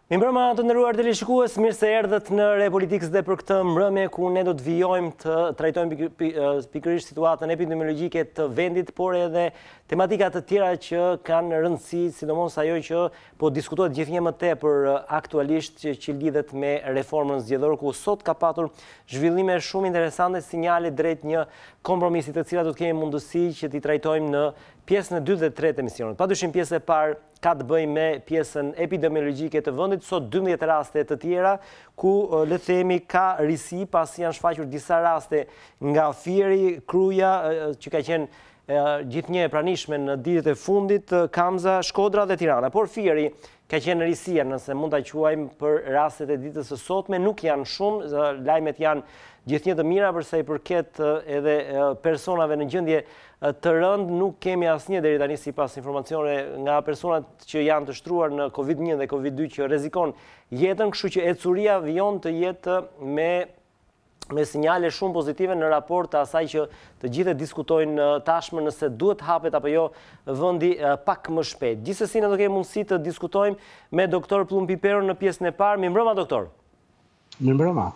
Mirëmbrëma të nderuar teleshikues, mirë se erdhët në Repolitix dhe për këtë mbrëmje ku ne do të vijojmë të trajtojmë pikërisht situatën epidemiologjike të vendit, por edhe tematika të tjera që kanë rëndësi, sidomos ajo që po diskutohet gjithnjë më tepër aktualisht që lidhet me reformën zgjedhore, ku sot ka patur zhvillime shumë interesante, sinjale drejt një kompromisi të cilat do të kemi mundësi që t'i trajtojmë në pjesën e 2 dhe 3 të emisionit. Padyshim pjesë e parë ka të bëjë me pjesën epidemiologjike të vendit, sot 12 raste të tjera, ku le të themi ka risi pasi janë shfaqur disa raste nga Fieri, Kruja, që ka qenë gjithnjë e pranishme në ditët e fundit, Kamza, Shkodra dhe Tirana. Por Fieri ka qenë risia, nëse mund ta quajmë, për rastet e ditës së sotme, nuk janë shumë, lajmet janë gjithnjë të mira përsa i përket edhe personave në gjendje të rënd, nuk kemi asnjë deri tani sipas informacione nga personat që janë të shtruar në COVID-1 dhe COVID-2 që rrezikon jetën, kështu që ecuria vijon të jetë me sinjale shumë pozitive në raport të asaj që të gjithë diskutojnë tashmë nëse duhet hapet apo jo vendi pak më shpejt. Gjithsesi ne do kemi mundësi të diskutojmë me doktor Pëllumb Pipero në pjesën e parë. Mirëmbrëma doktor. Mirëmbrëma.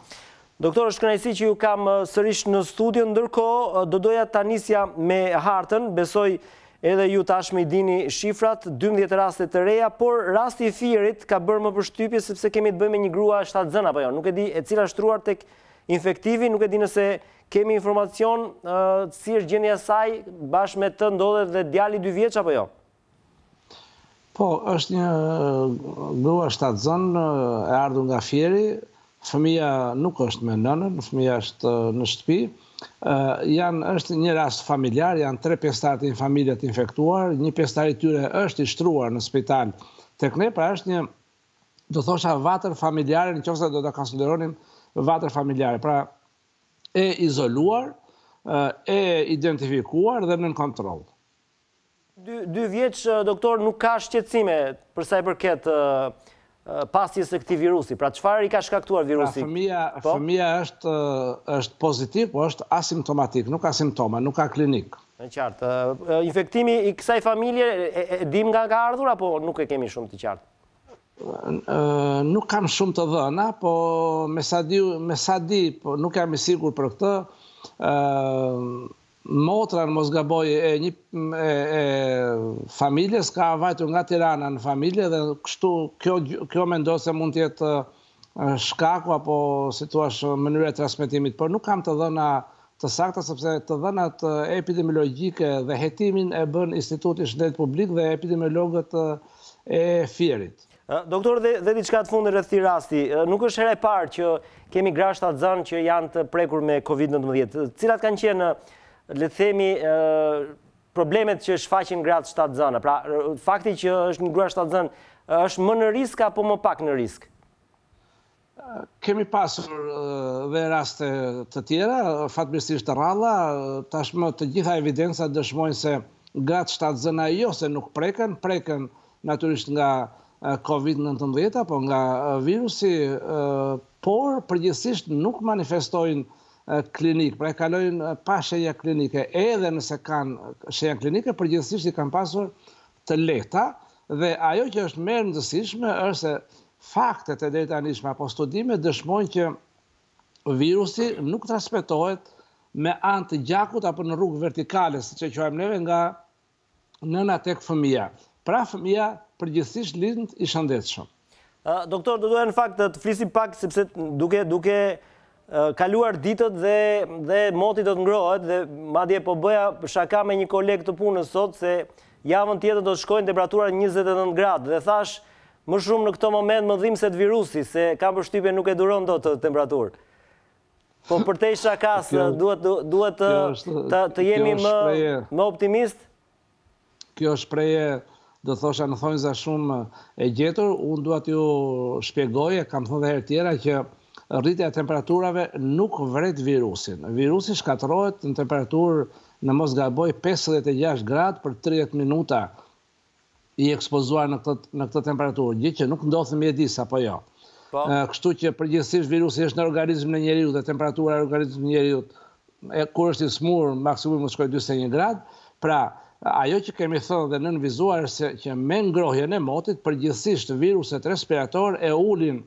Doktor, është kënaqësi që ju kam sërish në studio, ndërkohë do doja ta nisja me hartën, besoj edhe ju tashmë i dini shifrat, 12 raste të reja, por rasti i Fierit ka bërë më përshtypje sepse kemi të bëjmë me një grua 7 zënë apo jo, nuk e di e cila shtruar tek infektivi, nuk e di nëse kemi informacion si është gjendja e saj, bashkë me të ndodhet dhe djali 2 vjeç apo jo? Po, është një grua 7 zënë e ardhur nga Fieri. Fëmia nuk është me nënën, fëmia është në shtëpi. Është një rast familjar, janë 3 pjesëtar të një familje të infektuar, një pjesëtar i tyre është i shtruar në spital tek ne, pra është një, do thosha, vatër familjare, nëse do ta konsideronim vatër familjare, pra e izoluar, e identifikuar dhe nën kontroll. 2 vjeç, doktor, nuk ka shqetësime për sa i përket pasjes së këtij virusi. Pra çfarë i ka shkaktuar virusi? Pra fëmia është pozitiv, po është asimptomatik, nuk ka simptoma, nuk ka klinik. Në qartë. Infektimi i kësaj familje e dim nga ka ardhur apo nuk e kemi shumë të qartë? Nuk kam shumë të dhëna, po me sa di, po nuk jam i sigurt për këtë. Motra në mos gaboj e familjes ka vajtur nga Tirana në familje dhe kështu kjo mendoj se mund të jetë shkaku apo si thua mënyra e transmetimit, por nuk kam të dhëna të sakta sepse të dhënat epidemiologjike dhe hetimin e bën Instituti i Shëndetit Publik dhe epidemiologët e Fierit. Doktor, dhe diçka të fundit rreth këtij rasti, nuk është hera e parë që kemi gra 7 zënë që janë të prekur me COVID-19. Cilat kanë qenë, le të themi, problemet që shfaqin gratë 7 zënë? Pra, fakti që është një grua 7 zënë është më në risk apo më pak në risk? Kemi pasur dhe raste të tjera, fatmirësisht të rralla, tashmë të gjitha evidencat dëshmojnë se gratë 7 zëna jo se nuk preken natyrisht nga COVID-19 apo nga virusi, por përgjithsisht nuk manifestojnë klinik, pra e kalojnë pa shenja klinike, edhe nëse kanë shenja klinike, përgjithsisht i kanë pasur të lehta, dhe ajo që është më e rëndësishme është se faktet e deri tanishme apo studimet dëshmojnë që virusi nuk transmetohet me anë të gjakut apo në rrugë vertikale, siç e quajmë neve, nga nëna tek fëmia. Pra fëmia përgjithsisht lind i shëndetshëm. Doktor, do doja në fakt të flisim pak sepse duke kaluar ditët dhe moti do të ngrohet dhe madje po bëja shaka me një koleg të punës sot se javën tjetër do të shkojnë temperaturat 29 gradë dhe thash më shumë në këto moment më dhimbset virusi se kam përshtypjen nuk e duron dot temperaturë. Po përtej shakas duhet të jemi më optimist. Kjo shprehje do thosha në thonjza shumë e gjetur, unë dua t'ju shpjegoj, kam thënë edhe herë tjera që rritja e temperaturave nuk vret virusin. Virusi shkatërrohet në temperaturë në mos gaboj 56 gradë për 30 minuta i ekspozuar në këtë temperaturë, gjë që nuk ndodh në mjedis apo jo. Kështu që përgjithsisht virusi është në organizmin e njeriut dhe temperatura e organizmit të njeriut kur është i smur maksimumi mund të shkojë 41 gradë. Pra, ajo që kemi thënë dhe nënvizuar se që me ngrohjen e motit, përgjithsisht viruset respirator e ulin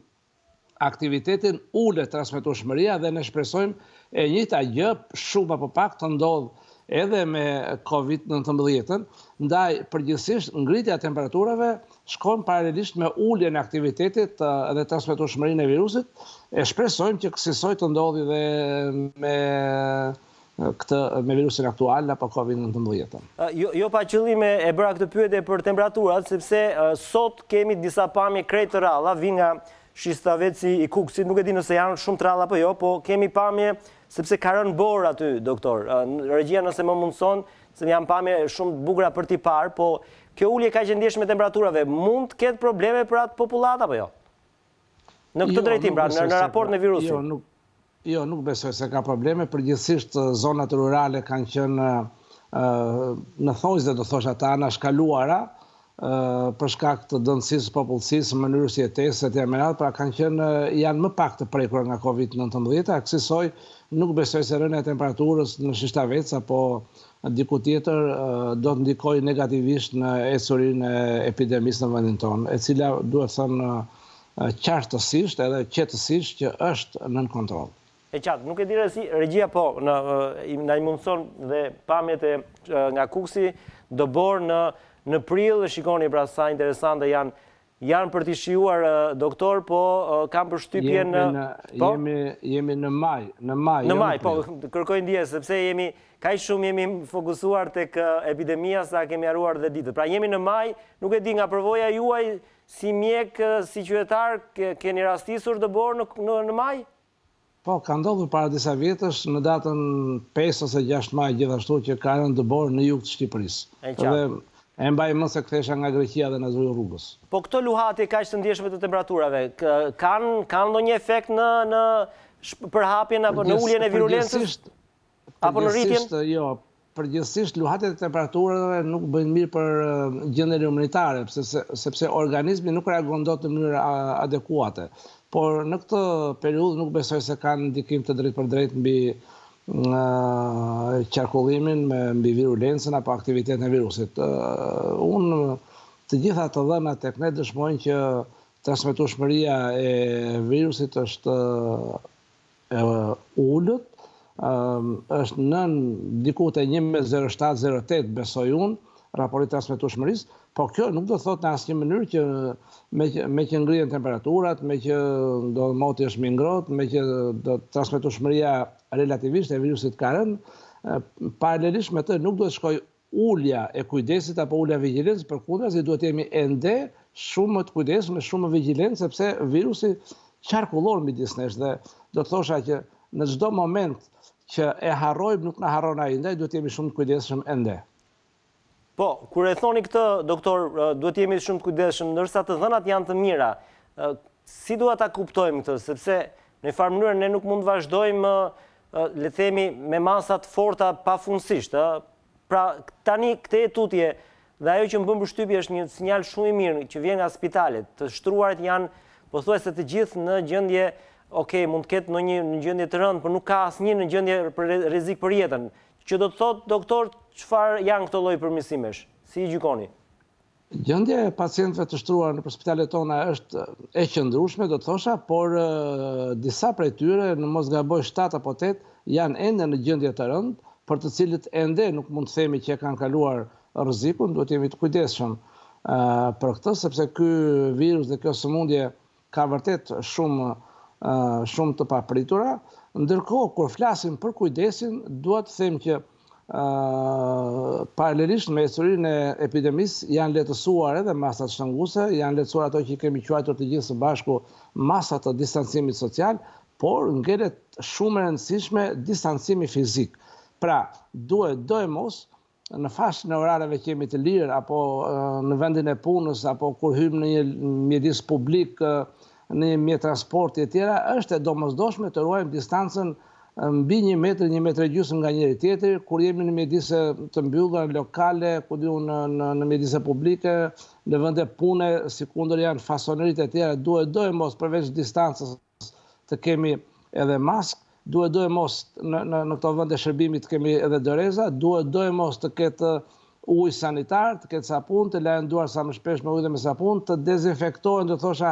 aktivitetin, ulet transmetueshmëria dhe ne shpresojmë e njëjta gjë shumë apo pak të ndodh edhe me COVID-19, ndaj përgjithsisht ngritja e temperaturave shkon paralelisht me uljen e aktivitetit dhe transmetueshmërinë e virusit, e shpresojmë që kësaj të ndodhi dhe me virusin aktual apo COVID-19. Jo pa qëllim e bëra këtë pyetje për temperaturat, sepse sot kemi disa pamje krejt të ralla, vinë nga Shistaveci i Kukësit, nuk e di nëse janë shumë të ralla apo jo, po kemi pamje sepse ka rënë borë aty, doktor. Regjia nëse më mundson, se janë pamje shumë të bukura për t'i parë, po kjo ulje ka që ndjeshme temperaturave, mund të ketë probleme për atë popullat apo jo? Në këtë drejtim, pra, në raport me virusin. Jo, nuk besoj se ka probleme, përgjithsisht zonat rurale kanë qenë në thonjzë, do thosha të anashkaluara, për shkak të dëmësisë popullsisë, mënyrës jetesë etj. Pra janë më pak të prekur nga COVID-19, kësaj nuk besoj se rënja e temperaturës në Shistavec apo diku tjetër do të ndikojë negativisht në ecurinë e epidemisë në vendin tonë, e cila duhet thënë qartësisht edhe qetësisht që është nën kontroll. E qartë, nuk e di regjia, po na i mundson dhe pamjet nga Kuksi do borë në prill, shikoni pra sa interesante janë për t'i shijuar, doktor, po kam përshtypjen... Jemi në maj. Në maj, po, kërkoj ndjes, sepse kaq shumë jemi fokusuar tek epidemia sa kemi haruar dhe ditët. Pra jemi në maj, nuk e di nga përvoja juaj si mjek, si qytetar, keni rastisur të borë në maj? Po, ka ndodhur para disa vjetësh në datën 5 ose 6 maj gjithashtu që ka rënë të borë në jug të Shqipërisë. E mbaj më se kthesha nga Greqia dhe në zoj rrugës. Po këto luhatje kaq të ndjeshme të temperaturave, kanë ndonjë efekt në përhapjen apo në uljen e virulencës? Apo në rritjen? Jo, përgjithsisht luhatjet e temperaturave nuk bëjnë mirë për gjendjen imunitare, sepse organizmi nuk reagon dot në mënyrë adekuate. Por në këtë periudhë nuk besoj se kanë ndikim të drejtë për drejtë mbi qarkullimin, mbi virulencën apo aktivitetin e virusit. Unë të gjitha të dhënat tek ne dëshmojnë që transmetueshmëria e virusit është ulët, është nën diku te 1,07-0,8 besoj unë, raporti transmetueshmërisë, po kjo nuk do thotë në asnjë mënyrë që me që ngrihen temperaturat, me që do moti është më ngrohtë, me që do transmetueshmëria relativisht e virusit ka rënë, paralelisht me të nuk do të shkojë ulja e kujdesit apo ulja e vigjilencës, përkundrazi duhet jemi ende shumë më të kujdesshëm, shumë më vigjilentë, sepse virusi qarkullon midis nesh dhe do të thosha që në çdo moment që e harrojmë nuk na harron ai, ndaj duhet jemi shumë të kujdesshëm ende. Po, kur e thoni këtë, doktor, duhet jemi shumë të kujdesshëm, ndërsa të dhënat janë të mira. Si duhet ta kuptojmë këtë, sepse në një farë mënyrë ne nuk mund të vazhdojmë, le të themi, me masa të forta pafundësisht. Pra, tani këtë tutje dhe ajo që më bën përshtypje është një sinjal shumë i mirë që vjen nga spitalet. Të shtruarit janë pothuajse të gjithë në gjendje, mund të ketë në një gjendje të rëndë, por nuk ka asnjë në gjendje për rrezik për jetën. Që do të thotë, doktor, çfarë janë këto lloj përmirësimesh? Si i gjykoni? Gjendja e pacientëve të shtruar në spitalet tona është e qëndrueshme, do të thosha, por disa prej tyre, në mos gaboj 7 apo 8, janë ende në gjendje të rëndë, për të cilët ende nuk mund të themi që kanë kaluar rrezikun, duhet jemi të kujdesshëm për këtë, sepse ky virus dhe kjo sëmundje ka vërtet shumë të papritura. Ndërkohë, kur flasim për kujdesin, duhet të them që paralelisht me ecurinë e epidemisë janë lehtësuar edhe masat shënguese, janë lehtësuar ato që kemi quajtur të gjithë së bashku masat të distancimit social, por ngelet shumë e rëndësishme distancimi fizik. Pra, duhet do e mos në fashën e orareve që jemi të lirë, apo në vendin e punës, apo kur hymë në një mjedis publik, në një mjet transporti e tjera, është e domosdoshme të ruajmë distancën mbi 1 metër, 1,5 metra nga njëri tjetri, kur jemi në mjedise të mbyllura, lokale, në mjedise publike, në vende pune, sikundër janë fasonerit e tjera, duhet do e mos përveç distancës të kemi edhe mask, duhet do e mos në këto vende shërbimit të kemi edhe doreza, duhet do e mos të ketë ujë sanitar, të ketë sapun, të lajnë duar sa më shpesh me ujë dhe me sapun, të dezinfektohen, do thosha,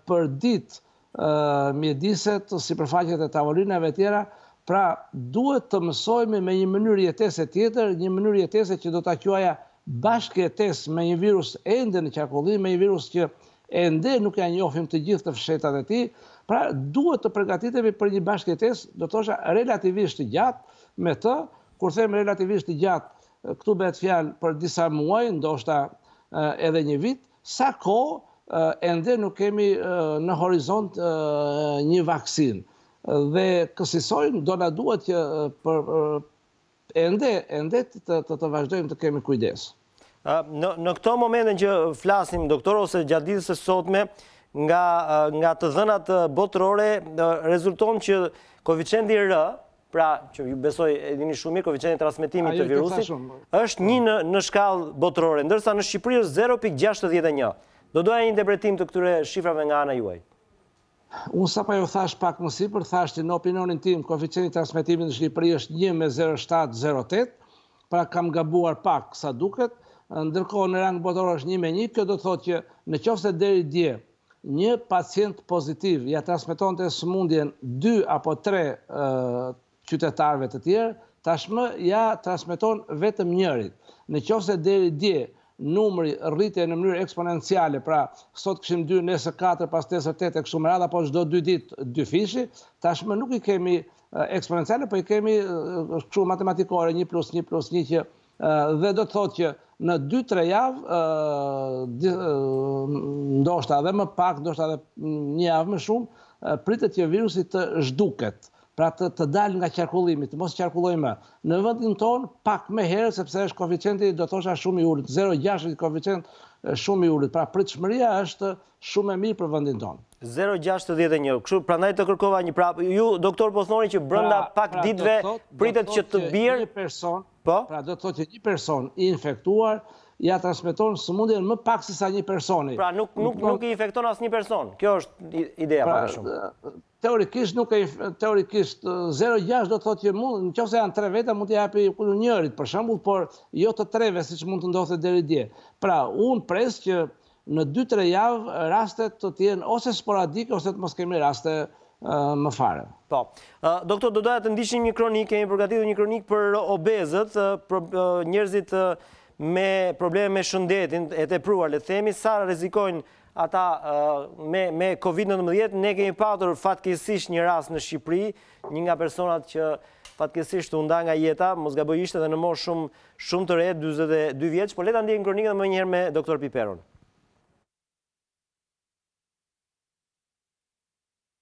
për ditë mjediset, sipërfaqet e tavolinave e tjera. Pra, duhet të mësojmë me një mënyrë jetese tjetër, një mënyrë jetese që do ta quaja bashkëjetesë me një virus ende në qarkullim, me një virus që ende nuk ja njohim të gjithë të fshetat e tij. Pra, duhet të përgatitemi për një bashkëjetesë, do thosha, relativisht të gjatë. Me të, kur them relativisht të gjatë, këtu bëhet fjalë për disa muaj, ndoshta edhe një vit, sa kohë ende nuk kemi në horizont një vaksinë. Dhe kësisojmë, do na duhet që për ende të vazhdojmë të kemi kujdes. Në këto momente që flasim, doktor, ose gjatë ditës së sotme, nga të dhënat botërore, rezulton që koeficienti R, pra që ju besoj e dini shumë mirë, koeficienti transmetimit të virusit, është 1 në shkallë botërore, ndërsa në Shqipëri është 0.61. Do doja një interpretim të këtyre shifrave nga ana juaj. Unë sapo ju thash pak më sipër, thash që në opinionin tim koeficienti transmetimit në Shqipëri është 1/0708, pra kam gabuar pak sa duket, ndërkohë në rang botëror është 1/1, kjo do të thotë që nëse deri dje një pacient pozitiv ja transmetonte sëmundjen 2 apo 3 qytetarëve të tjerë, tashmë ja transmeton vetëm njërit. Nëse deri dje numri rrite në mënyrë eksponenciale, pra sot kishim 2, nesër 4, pas nesër 8 e kështu me radhë, apo çdo 2 ditë 2 fishi, tashmë nuk i kemi eksponenciale, po i kemi kështu matematikore 1+1+1 që dhe do të thotë që në 2-3 javë, ndoshta edhe më pak, ndoshta edhe një javë më shumë, pritet që virusi të zhduket. Pra të dalë nga qarkullimi, të mos qarkullojë më. Në vendin tonë pak më herët, sepse është koeficienti do thosha shumë i ulët, 0.6 është koeficient shumë i ulët. Pra pritshmëria është shumë e mirë për vendin tonë. 0.61. Kështu prandaj të kërkova një prapë. Ju doktor po thoni që brenda pak ditëve pritet që të bjerë një person, po? Pra do të thotë që një person i infektuar ja transmeton sëmundjen më pak se sa një personi. Pra nuk i infekton asnjë person. Kjo është ideja pak a shumë. Teorikisht 0.6 do të thotë që nëse janë 3 veta mund t'i japi njërit për shembull, por jo të 3-ve siç mund të ndodhte deri dje. Pra, unë pres që në 2-3 javë rastet të jenë ose sporadike ose të mos kemi raste më fare. Po. Doktor, do doja të ndiqnim një kronik, kemi përgatitur një kronik për obezët, njerëzit me probleme me shëndetin e tepruar, le të themi, sa rrezikojnë ata me COVID-19. Ne kemi patur fatkeqësisht një rast në Shqipëri, një nga personat që fatkeqësisht u nda nga jeta, mos gaboj ishte edhe në moshë shumë të re, 42 vjeç, por le ta ndjejmë kronikën më njëherë me doktor Piperon.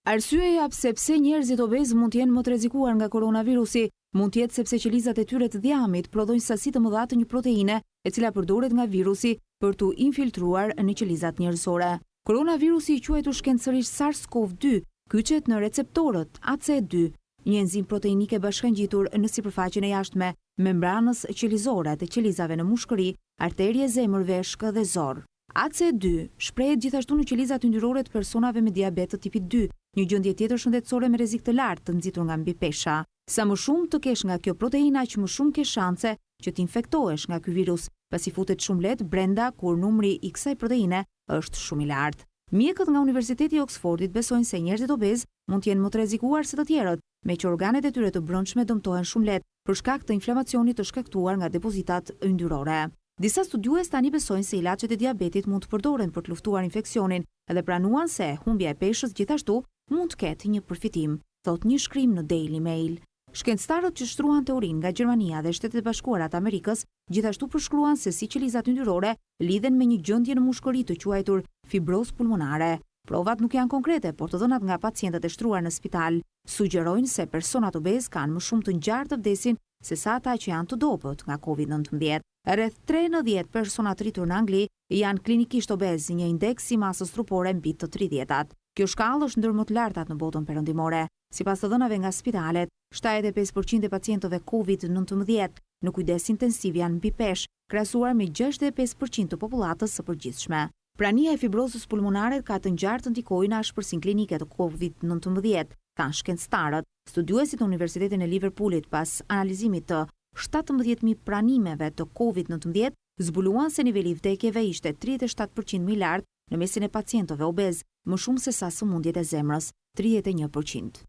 Arsyeja sepse njerëzit obez mund të jenë më të rrezikuar nga koronavirusi mund të jetë sepse qelizat e tyre të dhjamit prodhojnë sasi të mëdha të një proteine e cila përdoret nga virusi për t'u infiltruar në qelizat njerëzore. Koronavirusi i quajtur shkencërisht SARS-CoV-2 kyçet në receptorët AC2, një enzim proteinike bashkangjitur në sipërfaqen e jashtme membranës qelizore të qelizave në mushkëri, arterje, zemër, veshkë dhe zor. AC2 shprehet gjithashtu në qelizat yndyrore të personave me diabet të tipit 2, një gjendje tjetër shëndetësore me rrezik të lartë të nxitur nga mbipesha. Sa më shumë të kesh nga kjo proteina, aq më shumë ke shanse që të infektohesh nga ky virus, pasi futet shumë lehtë brenda kur numri i kësaj proteine është shumë i lartë. Mjekët nga Universiteti i Oxfordit besojnë se njerëzit obez mund të jenë më të rrezikuar se të tjerët, me që organet e tyre të brendshme dëmtohen shumë lehtë për shkak të inflamacionit të shkaktuar nga depozitat yndyrore. Disa studiues tani besojnë se ilaçet e diabetit mund të përdoren për të luftuar infeksionin dhe pranuan se humbja e peshës gjithashtu mund të ketë një përfitim, thot një shkrim në Daily Mail. Shkencëtarët që shtruan teorinë nga Gjermania dhe Shtetet e Bashkuara të Amerikës gjithashtu përshkruan se si qelizat yndyrore lidhen me një gjendje në mushkëri të quajtur fibrozë pulmonare. Provat nuk janë konkrete, por të dhënat nga pacientët e shtruar në spital sugjerojnë se personat obez kanë më shumë të ngjarë të vdesin se sa ata që janë të dobët nga COVID-19. Rreth 3 në 10 persona të rritur në Angli janë klinikisht obez, një indeks i masës trupore mbi të 30-tat. Kjo shkallë është ndër më të lartat në botën perëndimore. Sipas të dhënave nga spitalet, 75% e pacientëve COVID-19 në kujdes intensiv janë mbi peshë, krahasuar me 65% të popullatës së përgjithshme. Prania e fibrozës pulmonare ka të ngjarë të ndikojë në ashpërsinë klinike të COVID-19, thanë shkencëtarët. Studiuesit në Universitetin e Liverpoolit pas analizimit të 17.000 pranimeve të COVID-19 zbuluan se niveli i vdekjeve ishte 37% më i lartë në mesin e pacientëve obez, më shumë se sa sëmundjet e zemrës, 31%.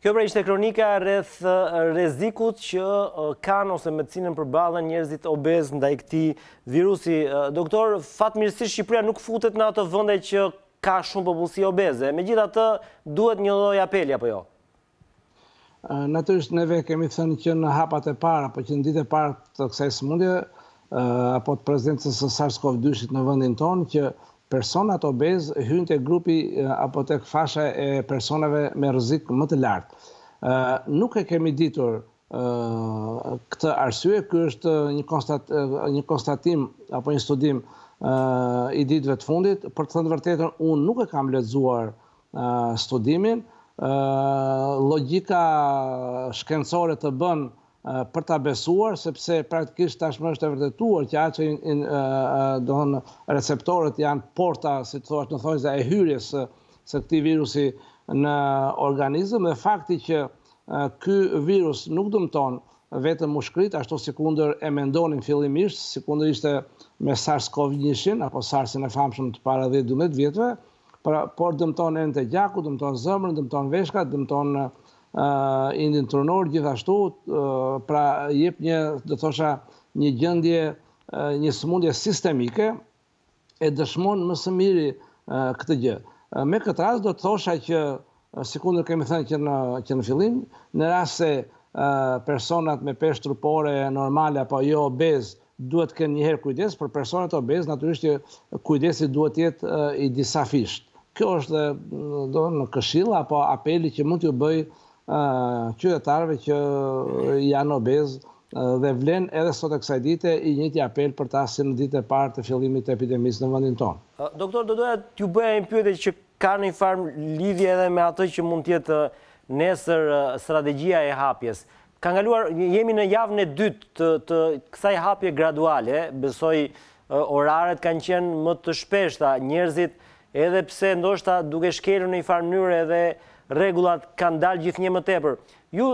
Kjo pra ishte kronika rreth rrezikut që kanë ose me të cilën përballen njerëzit obez ndaj këtij virusi. Doktor, fatmirësisht Shqipëria nuk futet në ato vende që ka shumë popullsi obeze. Megjithatë, duhet një lloj apeli apo jo? Natyrisht neve kemi thënë që në hapat e para, apo që në ditë e parë të kësaj sëmundje, apo të prezencës së SARS-CoV-2 në vendin tonë, që personat obez hyjnë te grupi apo tek fasha e personave me rrezik më të lartë. Nuk e kemi ditur këtë arsye, ky është një konstatim apo një studim i ditëve të fundit. Për të thënë vërtetën, unë nuk e kam lexuar studimin. Logjika shkencore të bën për ta besuar, sepse praktikisht tashmë është e vërtetuar që ato receptorët janë porta, si të thuaç, në thonjza e hyrjes së këtij virusi në organizëm, dhe fakti që ky virus nuk dëmton vetëm mushkrit, ashtu sikundër e mendonin fillimisht, sikundër ishte me SARS-CoV-1 apo SARS-in e famshëm të para 10-12 vjetëve, por dëmton enë të gjakut, dëmton zëmrën, dëmton veshkat, dëmton indin trunor, gjithashtu, pra jep një gjendje, një sëmundje sistemike, e dëshmon më së miri këtë gjë. Me këtë rast do të thosha që, sikundër kemi thënë që në fillim, në rast se personat me peshë trupore normale apo jo obez duhet të kenë njëherë kujdes, për personat obez natyrisht që kujdesi duhet jetë i disafisht. Kjo është në këshill apo apeli që mund t'ju bëj qytetarëve që janë obez, dhe vlen edhe sot e kësaj dite i njëjti apel për ta si në ditë e parë të fillimit të epidemisë në vendin tonë. Doktor, do doja t'ju bëja një pyetje që ka një farë lidhje edhe me atë që mund të jetë nesër strategjia e hapjes. Ka ngaluar, jemi në javën e dytë të kësaj hapje graduale, besoj oraret kanë qenë më të shpeshta, njerëzit edhe pse ndoshta duke shkelur në një farë mënyrë edhe rregullat kanë dalë gjithnjë më tepër. Ju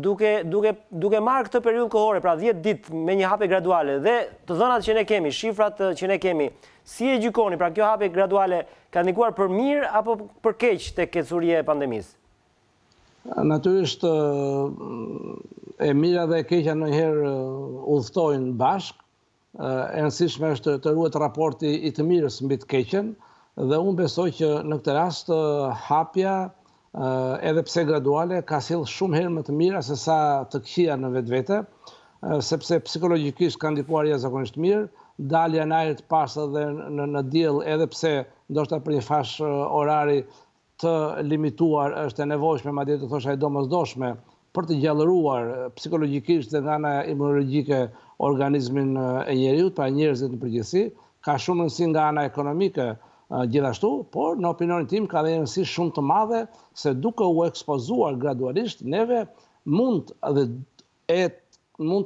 duke marrë këtë periudhë kohore, pra 10 ditë me një hapje graduale dhe të dhënat që ne kemi, shifrat që ne kemi, si e gjykoni, pra kjo hapje graduale ka ndikuar për mirë apo për keq tek kecuria e pandemisë? Natyrisht e mira dhe e keqja ndonjëherë udhtojnë bashkë. E rëndësishme është të ruhet raporti i të mirës mbi të keqen, dhe unë besoj që në këtë rast hapja, edhe pse graduale, ka sjellë shumë herë më të mira se sa të këqija në vetvete, sepse psikologjikisht ka ndikuar jashtëzakonisht mirë, dalja në ajër të pastë dhe në diell, edhe pse ndoshta për një fash orari të limituar është e nevojshme, madje të thosha e domosdoshme, për të gjallëruar psikologjikisht dhe nga ana imunologjike organizmin e njeriut, pra njerëzit në përgjithësi, ka shumë rëndësi nga ana ekonomike gjithashtu, por në opinionin tim ka dhe rëndësi shumë të madhe se duke u ekspozuar gradualisht, neve mund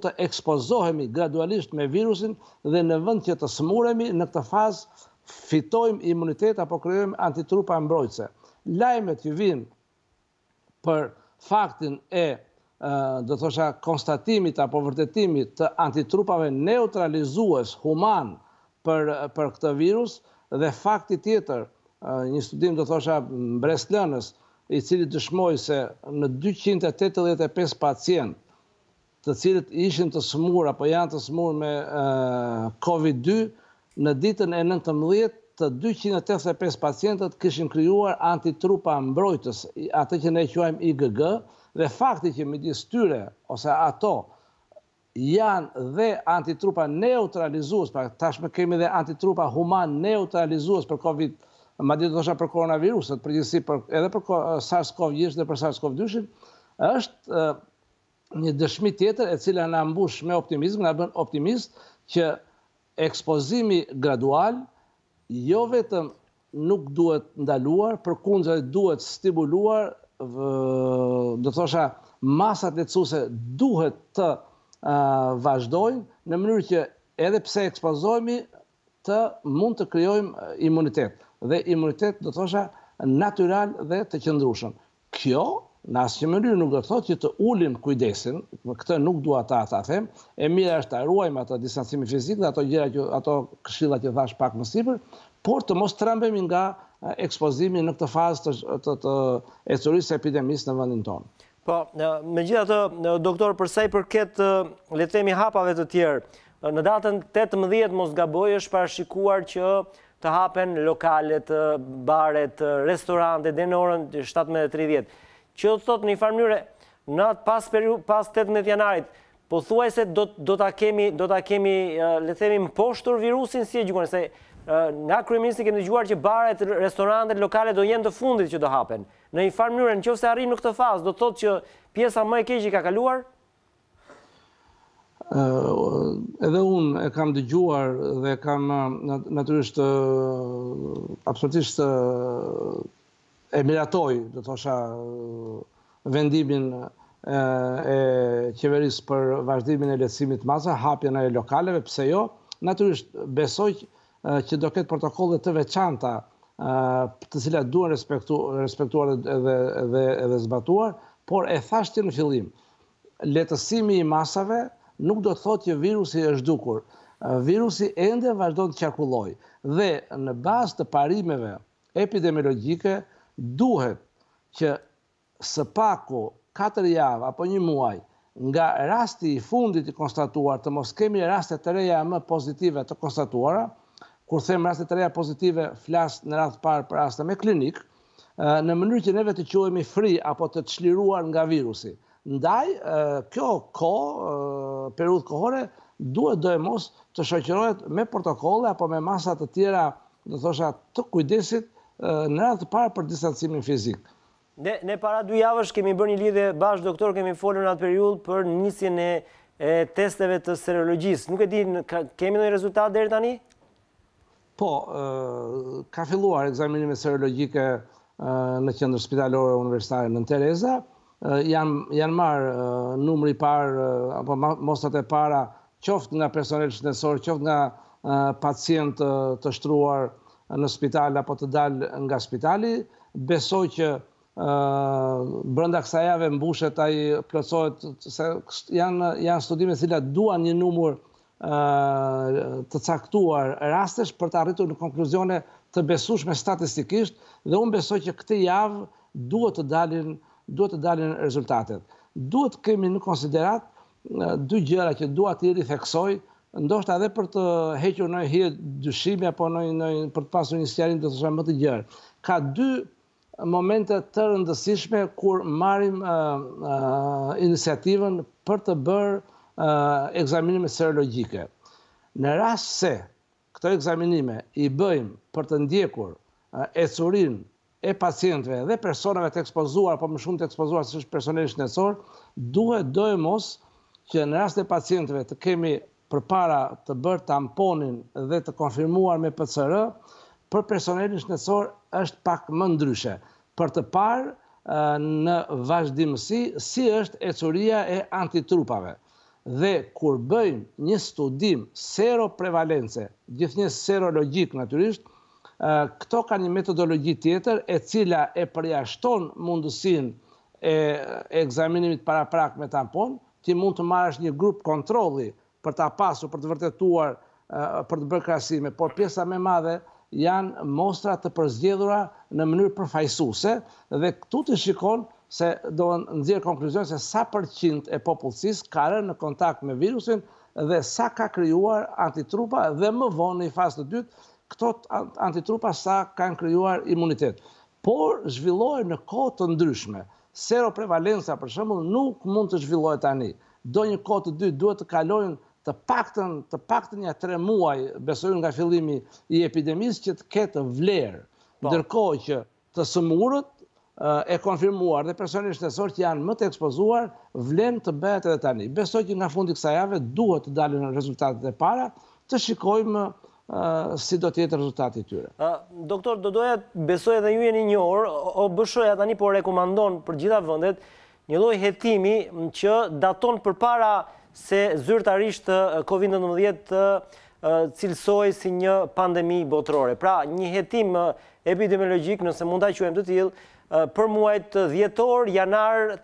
të ekspozohemi gradualisht me virusin dhe në vend që të smuremi, në këtë fazë fitojmë imunitet apo krijojmë antitrupa mbrojtëse. Lajmet që vinë për faktin e do thosha konstatimit apo vërtetimit të antitrupave neutralizues human për këtë virus, dhe fakti tjetër, një studim do thosha mbreslënës, i cili dëshmoi se në 285 pacient, të cilët ishin të smur apo janë të smur me COVID-2, në ditën e 19 të 285 pacientët kishin krijuar antitrupa mbrojtës, atë që ne quajmë IgG, dhe fakti që midis tyre ose ato janë dhe antitrupa neutralizues, pra tashmë kemi dhe antitrupa human neutralizues për COVID, madje do thosha për koronaviruset, përgjithësi edhe për SARS-CoV-1 dhe për SARS-CoV-2, është një dëshmi tjetër e cila na mbush me optimizëm, na bën optimist që ekspozimi gradual jo vetëm nuk duhet ndaluar, përkundër duhet stimuluar, do thosha masat lehtësuese duhet të vazhdojnë në mënyrë që edhe pse ekspozohemi të mund të krijojmë imunitet, dhe imunitet do thosha natyral dhe të qëndrueshëm. Kjo Në asnjë mënyrë nuk do të thotë që të ulim kujdesin, këtë nuk dua ta them, e mira është ta ruajmë ato distancimin fizik dhe ato gjëra ato këshilla që thash pak më sipër, por të mos trembemi nga ekspozimi në këtë fazë të ecurisë së epidemisë në vendin tonë. Po, megjithatë, doktor, për sa i përket le të themi hapave të tjerë, në datën 18 mos gaboj është parashikuar që të hapen lokalet, baret, restorantet deri në orën 17:30. Që do thot në një farë mënyrë, pas 18 janarit, pothuajse do ta kemi le të themi mposhtur virusin, si e gjykoni, se nga kryeministri kemi dëgjuar që baret, restorantet, lokalet do jenë të fundit që do hapen. Në një farë mënyrë, nëse arrim në këtë fazë, do thotë që pjesa më e keqe ka kaluar? Edhe unë e kam dëgjuar dhe kam natyrisht absolutisht e miratoj, do thosha, vendimin e qeverisë për vazhdimin e lehtësimit masa, hapjen e lokaleve, pse jo? Natyrisht besoj që do ketë protokolle të veçanta të cilat duhen respektuar edhe zbatuar, por e thash që në fillim, lehtësimi i masave nuk do të thotë që virusi është dukur. Virusi ende vazhdon të qarkullojë dhe në bazë të parimeve epidemiologjike duhet që së paku 4 javë apo 1 muaj nga rasti i fundit i konstatuar të mos kemi raste të reja më pozitive të konstatuara. Kur them raste të reja pozitive, flas në radhë parë për raste me klinik, në mënyrë që neve të quhemi free apo të çliruar nga virusi. Ndaj, kjo periudhë kohore duhet do e mos të shoqërohet me protokolle apo me masa të tjera, do thosha, të kujdesit në radhë të parë për distancimin fizik. Ne para 2 javësh kemi bërë një lidhje bashkë, doktor, kemi folur në atë periudhë për nisjen e testeve të serologjisë. Nuk e di, kemi ndonjë rezultat deri tani? Po, ka filluar ekzaminime serologjike në qendër spitalore universitare në Tereza. Janë marrë numri i parë apo mostrat e para, qoftë nga personel shëndetësor, qoftë nga pacientë të shtruar në spital apo të dalë nga spitali. Besoj që brenda kësaj jave mbushet ai plotësohet, se janë studime të cilat duan një numër të caktuar rastesh për të arritur në konkluzione të besueshme statistikisht, dhe unë besoj që këtë javë duhet të dalin rezultatet. Duhet të kemi në konsiderat 2 gjëra që dua të ritheksoj, ndoshta edhe për të hequr në hije dyshimi apo për të pasur një sqarim të thosha më të gjerë. Ka 2 momente të rëndësishme kur marrim iniciativën për të bërë ekzaminime serologjike. Në rast se këto ekzaminime i bëjmë për të ndjekur ecurinë e pacientëve dhe personave të ekspozuar, apo më shumë të ekspozuar se është personeli shëndetësor, duhet do e mos që në rast e pacientëve të kemi përpara të bërë tamponin dhe të konfirmuar me PCR, për personelin shëndetësor është pak më ndryshe. Për të parë në vazhdimësi si është ecuria e antitrupave. Dhe kur bëjmë një studim seroprevalence, gjithnjë serologjik natyrisht, këto ka një metodologji tjetër e cila e përjashton mundësinë e ekzaminimit paraprak me tampon, ti mund të marrësh një grup kontrolli për ta pasur, për të vërtetuar, për të bërë krahasime, por pjesa më e madhe janë mostra të përzgjedhura në mënyrë përfaqësuese dhe këtu të shikon se do nxjerr konkluzion se sa përqind e popullsisë ka rënë në kontakt me virusin dhe sa ka krijuar antitrupa dhe më vonë në fazën e dytë këto antitrupa sa kanë krijuar imunitet. Por zhvillohen në kohë të ndryshme. Seroprevalenca për shembull nuk mund të zhvillohet tani. Do një kohë të dytë duhet të kalojnë të paktën ja 3 muaj, besoj nga fillimi i epidemisë, që të ketë vlerë. Ndërkohë që të sëmurët e konfirmuar dhe personeli shëndetësor që janë më të ekspozuar, vlen të bëhet edhe tani. Besoj që nga fundi kësaj jave duhet të dalin rezultatet e para, të shikojmë si do të jetë rezultati i tyre. Doktor, do doja besoj edhe ju jeni njohur, OBSH-ja tani po rekomandon për gjitha vendet një lloj hetimi që daton përpara se zyrtarisht COVID-19 të cilësoj si një pandemi botërore. Pra, një hetim epidemiologjik, nëse mund ta quajmë të tillë, për muajt dhjetor, janar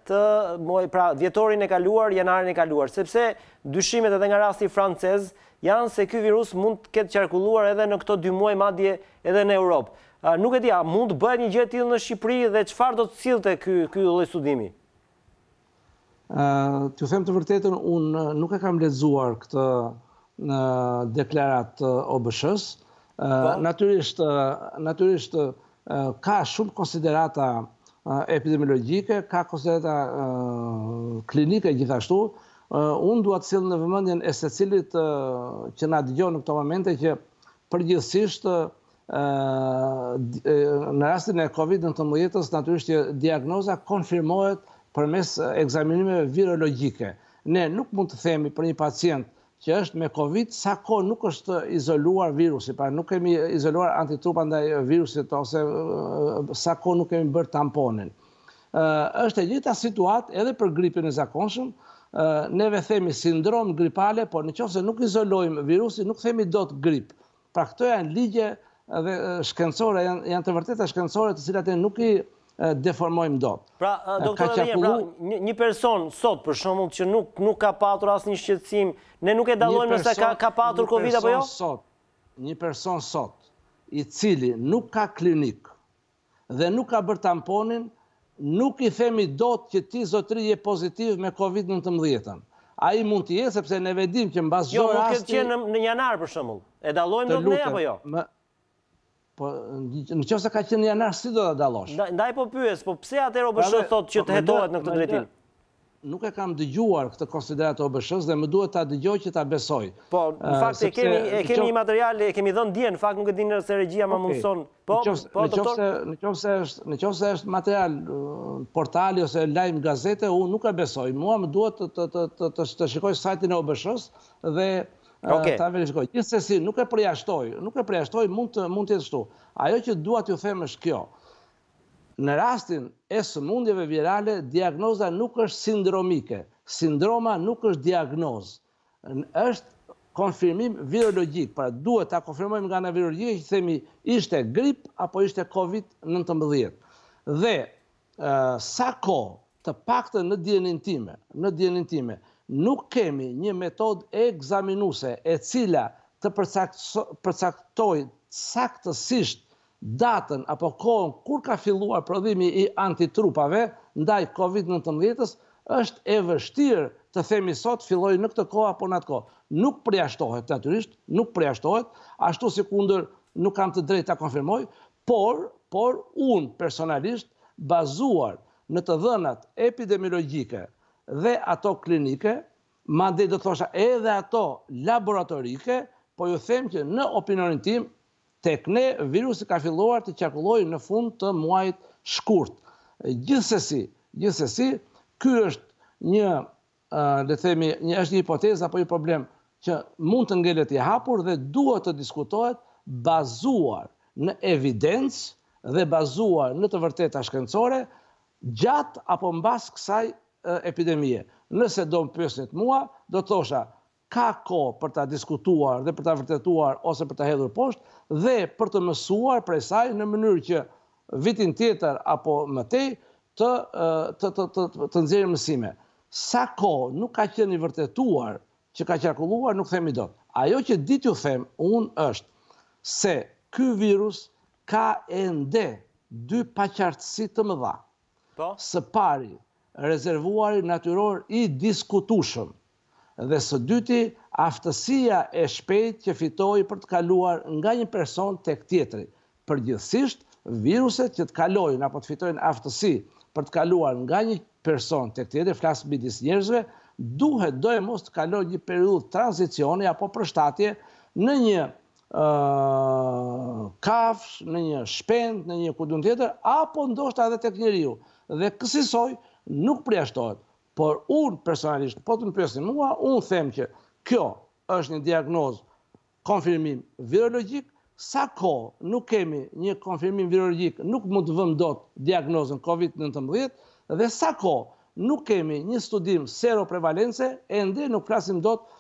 pra dhjetorin e kaluar, janarin e kaluar, sepse dyshimet edhe nga rasti francez janë se ky virus mund të ketë qarkulluar edhe në këto 2 muaj, madje edhe në Europë. Nuk e di, a mund të bëhet një gjë e tillë në Shqipëri dhe çfarë do të sillte ky lloj studimi? T'ju them të vërtetën, unë nuk e kam lexuar këtë deklarat OBSH-s. Natyrisht ka shumë konsiderata epidemiologjike, ka konsiderata klinike gjithashtu. Unë dua të sill në vëmendjen e secilit që na dëgjon në këto momente që përgjithsisht në rastin e COVID-19 natyrisht që diagnoza konfirmohet përmes ekzaminimeve virologjike. Ne nuk mund të themi për një pacient që është me COVID, sa kohë nuk është izoluar virusi, pra nuk kemi izoluar antitrupa ndaj virusit ose sa kohë nuk kemi bërë tamponin. Është e njëjta situatë edhe për gripin e zakonshëm. Neve themi sindrom gripale, por nëse nuk izolojmë virusin, nuk themi dot grip. Pra këto janë ligje dhe shkencore, janë të vërteta shkencore të cilat ne nuk i deformojmë dot. Pra, doktor Adrian, një person sot, për shembull, që nuk ka patur asnjë shqetësim, ne nuk e dallojmë nëse ka patur Covid apo jo? Një person sot, i cili nuk ka klinik dhe nuk ka bërë tamponin, nuk i themi dot që ti zotëri je pozitiv me Covid-19. Ai mund të jetë sepse ne vedim që mbas çdo rasti. Jo, nuk e qenë në janar për shembull. E dallojmë dot ne apo jo? Po, nëse ka qenë në janar, si do ta dallosh? Ndaj po pyes, po pse atëherë OBSH thotë që të hetohet në këtë drejtim? Nuk e kam dëgjuar këtë konsideratë OBSH-s dhe më duhet ta dëgjoj që ta besoj. Po, në fakt e kemi një material, e kemi dhënë dje, në fakt nuk e di nëse regjia më mundson. Po, doktor. Nëse është material portali ose lajm gazete, unë nuk e besoj. Mua më duhet të shikoj sajtin e OBSH-s dhe ta verifikoj. Gjithsesi, nuk e përjashtoj, mund të jetë kështu. Ajo që dua t'ju them është kjo. Në rastin e sëmundjeve virale, diagnoza nuk është sindromike. Sindroma nuk është diagnozë. Është konfirmim virologjik. Pra duhet ta konfirmojmë nga ana virologjike që themi ishte grip apo ishte COVID-19. Dhe sa kohë, të paktën në dijenin time, nuk kemi një metodë ekzaminuese e cila të përcaktoj saktësisht datën apo kohën kur ka filluar prodhimi i antitrupave ndaj COVID-19-s, është e vështirë të themi sot filloi në këtë kohë apo në atë kohë. Nuk përjashtohet natyrisht, nuk përjashtohet, ashtu sikundër nuk kam të drejtë ta konfirmoj, por unë personalisht bazuar në të dhënat epidemiologjike dhe ato klinike, madje do thosha edhe ato laboratorike, po ju them që në opinionin tim tek ne virusi ka filluar të qarkullojë në fund të muajit shkurt. Gjithsesi, ky është është një hipotezë apo një problem që mund të ngelet i hapur dhe duhet të diskutohet bazuar në evidencë dhe bazuar në të vërteta shkencore gjatë apo mbas kësaj epidemie. Nëse do më pyesnit mua, do të thosha ka kohë për ta diskutuar dhe për ta vërtetuar ose për ta hedhur poshtë dhe për të mësuar prej saj në mënyrë që vitin tjetër apo më tej të nxjerrim mësime. Sa kohë nuk ka qenë i vërtetuar që ka qarkulluar, nuk themi dot. Ajo që di t'ju them unë është se ky virus ka ende 2 paqartësi të mëdha. Së pari, rezervuari natyror i diskutueshëm. Dhe së dyti, aftësia e shpejt që fitoi për të kaluar nga një person tek tjetri. Përgjithsisht, viruset që të kalojnë apo të fitojnë aftësi për të kaluar nga një person tek tjetri, flas midis njerëzve, duhet do e mos të kalojë një periudhë tranzicioni apo përshtatje në një kafsh, në një shpend, në një kujtun tjetër, apo ndoshta edhe tek njeriu. Dhe kësaj nuk përjashtohet. Por unë personalisht, po të më pyesni mua, unë them që kjo është një diagnozë konfirmim virologjik, sa kohë nuk kemi një konfirmim virologjik, nuk mund të vëmë dot diagnozën COVID-19, dhe sa kohë nuk kemi një studim seroprevalence, ende nuk flasim dot,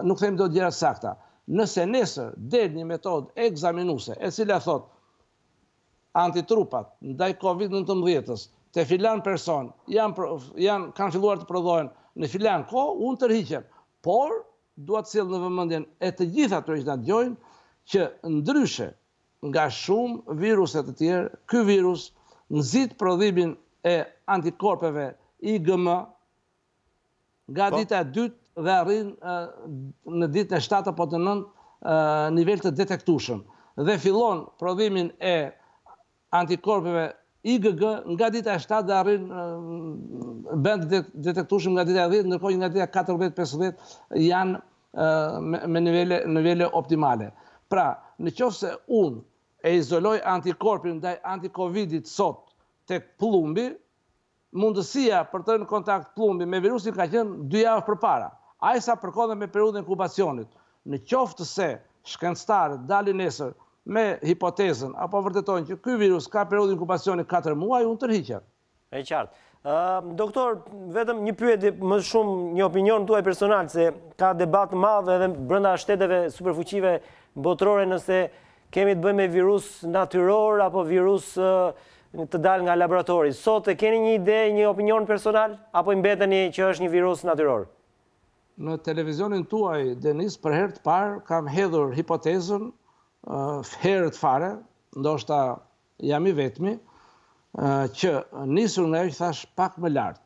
nuk themi dot gjëra sakta. Nëse nesër del një metodë egzaminuese e cila thot antitrupat ndaj COVID-19 te filan person kanë filluar të prodhohen në filan kohë, unë tërhiqem. Por dua të sjell në vëmendjen e të gjitha ato që na dëgjojnë që ndryshe nga shumë viruse të tjerë, ky virus nxit prodhimin e antikorpeve IgM nga dita e dytë dhe arrin në ditën e 7 apo të 9 nivel të detektueshëm dhe fillon prodhimin e antikorpeve IgG nga dita e 7 dhe arrin bën detektueshëm nga dita e 10, ndërkohë nga dita e 14-15 janë me nivele optimale. Pra, nëse unë e izoloj antikorpin ndaj antikovidit sot tek pëllumbi, mundësia për të në kontakt pëllumbi me virusin ka qenë 2 javë përpara. Ai sa përkon me periudhën e inkubacionit. Në qoftë se shkencëtarët dalin nesër me hipotezën apo vërtetojnë që ky virus ka periudhë inkubacioni 4 muaj, unë tërhiqem. E qartë. Doktor, vetëm një pyetje më shumë, një opinion tuaj personal, se ka debat madh edhe brenda shteteve superfuqive botërore nëse kemi të bëjmë me virus natyror apo virus të dalë nga laboratori. Sot e keni një ide, një opinion personal, apo i mbeteni që është një virus natyror? Në televizionin tuaj, Denis, për herë të parë kam hedhur hipotezën herët fare, ndoshta jam i vetmi, që nisur nga ajo që thash pak më lart,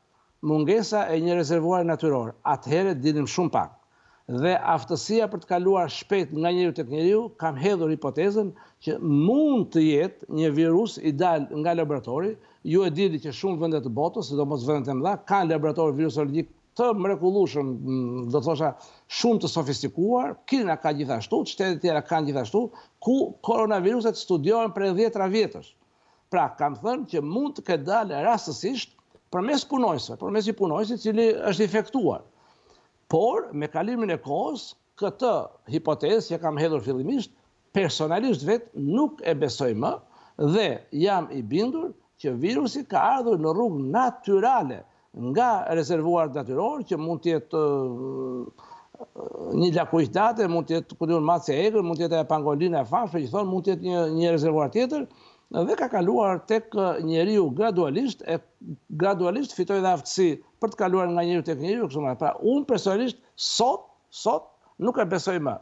mungesa e një rezervuari natyror. Atëherë dinim shumë pak. Dhe aftësia për të kaluar shpejt nga njeriu tek njeriu, kam hedhur hipotezën që mund të jetë një virus i dalë nga laboratori. Ju e dini që shumë vende të botës, sidomos vendet e mëdha, kanë laborator virusologjik të mrekullueshëm, do thosha shumë të sofistikuar. Kina ka gjithashtu, shtetet tjera kanë gjithashtu, ku koronaviruset studiohen prej 10 vjetësh. Pra, kam thënë që mund të ketë dalë rastësisht përmes punojësve, përmes një punojësi i cili është infektuar. Por, me kalimin e kohës, këtë hipotezë që kam hedhur fillimisht, personalisht vetë nuk e besoj më dhe jam i bindur që virusi ka ardhur në rrugë natyrale nga rezervuar natyror, që mund të jetë një lakuitate, mund të jetë mace e egër, mund të jetë pangolina e famshme, që thonë mund të jetë një rezervuar tjetër, dhe ka kaluar tek njeriu gradualisht, e gradualisht fitoi dhe aftësi për të kaluar nga njeriu tek njeriu. Pra, unë personalisht sot nuk e besoj më.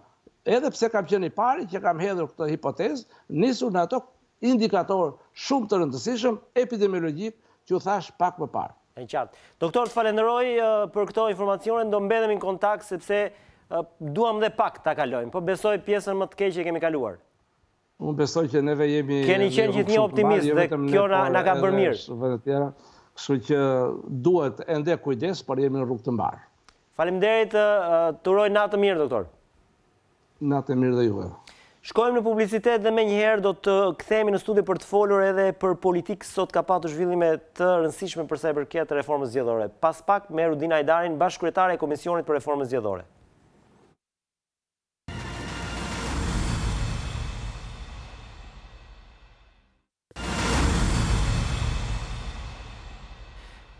Edhe pse kam qenë i pari që kam hedhur këtë hipotezë, nisur në ato indikator shumë të rëndësishëm epidemiologjik që u thash pak më parë. E qartë. Doktor, të falenderoj për këto informacione, do mbetemi në kontakt sepse duam dhe pak ta kalojmë, po besoj pjesën më të keqe që kemi kaluar. Unë besoj që neve jemi... Keni qenë gjithë një optimist dhe kjo na ka bërë mirë. Kështu që duhet ende kujdes, por jemi në rrugë të mbarë. Faleminderit, të uroj natë mirë, doktor. Natë mirë dhe juve. Shkojmë në publicitet dhe me njëherë do të kthehemi në studio për të folur edhe për politikë. Sot ka patur zhvillime të rëndësishme për sa i përket reformës zgjedhore. Pas pak me Rudina Hajdarin, bashkëkryetare e Komisionit për Reformën Zgjedhore.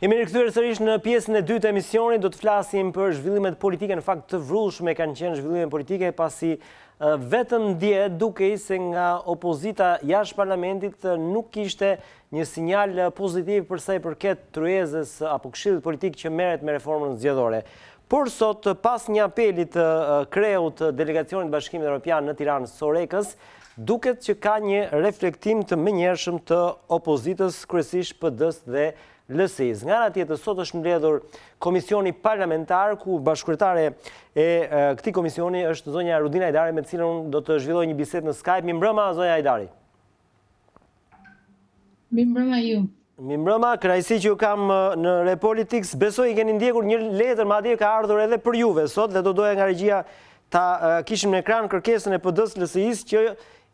Jemi rikthyer sërish në pjesën e dytë të emisionit, do të flasim për zhvillimet politike, në fakt të vrullshme kanë qenë zhvillimet politike pasi vetëm dje dukej se nga opozita jashtë parlamentit nuk kishte një sinjal pozitiv për sa i përket tryezës apo këshillit politik që merret me reformën zgjedhore. Por sot, pas një apelit të kreut delegacionit Bashkimit Evropian në Tiranë Sorekës, duket që ka një reflektim të menjëhershëm të opozitës, kryesisht PD-s dhe LSI-s. Nga ana tjetër, sot është mbledhur komisioni parlamentar ku bashkëkryetare e këtij komisioni është zonja Rudina Hajdari, me të cilën unë do të zhvilloj një bisedë në Skype. Mirëmbrëma, zonja Hajdari. Mirëmbrëma ju. Mirëmbrëma, kënaqësi që ju kam në Repolitix. Besoj i keni ndjekur një letër, madje ka ardhur edhe për juve sot dhe do doja nga regjia ta kishim në ekran kërkesën e PD-s LSI-s që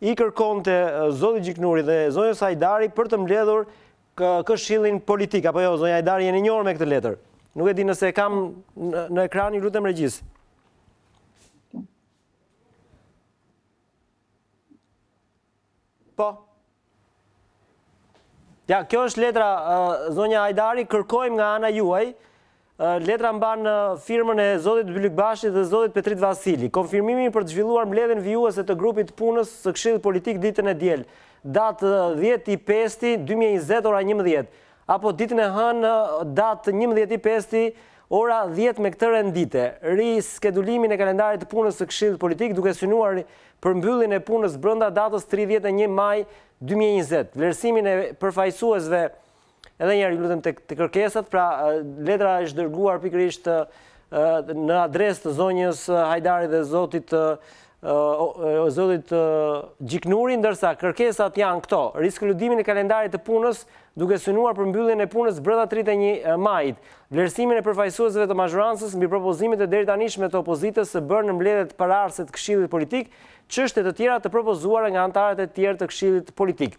i kërkonte zoti Gjiknuri dhe zonja Hajdari për të mbledhur këshillin politik, apo jo, zonja Hajdari, jeni njohur me këtë letër. Nuk e di nëse kam në ekran, ju lutem regjis. Po. Ja, kjo është letra, zonja Hajdari, kërkojmë nga ana juaj letra mban firmën e zotit Bylyk Bashit dhe zotit Petrit Vasili. Konfirmimi për të zhvilluar mbledhjen vijuese të grupit punës së Këshillit Politik ditën e diel, datë 10/5/2020 ora 11, apo ditën e hënë datë 11/5 ora 10 me këtë rendite. Riskedulimin e kalendarit të punës së Këshillit Politik duke synuar për mbylljen e punës brenda datës 31 maj 2020. Vlerësimin e përfaqësuesve edhe njerë, ju lutem, të kërkesat, pra letra është dërguar pikërisht në adresë të zonjës Hajdari dhe zotit Gjiknuri, ndërsa kërkesat janë këto: riskedulimin e kalendarit të punës duke synuar për mbylljen e punës brenda 31 majit, vlerësimin e përfaqësuesve të mazhorancës mbi propozimet e deritanishme të opozitës së bërë në mbledhjet pararëse të Këshillit Politik, çështje të tjera të propozuara nga anëtarët e tjerë të Këshillit Politik.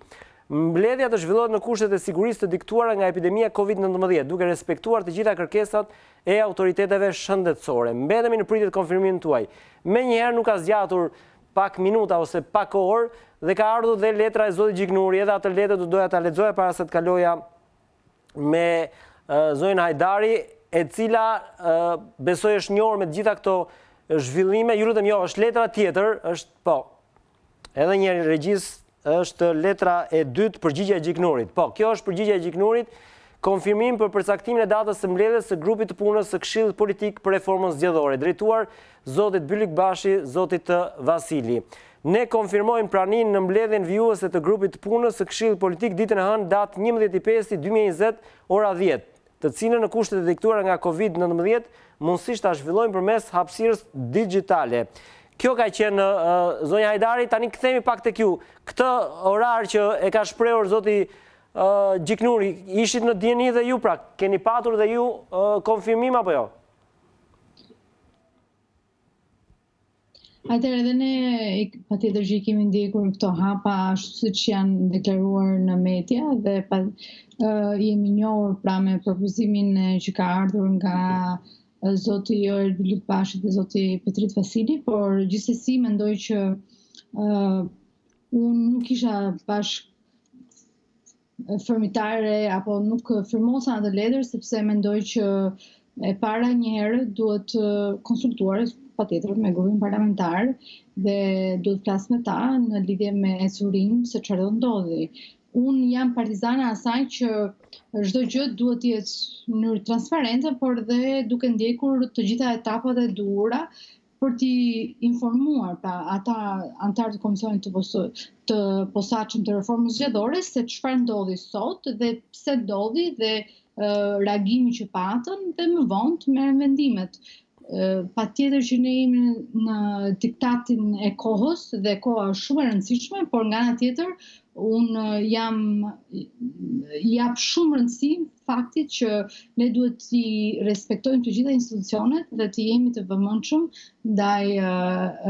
Mbledhja të zhvillohet në kushtet e sigurisë të diktuara nga epidemia COVID-19, duke respektuar të gjitha kërkesat e autoriteteve shëndetësore. Mbetemi në pritje të konfirmimit tuaj. Menjëherë nuk ka zgjatur pak minuta ose pak orë dhe ka ardhur dhe letra e zotit Gjiknuri, edhe atë letrë do doja ta lexoja para se të kaloja me zonjën Hajdari, e cila besoj është njohur me të gjitha këto zhvillime. Ju lutem, jo, është letra tjetër, është po. Edhe një regjis, është letra e dytë, përgjigjja e Gjiknurit. Po, kjo është përgjigjja e Gjiknurit, konfirmim për përcaktimin e datës së mbledhjes së grupit të punës së Këshillit Politik për reformën zgjedhore, drejtuar zotit Bylyk Bashi, zotit Vasili. Ne konfirmojmë praninë në mbledhjen vijuese të grupit të punës së Këshillit Politik ditën e hënë datë 11/5/2020 ora 10, të cilën në kushtet e diktuara nga COVID-19 mundësisht ta zhvillojmë përmes hapësirës digjitale. Kjo ka qenë zonja Hajdari. Tani kthehemi pak tek ju. Këtë orar që e ka shprehur zoti Gjiknuri, ishit në dieni dhe ju, pra keni patur dhe ju konfirmim apo jo? Atëherë edhe ne patjetër që i kemi ndjekur këto hapa ashtu siç janë deklaruar në media dhe jemi njohur pra me propozimin që ka ardhur nga zoti Bylyk Bashi dhe zoti Petrit Vasili, por gjithsesi mendoj që unë nuk isha bashkë firmitare apo nuk firmosa atë letër sepse mendoj që e para një herë duhet konsultuar patjetër me grupin parlamentar dhe duhet flas me ta në lidhje me ecurinë se çfarë do ndodhi. Unë jam partizane asaj që çdo gjë duhet të jetë në mënyrë transparente, por dhe duke ndjekur të gjitha etapat e duhura për t'i informuar ata anëtarët e komisionit të posaçëm të reformës zgjedhore se çfarë ndodhi sot dhe pse ndodhi dhe reagimi që patën dhe më vonë të merren vendimet. Patjetër që ne jemi në diktatin e kohës dhe koha është shumë e rëndësishme, por nga ana tjetër unë jap shumë rëndësi faktit që ne duhet t'i respektojmë të gjitha institucionet dhe të jemi të vëmendshëm ndaj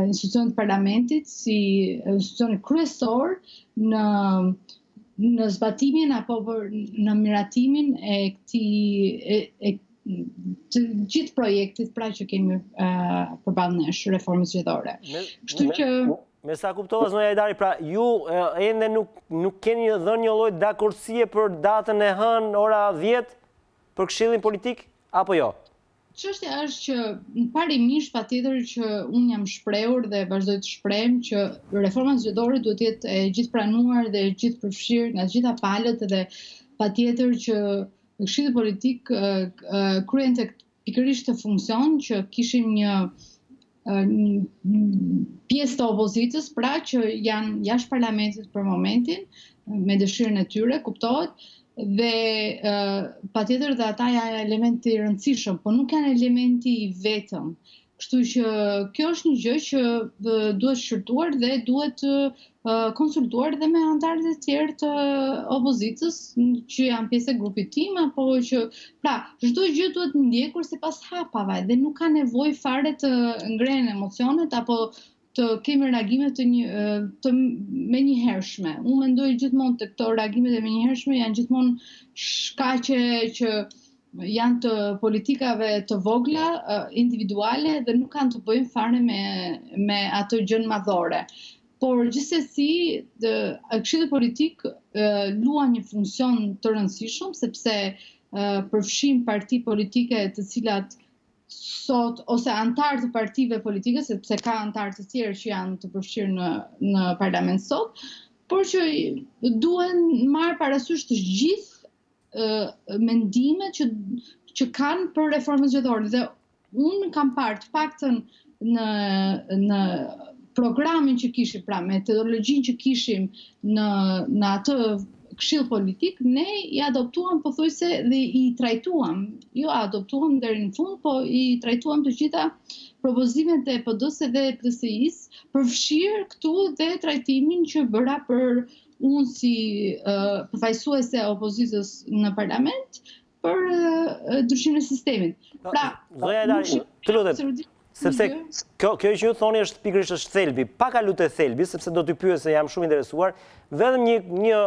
institucionit parlamentit si institucioni kryesor në zbatimin apo në miratimin e këtij të gjithë projektit pra që kemi përballë nesh, reformës zgjedhore. Kështu që me sa kuptova zonja Hajdari, pra ju ende nuk keni dhënë një lloj dakordësie për datën e hënë ora 10 për Këshillin Politik apo jo? Çështja është që parimisht patjetër që unë jam shprehur dhe vazhdoj të shprehem që reforma zgjedhore duhet të jetë e gjithë pranuar dhe e gjithë përfshirë nga të gjitha palët dhe patjetër që Këshilli Politik kryente pikërisht të funksion që kishim një pjesë të opozitës, pra që janë jashtë parlamentit për momentin, me dëshirën e tyre, kuptohet, dhe patjetër dhe ata janë elementi i rëndësishëm, por nuk janë elementi i vetëm. Kështu që kjo është një gjë që duhet shqyrtuar dhe duhet konsultuar dhe me anëtarët e tjerë të opozitës që janë pjesë e grupit tim, apo që pra çdo gjë duhet ndjekur sipas hapave dhe nuk ka nevojë fare të ngrehen emocionet apo të kemi reagime të menjëhershme. Unë mendoj gjithmonë të këto reagimet e menjëhershme janë gjithmonë shkaqe që janë të politikave të vogla, individuale dhe nuk kanë të bëjnë fare me atë gjën madhore. Por gjithsesi, Këshilli Politik luan një funksion të rëndësishëm sepse përfshim parti politike të cilat sot, ose antarë të partive politike, sepse ka antarë të tjerë që janë të përfshirë në parlament sot, por që duhen marrë parasysh të gjithë mendimet që kanë për reformën zgjedhore. Dhe unë kam parë të paktën në programin që kishim, pra metodologjinë që kishim në atë këshill politik, ne i adoptuam pothuajse dhe i trajtuam, jo adoptuam deri në fund, po i trajtuam të gjitha propozimet e PD-s dhe LSI-s, përfshirë këtu dhe trajtimin që bëra për unë si përfaqësuese e opozitës në parlament për ndryshimin e sistemit. Pra, Zoja Hajdari, të lutem, sepse kjo që ju thoni është pikërisht është thelbi, pa kalu te thelbi, sepse do t'ju pyes se jam shumë interesuar, vetëm një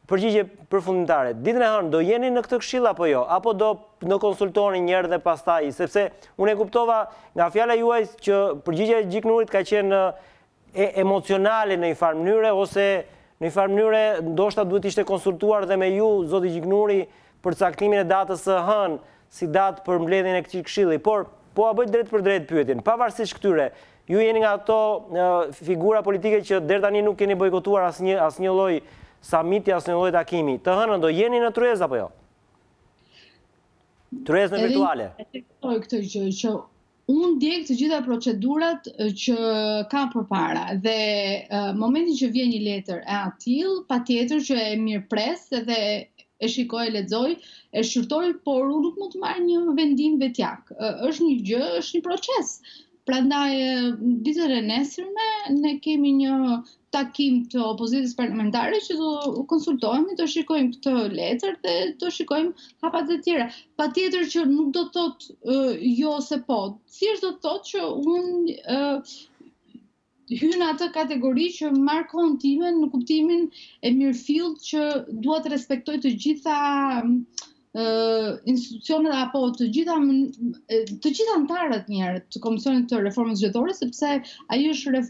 përgjigje përfundimtare. Ditën e hënë do jeni në këtë këshill apo jo? Apo do në konsultoni një herë dhe pastaj, sepse unë e kuptova nga fjala juaj që përgjigjja e Gjiknurit ka qenë emocionale në një farë mënyre, ose në një farë mënyre ndoshta duhet ishte konsultuar dhe me ju, zoti Gjiknuri, për caktimin e datës së hënë si datë për mbledhjen e këtij këshilli. Por po a bëj drejt për drejt pyetjen. Pavarësisht këtyre, ju jeni nga ato figura politike që deri tani nuk keni bojkotuar asnjë lloj samiti, asnjë lloj takimi. Të hënën do jeni në tryezë apo jo? Tryezën virtuale. Këtë gjë që unë ndjek të gjitha procedurat që kam përpara dhe momentin që vjen një letër e atill, patjetër që e mirëpres dhe e shikoj, e lexoj, e shqyrtoj, por unë nuk mund të marr një vendim vetjak. Është një gjë, është një proces. Prandaj ditën e nesërme ne kemi një takim të opozitës parlamentare që do konsultohemi, do shikojmë këtë letër dhe do shikojmë hapat e tjera. Patjetër që nuk do të thotë jo se po, thjesht do të thotë që unë hyj në atë kategori që marr kohën time në kuptimin e mirëfillt që dua të respektoj të gjitha institucionet apo të gjitha antarët të Komisionit të Reformës Zgjedhore, sepse ai është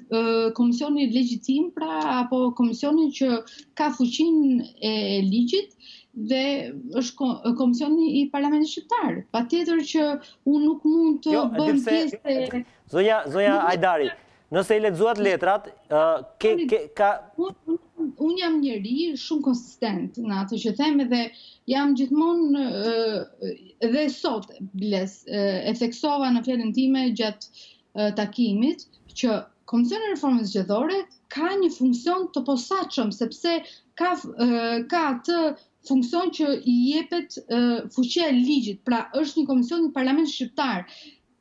komisioni legjitim, pra apo komisioni që ka fuqinë e ligjit dhe është komisioni i Parlamentit Shqiptar. Patjetër që unë nuk mund të bëjmë pjesë. Zoja Hajdari, nëse i lexuat letrat, unë jam njeri shumë konsistent në atë që them dhe jam gjithmonë dhe sot e theksova në fjalën time gjatë takimit që Komisioni i Reformës Zgjedhore ka një funksion të posaçëm sepse ka atë funksion që i jepet fuqia e ligjit, pra është një komision i Parlamentit Shqiptar.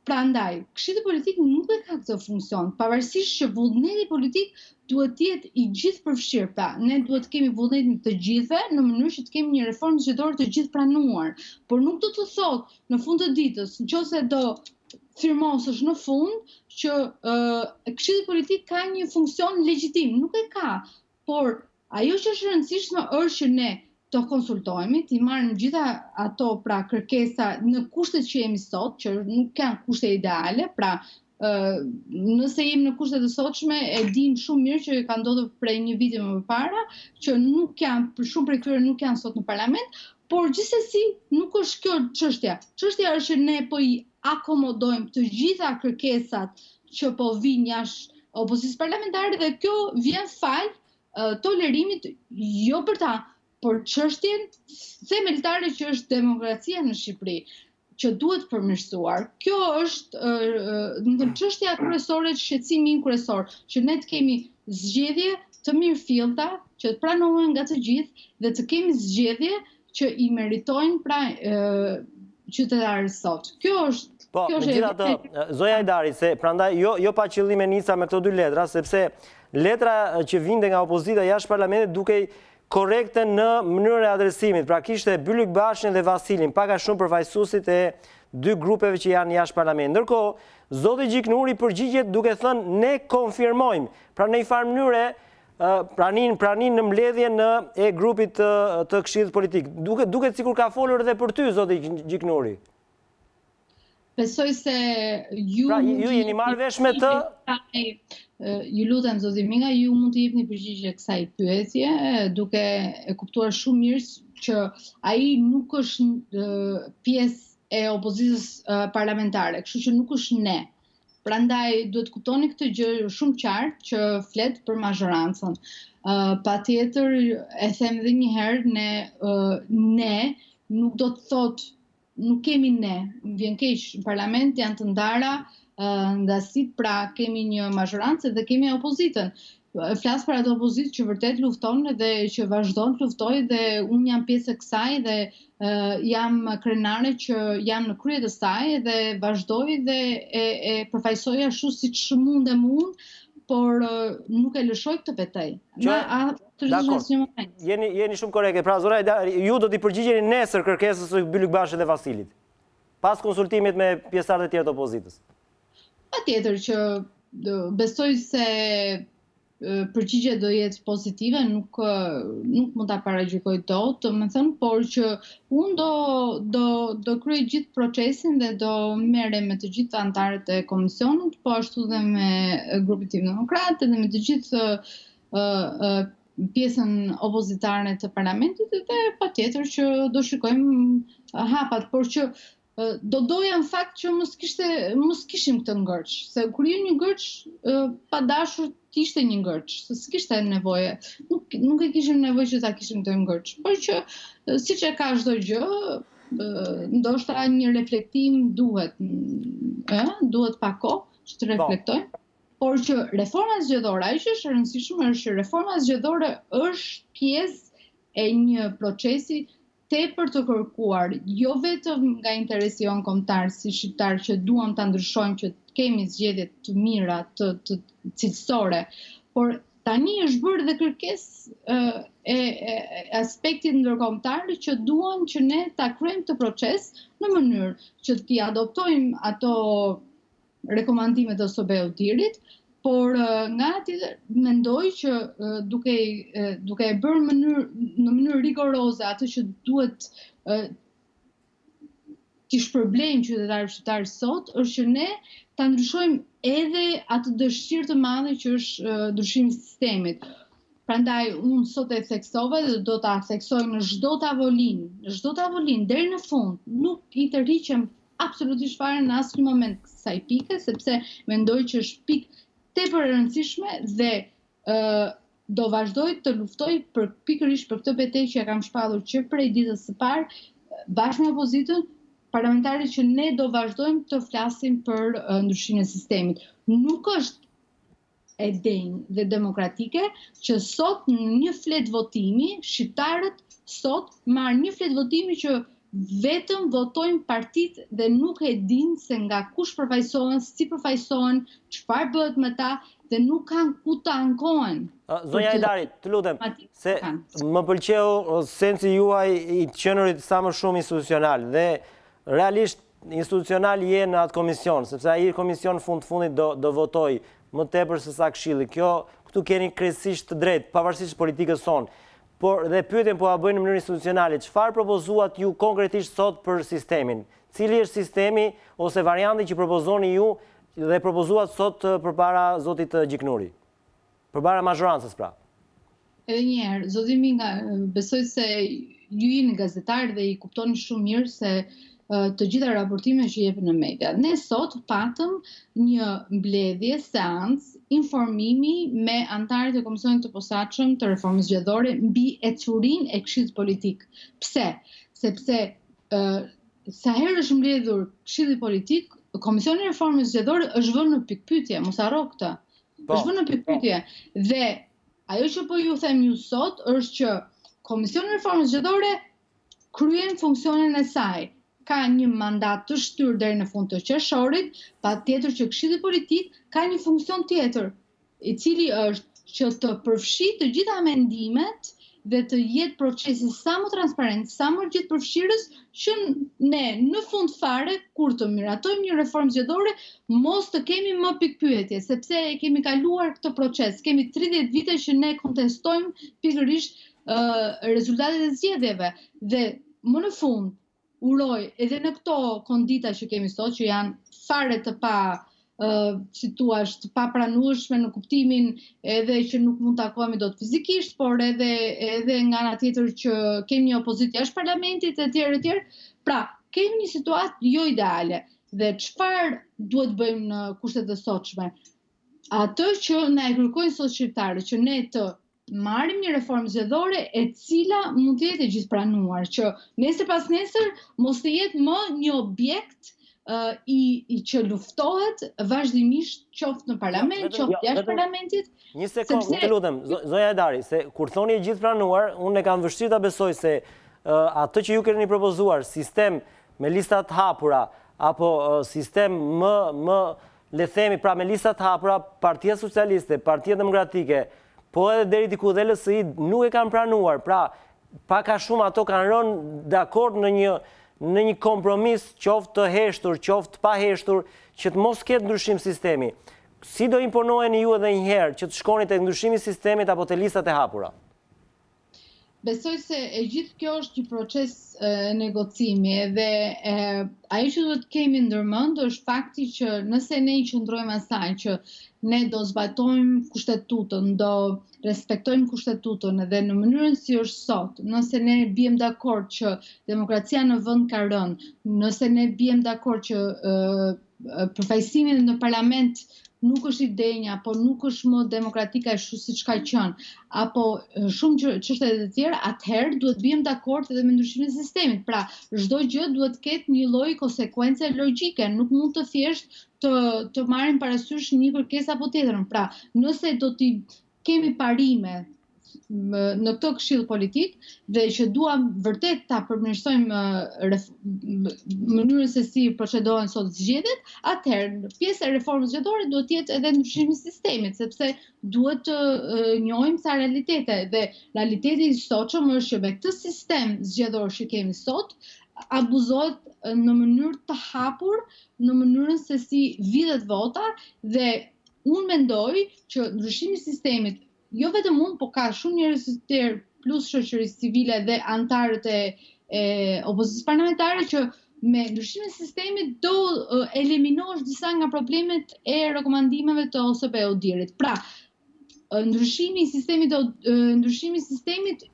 Prandaj, këshilli politik nuk e ka këtë funksion, pavarësisht që vullneti politik duhet të jetë i gjithë përfshirë. Pra, ne duhet të kemi vullnetin të gjithëve në mënyrë që të kemi një reformë zgjedhore të gjithë pranuar. Por nuk do të thotë në fund të ditës, nëse do firmosësh në fund që këshilli politik ka një funksion legjitim, nuk e ka. Por ajo që është e rëndësishme është që ne të konsultojmë, të marrim gjitha ato pra kërkesa në kushtet që jemi sot, që nuk janë kushte ideale, pra nëse jemi në kushtet e sotshme, e dim shumë mirë që ka ndodhur prej një viti më parë, që nuk janë, për shumë prej tyre nuk janë sot në parlament, por gjithsesi nuk është kjo çështja. Çështja është që ne po i akomodojmë të gjitha kërkesat që po vinë jashtë opozitës parlamentare dhe kjo vjen fal tolerimit jo për ta, por çështjen themeltare që është demokracia në Shqipëri, që duhet përmirësuar. Kjo është çështja kryesore, shqetësimi kryesor, që ne të kemi zgjedhje të mirëfillta, që të pranohen nga të gjithë dhe të kemi zgjedhje që i meritojnë pra qytetarët sot. Kjo është Po, megjithatë, Zoja Hajdari, se prandaj jo pa qëllim e nica me këto dy letra, sepse letra që vinte nga opozita jashtë parlamentit dukej korekte në mënyrën e adresimit. Pra kishte Bylyk Bashin dhe Vasilin, paka shumë përfaqësuesit e dy grupeve që janë jashtë parlamentit. Ndërkohë, zoti Gjiknuri përgjigjet duke thënë ne konfirmojmë. Pra në një farë mënyre pranin në mbledhjen e grupit të këshillit politik. Duket sikur ka folur edhe për ty, zoti Gjiknuri. Besoj se ju... Pra, ju jeni marrë vesh me të? Ju lutem, zoti Minga, ju mund të jepni përgjigje kësaj pyetje, duke e kuptuar shumë mirë që ai nuk është pjesë e opozitës parlamentare, kështu që nuk është ne. Prandaj duhet kuptoni këtë gjë shumë qartë që flet për mazhorancën. Patjetër, e them edhe një herë, ne nuk do të thotë, nuk kemi ne, më vjen keq, në parlament janë të ndara ndasit, pra kemi një mazhorancë dhe kemi opozitën. Flas për atë opozitë që vërtet lufton dhe që vazhdon të luftojë dhe unë jam pjesë e kësaj dhe jam krenare që jam në krye të saj dhe vazhdoj dhe e përfaqësoj ashtu siç mundem unë, por nuk e lëshoj këtë betej. Jeni shumë korrekte. Pra, zora Hajdari, ju do t'i përgjigjeni nesër kërkesës së Bylykbashit dhe Vasilit, pas konsultimit me pjesëtarët e tjerë të opozitës. Patjetër që besoj se përgjigja do jetë pozitive, nuk mund ta paragjykoj dot, por që unë do kryej gjithë procesin dhe do merrem me të gjithë anëtarët e komisionit, po ashtu dhe me grupin tim demokrat dhe me të gjithë pjesën opozitare të parlamentit dhe patjetër që do shikojmë hapat, por që do doja në fakt që mos kishim këtë ngërç, se kur ju një ngërç pa dashur kishte një ngërç, se s'kishte nevojë, nuk e kishim nevojë që ta kishim këtë ngërç, por që siç e ka çdo gjë, ndoshta një reflektim duhet pa kohë që të reflektojmë, por që reforma zgjedhore, ajo që është e rëndësishme është që reforma zgjedhore është pjesë e një procesi tepër të kërkuar, jo vetëm nga interesi jon kombëtar si shqiptar që duam ta ndryshojmë që të kemi zgjedhje të mira, të cilësore, por tani është bërë dhe kërkesë e aspektit ndërkombëtar që duan që ne ta kryejmë këtë proces në mënyrë që t'i adoptojmë ato rekomandimet e OSBE-ut, por nga tjetër mendoj që duke e bërë në mënyrë rigoroze atë që duhet t'i shpërblejmë qytetarët shqiptar sot, është që ne ta ndryshojmë edhe atë dëshirë të madhe që është ndryshimi i sistemit. Prandaj unë sot e theksova dhe do ta theksoj në çdo tavolinë deri në fund, nuk i tërhiqem absolutisht fare në asnjë moment kësaj pike, sepse mendoj që është pikë tepër e rëndësishme dhe do vazhdoj të luftoj pikërisht për këtë betejë që e kam shpallur që prej ditës së parë, bashkë me opozitën, parlamentarët që ne do vazhdojmë të flasim për ndryshimin e sistemit. Nuk është e denjë dhe demokratike që sot në një flet votimi, shqiptarët sot marrin një flet votimi që vetëm votojnë partitë dhe nuk e dinë se nga kush përfaqësohen, si përfaqësohen, çfarë bëhet me ta dhe nuk kanë ku të ankohen. Zonja Hajdari, të lutem, se më pëlqeu sensi juaj i qenurit sa më shumë institucional dhe realisht institucional je në atë komision, sepse ai komision fundit do votoj më tepër se sa këshilli. Këtu keni krejtësisht të drejtë, pavarësisht politikës sonë. Por dhe pyetjen po a bëjnë në mënyrë institucionale, çfarë propozuat ju konkretisht sot për sistemin? Cili është sistemi ose varianti që propozoni ju dhe propozuat sot përpara zotit Gjiknuri? Përpara mazhorancës, pra. Edhe një herë, zoti Minga, besoj se ju jeni gazetar dhe i kuptoni shumë mirë se të gjitha raportimet që jepen në media. Ne sot patëm një mbledhje, seancë, informimi me anëtarët e Komisionit të Posaçëm të reformës zgjedhore mbi ecurinë e Këshillit Politik. Pse? Sepse sa herë është mbledhur Këshilli Politik, Komisioni i Reformës Zgjedhore është vënë në pikpyetje, mos harro këtë. Është vënë në pikpyetje dhe ajo që po ju them ju sot është që Komisioni i Reformës Zgjedhore kryen funksionin e saj. Ka një mandat të shtyr deri në fund të qershorit, patjetër që Këshilli Politik ka një funksion tjetër, i cili është që të përfshijë të gjitha mendimet dhe të jetë procesi sa më transparent, sa më gjithë përfshirës, që ne në fund fare, kur të miratojmë një reformë zgjedhore, mos të kemi më pikpyetje, sepse e kemi kaluar këtë proces. Kemi 30 vite që ne kontestojmë pikërisht rezultatet e zgjedhjeve dhe më në fund uroj edhe në këto kondita që kemi sot, që janë fare të pa si thua, të papranueshme në kuptimin edhe që nuk mund të takohemi dot fizikisht, por edhe nga ana tjetër që kemi një opozitë jashtë parlamentit e tjerë. Pra, kemi një situatë jo ideale. Dhe çfarë duhet bëjmë në kushtet e sotshme? Atë që na e kërkojnë sot shqiptarët, që ne të marrim një reformë zgjedhore e cila mund të jetë e gjithë pranuar, që nesër pas nesër mos të jetë më një objekt i që luftohet vazhdimisht qoftë në parlament, qoftë jashtë parlamentit. Një sekond, të lutem, zonja Hajdari, se kur thoni e gjithë pranuar, unë e kam vështirë ta besoj se atë që ju keni propozuar, sistem me listat hapura, apo sistem më le themi, pra me listat hapura, Partia Socialiste, Partia Demokratike, po edhe deri diku dhe LSI nuk e kanë pranuar, pra pak a shumë ato kanë rënë dakord në një kompromis, qoftë të heshtur, qoftë pa heshtur, që të mos ketë ndryshim sistemi. Si do imponoheni ju edhe njëherë që të shkoni të ndryshimi sistemit apo të listat e hapura? Besoj se e gjithë kjo është një proces negocimi dhe ajo që duhet kemi ndërmend është fakti që nëse ne i qëndrojmë asaj që ne do zbatojmë kushtetutën, do respektojmë kushtetutën edhe në mënyrën si është sot, nëse ne biem dakord që demokracia në vend ka rënë, nëse ne biem dakord që përfaqësimi në parlament nuk është idenja, apo nuk është më demokratike ashtu siç ka qenë, apo shumë çështje të tjera, atëherë duhet biem dakord edhe me ndryshimin e sistemit. Pra, çdo gjë duhet të ketë një lloj konsekvence logjike, nuk mund të thjesht të marrim parasysh një kërkesë apo tjetrën. Pra, nëse do të kemi parime në këtë këshill politik dhe që duam vërtet ta përmirësojmë mënyrën se si procedohen sot zgjedhjet, atëherë pjesë e reformës zgjedhore duhet të jetë edhe ndryshimi i sistemit, sepse duhet të njohim sa realitete dhe realiteti i sotshëm është që me këtë sistem zgjedhor që kemi sot abuzohet në mënyrë të hapur në mënyrën se si vidhet vota dhe unë mendoj që ndryshimi i sistemit, jo vetëm unë, po ka shumë njerëz të tjerë plus shoqërisë civile dhe antarët e opozitës parlamentare që me ndryshimin e sistemit do eliminosh disa nga problemet e rekomandimeve të OSBE-ut. Pra, ndryshimi i sistemit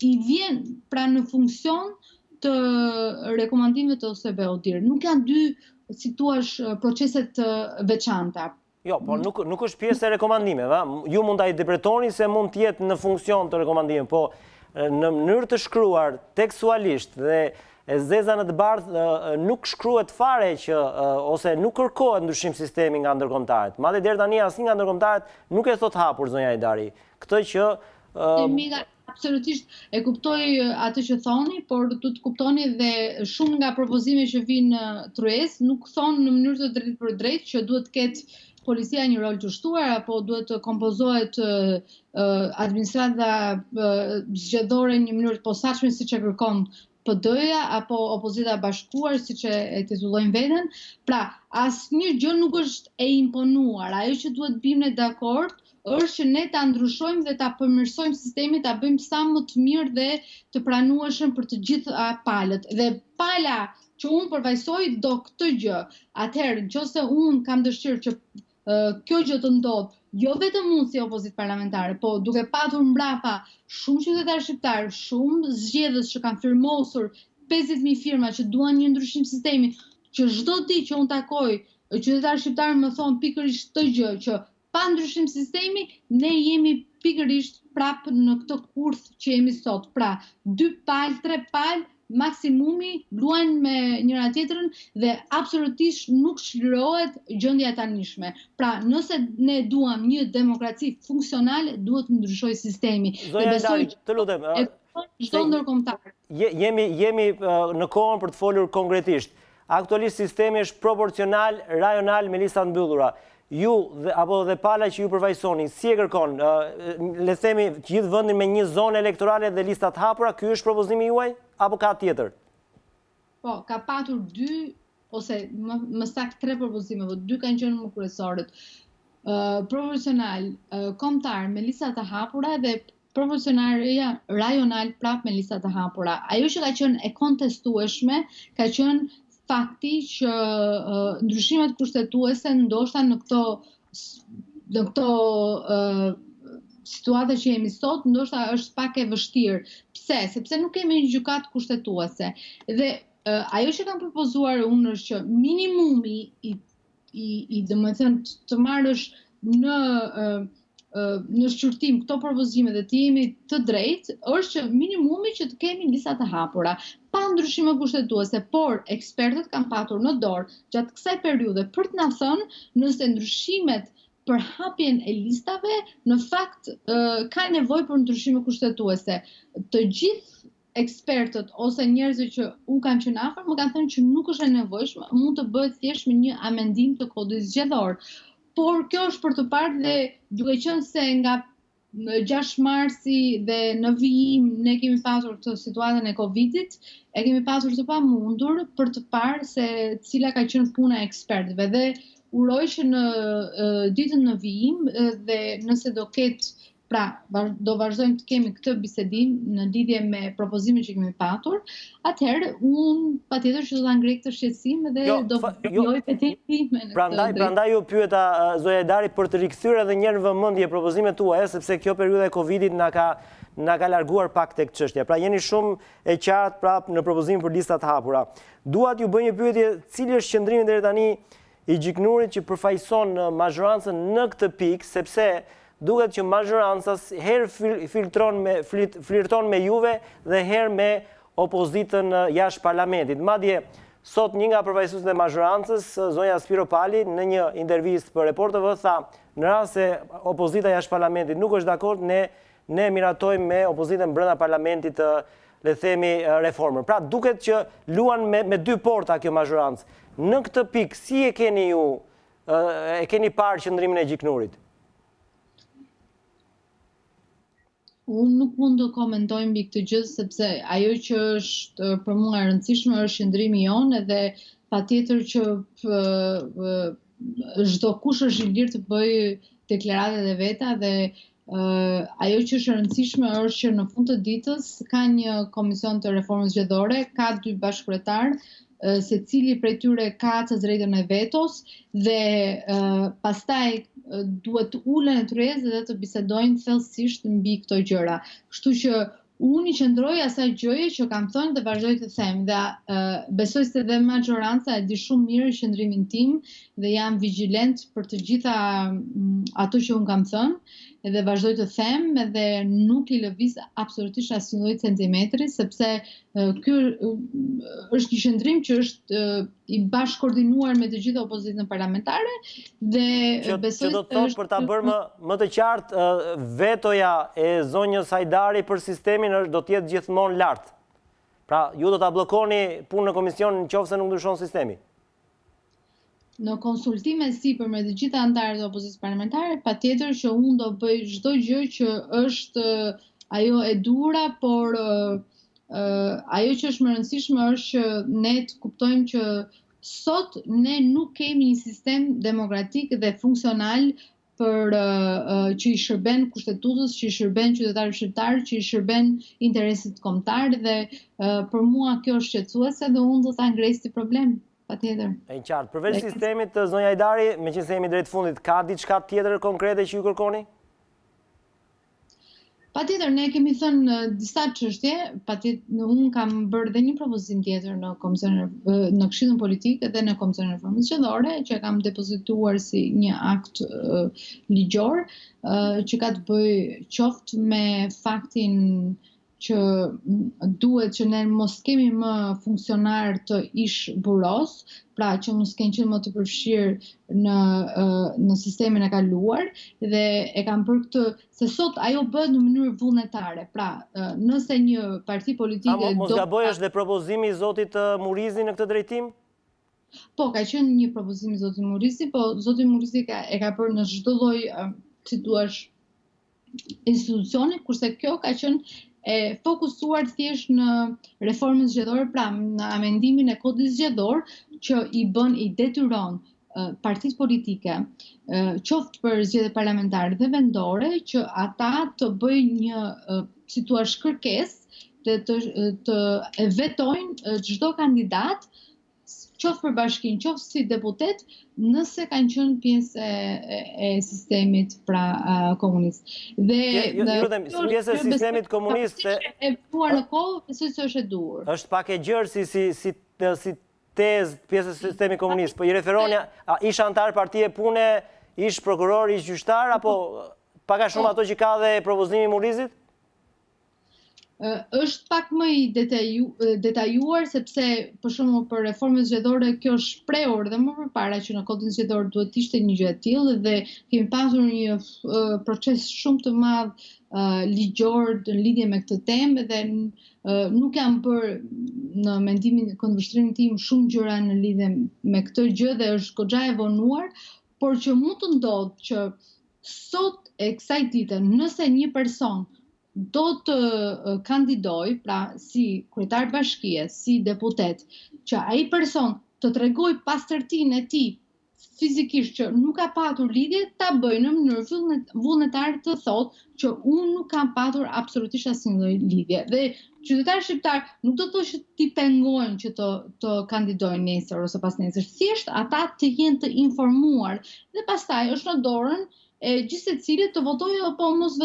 i vjen pra në funksion të rekomandimeve të OSBE-ut. Nuk janë dy, si thua, proceset të veçanta. Jo, por nuk është pjesë e rekomandimeve. Ju mund ta interpretoni se mund të jetë në funksion të rekomandimeve, po në mënyrë të shkruar tekstualisht dhe e zeza në të bardhë nuk shkruhet fare që ose nuk kërkohet ndryshim sistemi nga ndërkombëtarët. Madje deri tani asnjë nga ndërkombëtarët nuk e thot hapur zonja Hajdari. Këtë që absolutisht e kuptoj atë që thoni, por du të kuptoni dhe shumë nga propozimet që vinë në tryezë nuk thonë në mënyrë të drejtë për drejtë që duhet të ketë policia një rol të shtuar, apo duhet të kompozohet administrata zgjedhore një mënyrë të posaçme siç e kërkon PD-ja apo opozita e bashkuar siç e titullojnë veten. Pra, asnjë gjë nuk është e imponuar. Ajo që duhet bim ne dakord është që ne ta ndryshojmë dhe ta përmirësojmë sistemin, ta bëjmë sa më të mirë dhe të pranueshëm për të gjithë palët. Dhe pala që unë përfaqësoj do këtë gjë. Atëherë, nëse unë kam dëshirë që kjo gjë të ndodhë, jo vetëm unë si opozitë parlamentare, po duke patur mbrapa shumë qytetarë shqiptarë, shumë zgjedhës që kanë firmosur 50.000 firma që duan një ndryshim sistemi, që çdo ditë që unë takoj qytetarë shqiptarë më thonë pikërisht këtë gjë, që pa ndryshim sistemi, ne jemi pikërisht prapë në këtë kurth që jemi sot. Pra, 2 palë, 3 palë, maksimumi luajnë me njëra tjetrën dhe absolutisht nuk çlirohet gjendja e tanishme. Pra, nëse ne duam një demokraci funksionale, duhet të ndryshojë sistemi. Zonja Hajdari, të lutem. Çdo ndërkombëtar. Jemi në kohën për të folur konkretisht. Aktualisht sistemi është proporcional, rajonal me lista mbyllura. Ju apo dhe pala që ju përfaqësoni, si e kërkon? Le të themi gjithë vendin me një zonë elektorale dhe listat hapura, ky është propozimi juaj apo ka tjetër? Po, ka patur 2 ose më saktë 3 propozime, po 2 kanë qenë më kryesorët. Proporcional, kombëtar me listat e hapura dhe proporcionaria rajonal prap me listat e hapura. Ajo që ka qenë e kontestueshme ka qenë fakti që ndryshimet kushtetuese ndoshta në këto situata që jemi sot, ndoshta është pak e vështirë. Pse? Sepse nuk kemi një gjykatë kushtetuese. Dhe ajo që kam propozuar unë është që minimumi i domethënë të marrësh në shqyrtim këto propozime dhe të jemi të drejtë, është që minimumi që të kemi lista të hapura, pa ndryshime kushtetuese, por ekspertët kanë patur në dorë gjatë kësaj periudhe për të na thënë nëse ndryshimet për hapjen e listave, në fakt ka nevojë për ndryshime kushtetuese. Të gjithë ekspertët ose njerëzit që unë kam qenë afër më kanë thënë që nuk është e nevojshme, mund të bëhet thjesht me një amendim të kodit zgjedhor. Por kjo është për të parë dhe duke qenë se nga 6 marsi dhe në vijim ne kemi pasur këtë situatën e Covidit, e kemi pasur të pamundur për të parë se cila ka qenë puna e ekspertëve dhe uroj që në ditën në vijim dhe nëse do ketë, pra do vazhdojmë të kemi këtë bisedim në lidhje me propozimin që kemi patur, atëherë unë patjetër që do ta ngrej këtë shqetësim dhe do vijoj petentime në këtë. Prandaj ju pyeta Zoja Hajdari për të rikthyer edhe një herë në vëmendje propozimet tuaja, sepse kjo periudha e Covidit na ka larguar pak tek çështja. Pra jeni shumë e qartë prap në propozimin për listat hapura. Dua t'ju bëj një pyetje, cili është qëndrimi deri tani i gjiknurit që përfaqëson mazhorancën në këtë pikë, sepse duket që mazhoranca herë flirton me juve dhe herë me opozitën jashtë parlamentit. Madje sot një nga përfaqësuesit e mazhorancës, zonja Spiro Pali, në një intervistë për Report TV tha, në rast se opozita jashtë parlamentit nuk është dakord, ne miratojmë me opozitën brenda parlamentit le themi reformën. Pra duket që luan me dy porta kjo mazhorancë. Në këtë pikë, si e keni ju, e keni parë qëndrimin e gjiknurit? Unë nuk mund të komentoj mbi këtë gjë, sepse ajo që është për mua e rëndësishme është qëndrimi jonë edhe patjetër që çdo kush është i lirë të bëjë deklaratat e veta dhe ajo që është e rëndësishme është që në fund të ditës ka një komision të reformës zgjedhore, ka 2 bashkëkryetarë, secili prej tyre ka të drejtën e vetos dhe pastaj duhet të ulen e tryezë dhe të bisedojnë thellësisht mbi këto gjëra. Kështu që unë i qëndroj asaj gjëje që kam thënë dhe vazhdoj të them dhe besoj se dhe mazhoranca e di shumë mirë qëndrimin tim dhe jam vigjilent për të gjitha ato që unë kam thënë edhe vazhdoj të them edhe nuk i lëviz absolutisht asnjë lloj centimetri sepse ky është një qëndrim që është i bashkëkoordinuar me të gjitha opozitën parlamentare dhe besoj që do të thotë për ta bërë më të qartë vetoja e zonjës Hajdari për sistemin do të jetë gjithmonë lart. Pra ju do ta bllokoni punën në komision nëse nuk ndryshon sistemi. Në konsultime sipër me të gjitha anëtarët e opozitës parlamentare, patjetër që unë do bëj çdo gjë që është ajo e duhura, por ajo që është më rëndësishme është që ne të kuptojmë që sot ne nuk kemi një sistem demokratik dhe funksional për që i shërben kushtetutës, që i shërben qytetarëve shqiptar, që i shërben interesit kombëtar dhe për mua kjo është shqetësuese dhe unë do ta ngrej si problem. Patjetër. E qartë. Përveç sistemit, zonja Hajdari, meqense jemi drejt fundit, ka diçka tjetër konkrete që ju kërkoni? Patjetër, ne kemi thënë disa çështje, unë kam bërë dhe një propozim tjetër në Këshillin Politike dhe në Komisionin e Reformës Zgjedhore, që kam depozituar si një akt ligjor, që ka të bëjë qoftë me faktin që duhet që ne mos kemi më funksionar të ish buros, pra që mos kenë qenë më të përfshirë në sistemin e kaluar dhe e kam bërë këtë se sot ajo bëhet në mënyrë vullnetare. Pra, nëse një parti politike mos gaboj është dhe propozimi i zotit Murizi në këtë drejtim? Po, ka qenë një propozim i zotit Murizi, po zoti Murizi e ka bërë në çdo lloj, si thuaç, institucioni, kurse kjo ka qenë e fokusuar thjesht në reformën zgjedhore, pra në amendimin e kodit zgjedhor që i detyron partitë politike, qoftë për zgjedhje parlamentare dhe vendore, që ata të bëjnë një, si thua, kërkesë dhe të vetojnë çdo kandidat, qoftë për bashkinë, qoftë si deputet, nëse kanë qenë pjesë e sistemit pra komunist. Dhe pjesë e sistemit komunist e buar në kohë, besoj se është e duhur. Është pak e gjerë si tezë pjesë e sistemit komunist, po i referonja, ish antar Partie Pune, ish prokuror, ish gjyqtar, apo pak a shumë ato që ka dhe propozimi i Murrizit? Është pak më i detajuar, sepse për shembull për reformën zgjedhore kjo është shprehur dhe më përpara që në kodin zgjedhor duhet të ishte një gjë e tillë dhe kemi pasur një proces shumë të madh ligjor në lidhje me këtë temë dhe nuk jam bërë në mendimin këndvështrimin tim shumë gjëra në lidhje me këtë gjë dhe është goxha e vonuar, por që mund të ndodhë që sot e kësaj dite nëse një person do të kandidoj, pra si kryetar bashkie, si deputet, që ai person të tregoj pastërtinë e tij fizikisht që nuk ka patur lidhje, ta bëjnë në mënyrë vullnetare të thotë që unë nuk kam patur absolutisht asnjë lloj lidhje. Dhe qytetarët shqiptar nuk do të thotë që ti pengojnë që të kandidojnë nesër ose pas nesër, thjesht ata të jenë të informuar dhe pastaj është në dorën e gjithë secilit të votojë apo mos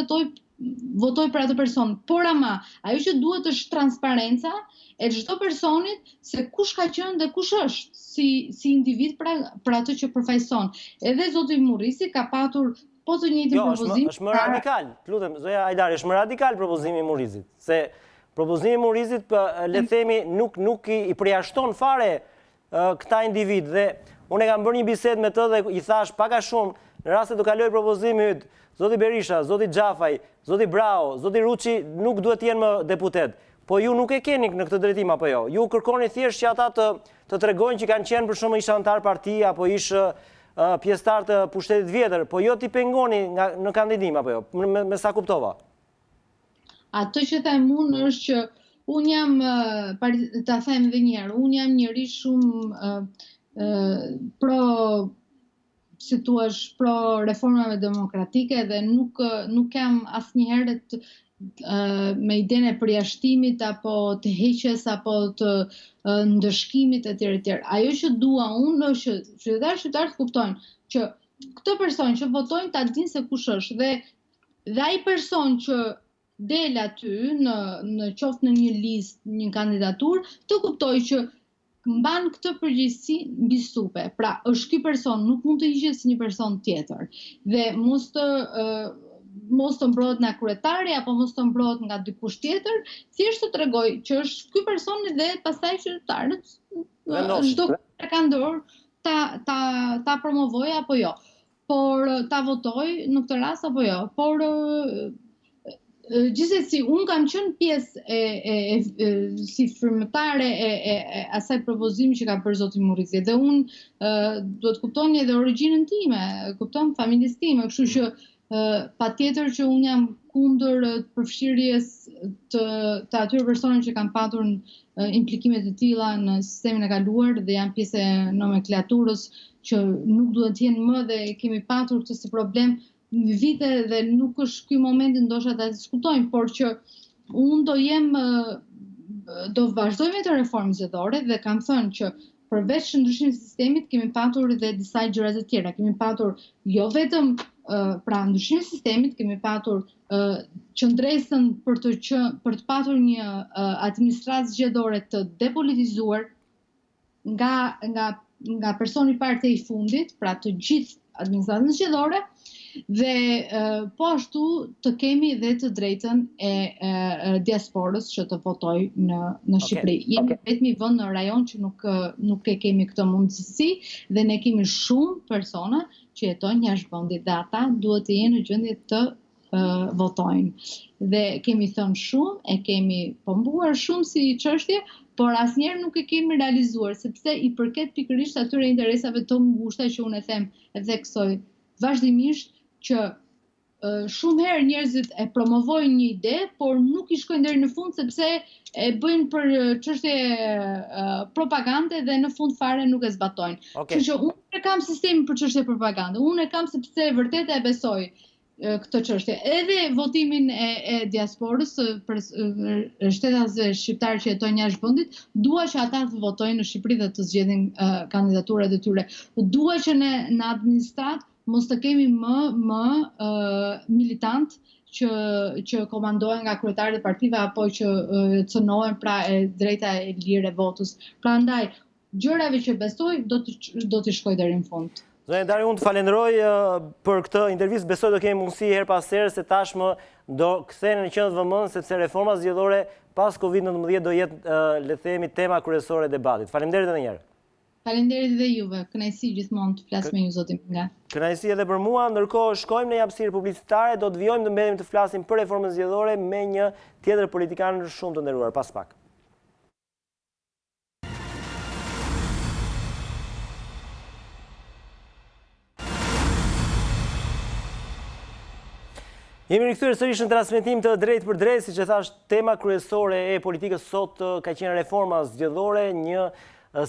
votoj për atë person, por ama ajo që duhet është transparenca e çdo personit se kush ka qenë dhe kush është si individ për atë që përfaqëson. Edhe zoti Murrisi ka patur po të njëjtin propozim. Është më radikal, lutem, zoja Hajdari, është më radikal propozimi i Murrisit, se propozimi i Murrisit, le të themi, nuk i përjashton fare këta individ dhe unë kam bërë një bisedë me të dhe i thash pak a shumë në rast se do kaloj propozimi yt, zoti Berisha, zoti Xhafaj, zoti Brao, zoti Ruçi nuk duhet të jenë më deputet. Po ju nuk e keni në këtë drejtim apo jo? Ju kërkoni thjesht që ata të tregojnë që kanë qenë për shembull ish antar partie apo ish pjesëtar të pushtetit vjetër, po jo t'i pengoni në kandidim apo jo? Me sa kuptova. Ato që them unë është që unë jam, ta them edhe një herë, unë jam njëri shumë si thua, pro reformave demokratike dhe nuk jam asnjëherë me idenë e përjashtimit apo të heqjes apo të ndëshkimit etj. Ajo që dua unë është që qytetarët shqiptar të kuptojnë që këtë person që votojnë ta dinë se kush është dhe ai person që del aty në qoftë në një listë, një kandidaturë, të kuptojë që mban këtë përgjegjësi mbi supe. Pra, është ky person, nuk mund të hiqet si një person tjetër. Dhe mos të mbrohet nga kryetari apo mos të mbrohet nga dikush tjetër, thjesht të tregoj që është ky person dhe pastaj qytetarët çdo që ka ndor ta promovoj apo jo. Por ta votoj në këtë rast apo jo. Por gjithsesi, unë kam qenë pjesë si frymëtare e asaj propozimi që ka bërë zoti Murrizi. Dhe unë duhet kuptoni edhe origjinën time, kupton familjes time, kështu që patjetër që unë jam kundër përfshirjes të atyre personave që kanë patur implikime të tilla në sistemin e kaluar dhe janë pjesë e nomenklaturës që nuk duhet të jenë më dhe kemi patur këtë si problem në vite dhe nuk është ky momenti ndoshta ta diskutojmë, por që unë do vazhdoj me të reformën zgjedhore dhe kam thënë që përveç ndryshimit të sistemit kemi patur edhe disa gjëra të tjera. Kemi patur jo vetëm pra ndryshimin e sistemit, kemi patur qëndresën për të patur një administratë zgjedhore të depolitizuar nga personi i parë i fundit, pra të gjithë administratën zgjedhore, dhe po ashtu të kemi dhe të drejtën e diasporës që të votoj në Shqipëri. Jemi vetmi vend në rajon që nuk e kemi këtë mundësi dhe ne kemi shumë persona që jetojnë jashtë vendit dhe ata duhet të jenë në gjendje të votojnë. Dhe kemi thënë shumë, e kemi pëmbuar shumë si çështje, por asnjëherë nuk e kemi realizuar, sepse i përket pikërisht atyre interesave të ngushta që unë e them e theksoj vazhdimisht që shumë herë njerëzit e promovojnë një ide, por nuk i shkojnë deri në fund sepse e bëjnë për çështje propagande dhe në fund fare nuk e zbatojnë. Kështu që unë e kam sistemin për çështje propagande. Unë e kam sepse vërtet e besoj këtë çështje. Edhe votimin e diasporës për shtetasve shqiptar që jetojnë jashtë vendit, dua që ata të votojnë në Shqipëri dhe të zgjedhin kandidaturat e tyre. Dua që në administratë mos të kemi më militant që komandohen nga kryetarët e partive apo që cënohen pra e drejta e lirë e votës. Prandaj, gjërave që besoj do t'i shkoj deri në fund. Zonja Hajdari, unë të falenderoj për këtë intervistë, besoj do kemi mundësi her pas herë se tashmë do kthehen në qendër të vëmendjes sepse reforma zgjedhore pas Covid-19 do jetë le të themi tema kryesore e debatit. Faleminderit edhe një herë. Faleminderit dhe juve. Kënaqësi gjithmonë të flas me ju zoti nga. Kënaqësi edhe për mua. Ndërkohë shkojmë në hapësirë publicitare, do të vijojmë të mbetemi të flasim për reformën zgjedhore me një tjetër politikan shumë të nderuar pas pak. Jemi rikthyer sërish në transmetim të drejt për drejt, siç e thash, tema kryesore e politikës sot ka qenë reforma zgjedhore, një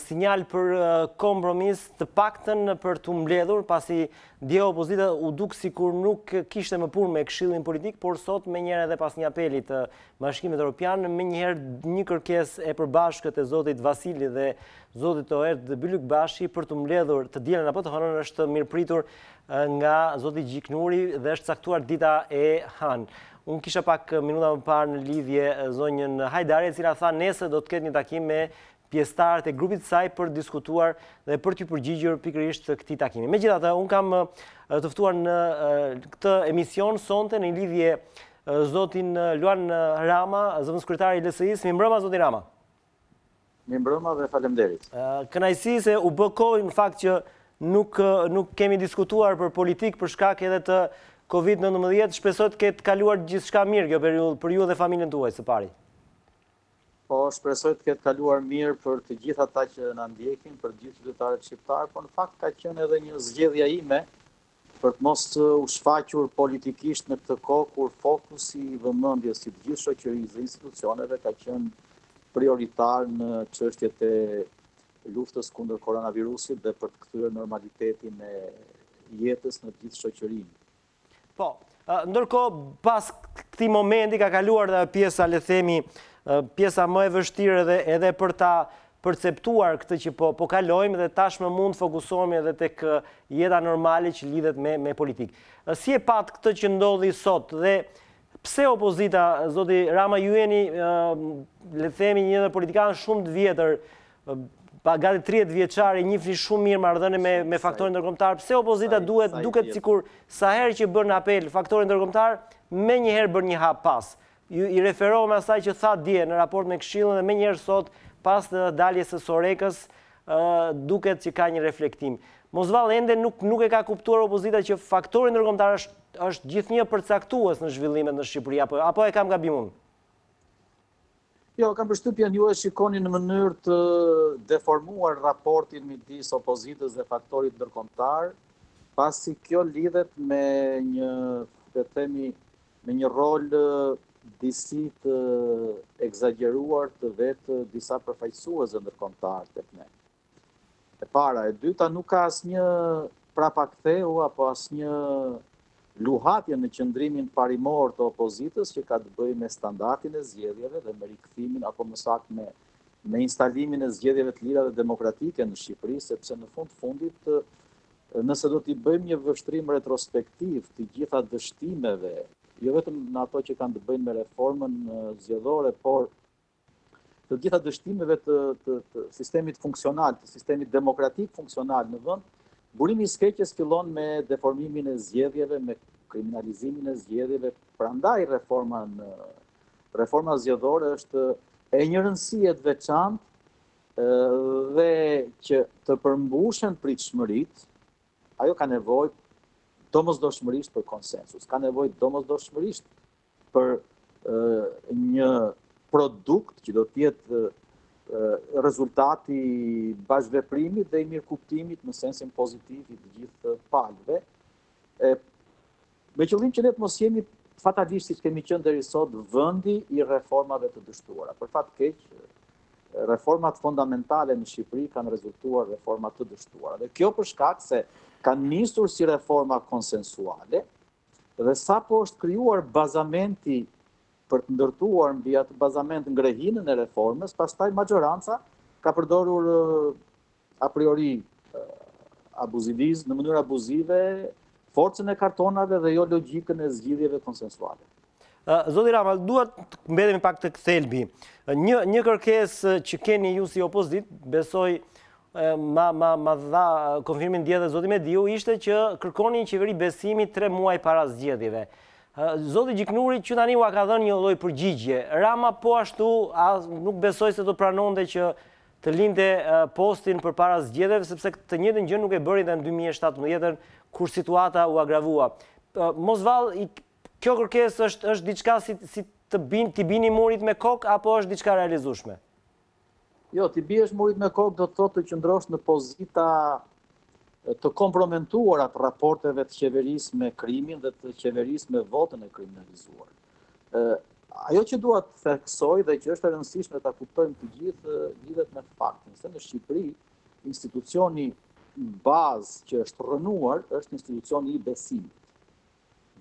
sinjal për kompromis të paktën për të mbledhur, pasi dje opozita u duk sikur nuk kishte më punë me këshillin politik, por sot menjëherë edhe pas një apeli të Bashkimit Evropian, menjëherë një kërkesë e përbashkët e zotit Vasili dhe zotit Oert Bylyk Bashi për të mbledhur të dielën apo të hënën është mirëpritur nga zoti Gjiknuri dhe është caktuar dita e Han. Unë kisha pak minuta më parë në lidhje zonjën Hajdari, e cila tha nesër do të ketë një takim me pjesëtarët e grupit saj për diskutuar dhe për t'ju përgjigjur pikërisht këtij takimi. Megjithatë, unë kam të ftuar në këtë emision sonte në lidhje zotin Luan Rama, zëvendës kryetari i LSI-së. Mirëmbrëma zoti Rama. Mirëmbrëma dhe faleminderit. Kënaqësi se u bë kohë në fakt që nuk kemi diskutuar për politikë për shkak edhe të Covid-19. Shpresoj të ketë kaluar gjithçka mirë kjo periudhë për ju dhe familjen tuaj së pari. Po, shpresoj të ketë kaluar mirë për të gjithë ata që na ndjekin, për gjithë qytetarët shqiptar, por në fakt ka qenë edhe një zgjedhja ime për të mos u shfaqur politikisht në këtë kohë kur fokusi i vëmendjes së gjithë shoqërisë dhe institucioneve ka qenë prioritar në çështjet e luftës kundër koronavirusit dhe për të kthyer normalitetin e jetës në gjithë shoqërinë. Po, ndërkohë pas këtij momenti ka kaluar dhe pjesa, le të themi, pjesa më e vështirë edhe për ta perceptuar këtë që po kalojmë dhe tashmë mund të fokusohemi edhe tek jeta normale që lidhet me politikë. Si e pat këtë që ndodhi sot dhe pse opozita, zoti Rama, ju jeni, le të themi, një politikan shumë të vjetër, gati 30 vjeçar, njihni shumë mirë marrëdhënie me faktorin ndërkombëtar. Pse opozita duket sikur sa herë që bën apel faktorin ndërkombëtar, menjëherë bën një hap pas. I referohem asaj që tha dje në raport me Këshillin dhe menjëherë sot pas të daljes së Sorekës duket që ka një reflektim. Mosvall ende nuk e ka kuptuar opozita që faktori ndërkombëtar është gjithnjë përcaktues në zhvillimet në Shqipëri apo e kam gabim unë? Jo, kam përshtypjen ju e shikoni në mënyrë të deformuar raportin midis opozitës dhe faktorit ndërkombëtar, pasi kjo lidhet me një, le të themi, me një rol disi të egzageruar të vetë disa përfaqësuesve ndërkombëtar tek ne. E para, e dyta, nuk ka asnjë prapaktheu apo asnjë luhatje në qëndrimin parimor të opozitës që ka të bëjë me standardin e zgjedhjeve dhe me rikthimin apo më saktë me instalimin e zgjedhjeve të lira dhe demokratike në Shqipëri, sepse në fundit nëse do t'i bëjmë një vështrim retrospektiv të gjitha dështimeve, jo vetëm në ato që kanë të bëjnë me reformën zgjedhore, por të gjitha dështimeve të sistemit funksional, të sistemit demokratik funksional në vend, burimi i skeqjes fillon me deformimin e zgjedhjeve, me kriminalizimin e zgjedhjeve. Prandaj reforma zgjedhore është e një rëndësie të veçantë dhe që të përmbushen pritshmëritë, ajo ka nevojë domosdoshmërisht për konsensus, ka nevojë domosdoshmërisht për një produkt që do të jetë rezultati i bashkëveprimit dhe i mirëkuptimit në sensin pozitiv i të gjithë palëve. me qëllim që ne të mos jemi fatalisht siç kemi qenë deri sot vendi i reformave të dështuara. Për fat keq, reformat fondamentale në Shqipëri kanë rezultuar reforma të dështuara. Dhe kjo për shkak se kanë nisur si reforma konsensuale dhe sapo është krijuar bazamenti për të ndërtuar mbi atë bazament ngrehinën e reformës, pastaj majoranca ka përdorur a priori abuzivizëm, në mënyrë abuzive, forcën e kartonave dhe jo logjikën e zgjidhjeve konsensuale. Zoti Rama, duhet të mbetemi pak të thelbi. Një kërkesë që keni ju si opozit, besoj ma dha konfirmin dje dhe zoti Mediu, ishte që kërkoni një qeveri besimi 3 muaj para zgjedhjeve. Zoti Gjiknuri që tani u ka dhënë një lloj përgjigje. Rama po ashtu nuk besoj se do pranonte që të linte postin përpara zgjedhjeve, sepse të njëjtën gjë nuk e bëri edhe në 2017 kur situata u agravua. Mos vallë, kjo kërkesë është diçka si t'i bini murit me kokë apo është diçka realizueshme? Jo, t'i biesh murit me kokë do të thotë të qëndrosh në pozita të kompromentuara të raporteve të qeverisë me krimin dhe të qeverisë me votën e kriminalizuar. Ajo që dua të theksoj dhe që është e rëndësishme ta kuptojmë të gjithë lidhet me faktin se në Shqipëri institucioni bazë që është rënuar është institucioni i besimit.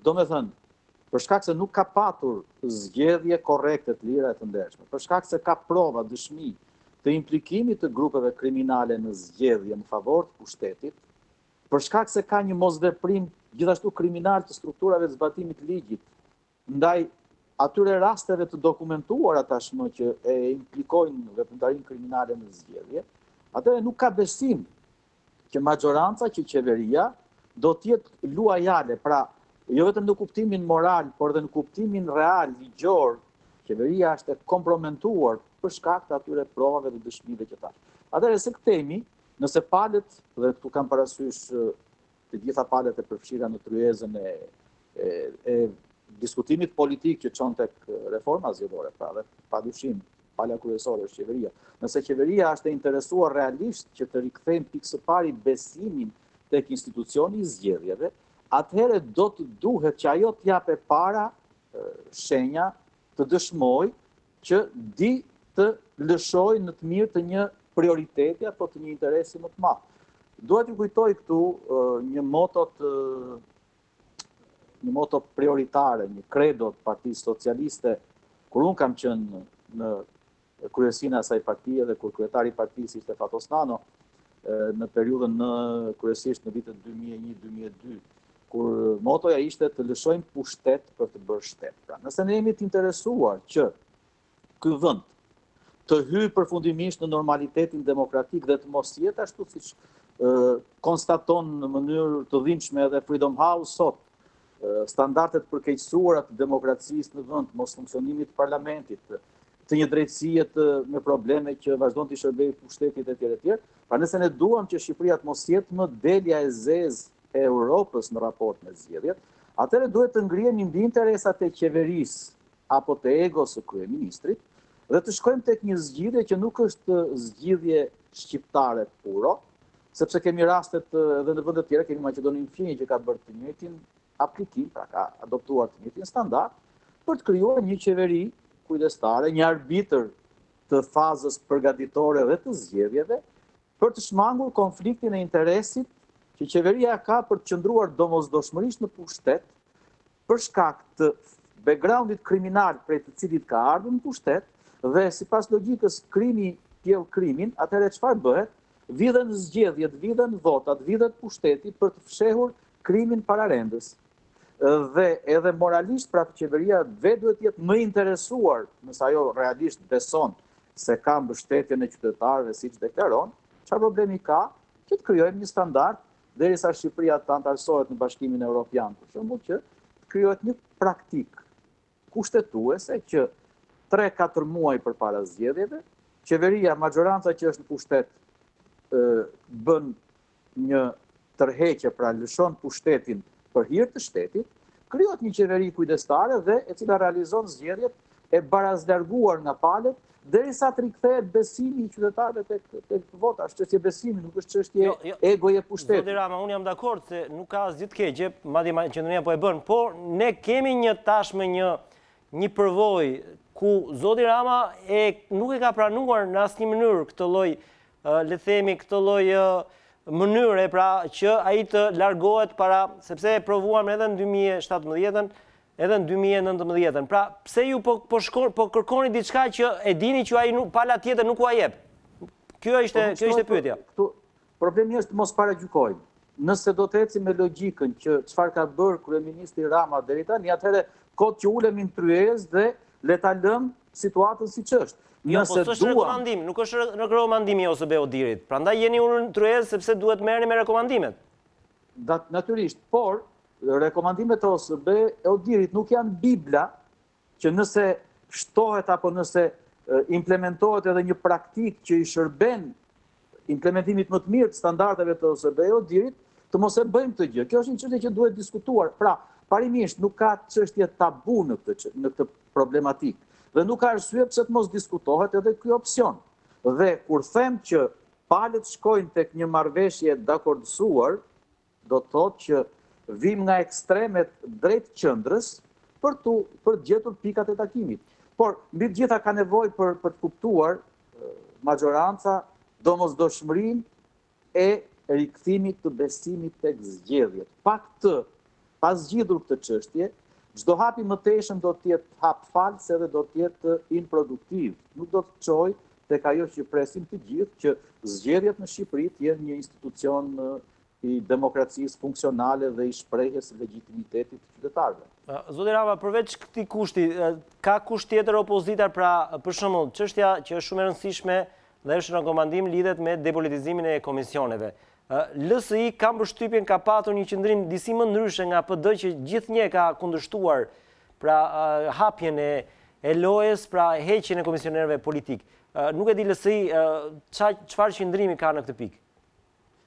Do me thënë, për shkak se nuk ka patur zgjedhje korrekte të lira e të ndershme, për shkak se ka prova dëshmi të implikimit të grupeve kriminale në zgjedhje në favor të pushtetit, për shkak se ka një mosveprim gjithashtu kriminal të strukturave të zbatimit të ligjit, ndaj atyre rasteve të dokumentuara tashmë që e implikojnë veprimtarinë kriminale në zgjedhje, atëherë nuk ka besim që majoranca, që qeveria do të jetë luajale, pra jo vetëm në kuptimin moral, por edhe në kuptimin real, ligjor, qeveria është e kompromentuar për shkak të atyre provave dhe dëshmive që tash. Atëherë se kthehemi, nëse palët, dhe këtu kam parasysh të gjitha palët e përfshira në tryezën e diskutimit politik që çon tek reforma zgjedhore, pra dhe padyshim pala kryesore është qeveria. Nëse qeveria është e interesuar realisht që të rikthejmë pikë së pari besimin tek institucioni i zgjedhjeve, atëherë do të duhet që ajo të jape para shenja të dëshmoj që di të lëshoj në të mirë të një prioriteti apo të një interesi më të madh. Dua t'ju kujtoj këtu një moto prioritare, një credo të Partisë Socialiste, kur unë kam qenë në kryesinë e asaj partie dhe kur kryetari i partisë ishte Fatos Nano, në periudhën kryesisht në vitet 2001-2002, kur motoja ishte të lëshojmë pushtet për të bërë shtet. Pra, nëse ne jemi të interesuar që ky vend të hyjë përfundimisht në normalitetin demokratik dhe të mos jetë ashtu siç konstaton në mënyrë të dhimbshme edhe Freedom House sot, standardet përkeqësuara të demokracisë në vend, mos funksionimit të parlamentit, të një drejtësie me probleme që vazhdon të shërbejë pushtetit etj. Etj. Pra nëse ne duam që Shqipëria të mos jetë më delja e zezë e Europës në raport me zgjedhjet, atëherë duhet të ngrihemi mbi interesat e qeverisë apo të egos së kryeministrit dhe të shkojmë tek një zgjidhje që nuk është zgjidhje shqiptare puro, sepse kemi rastet edhe në vende të tjera, kemi Maqedoninë Fqinjë që ka bërë të njëjtin aplikim, pra ka adoptuar të njëjtin standard për të krijuar një qeveri kujdestare, një arbitër të fazës përgatitore dhe të zgjedhjeve, për të shmangur konfliktin e interesit që qeveria ka për të qëndruar domosdoshmërisht në pushtet për shkak të backgroundit kriminal prej të cilit ka ardhur në pushtet dhe sipas logjikës krimi pjell krimin, atëherë çfarë bëhet? Vidhen zgjedhjet, vidhen votat, vidhet pushteti për të fshehur krimin pararendës. Dhe edhe moralisht pra qeveria vetë duhet të jetë më interesuar, nëse ajo realisht beson se ka mbështetjen e qytetarëve siç deklaron, çfarë problemi ka që të krijojmë një standard derisa Shqipëria të antarësohet në Bashkimin Evropian, për shembull, që të krijohet një praktik kushtetuese që 3-4 muaj përpara zgjedhjeve, qeveria, majoranca që është në pushtet bën një tërheqje, pra lëshon pushtetin për hir të shtetit, krijohet një qeveri kujdestare dhe e cila realizon zgjedhjet e barazlarguar nga palët derisa të rikthehet besimi i qytetarëve tek vota, është çështje besimi, nuk është çështje egoje pushteti. Zoti Rama, unë jam dakord se nuk ka asgjë të keqe, madje qendria po e bën, por ne kemi tashmë një përvojë ku zoti Rama nuk e ka pranuar në asnjë mënyrë këtë lloj, le të themi, këtë lloj mënyre, pra që ai të largohet sepse e provuam edhe në 2017-ën, edhe në 2019-ën. Pra, pse ju po kërkoni diçka që e dini që ai pala tjetër nuk u jep? Kjo ishte pyetja. Problemi është mos paragjykojmë. Nëse do të ecim me logjikën që çfarë ka bërë kryeministri Rama deri tani, atëherë kot që ulemi në tryezë dhe le ta lëm situatën siç është. Jo, po s'është rekomandim, nuk është rekomandimi i OSBE-dirit. Prandaj jeni ulur në tryezë sepse duhet merreni me rekomandimet. Natyrisht, por rekomandimet e OSBE-dirit nuk janë bibla që nëse shtohet apo nëse implementohet edhe një praktik që i shërben implementimit më të mirë të standardeve të OSBE-dirit, të mos e bëjmë këtë gjë. Kjo është një çështje që duhet diskutuar. Pra, parimisht nuk ka çështje tabu në këtë problematikë. Dhe nuk ka arsye pse të mos diskutohet edhe ky opsion. Dhe kur them që palët shkojnë tek një marrëveshje dakordsuar, do të thotë që vim nga ekstremet drejt qendrës për gjetur pikat e takimit. Por mbi të gjitha ka nevojë për të kuptuar majoranca domosdoshmërinë e rikthimit të besimit tek zgjedhjet. Pa zgjidhur këtë çështje, çdo hap i mëtejshëm do të jetë hap fals edhe do të jetë improduktiv. Nuk do të çojë tek ajo që presim të gjithë, që zgjedhjet në Shqipëri të jenë një institucion i demokracisë funksionale dhe i shprehjes së legitimitetit të qytetarëve. Zoti Rama, përveç këtij kushti, ka kusht tjetër opozitar, pra për shembull, çështja që është shumë e rëndësishme dhe është rekomandim lidhet me depolitizimin e komisioneve. LSI ka përshtypjen ka patur një qëndrim disi më ndryshe nga PD që gjithnjë ka kundërshtuar pra hapjen e lojës, pra heqjen e komisionerëve politik. Nuk e di LSI çfarë qëndrimi ka në këtë pikë.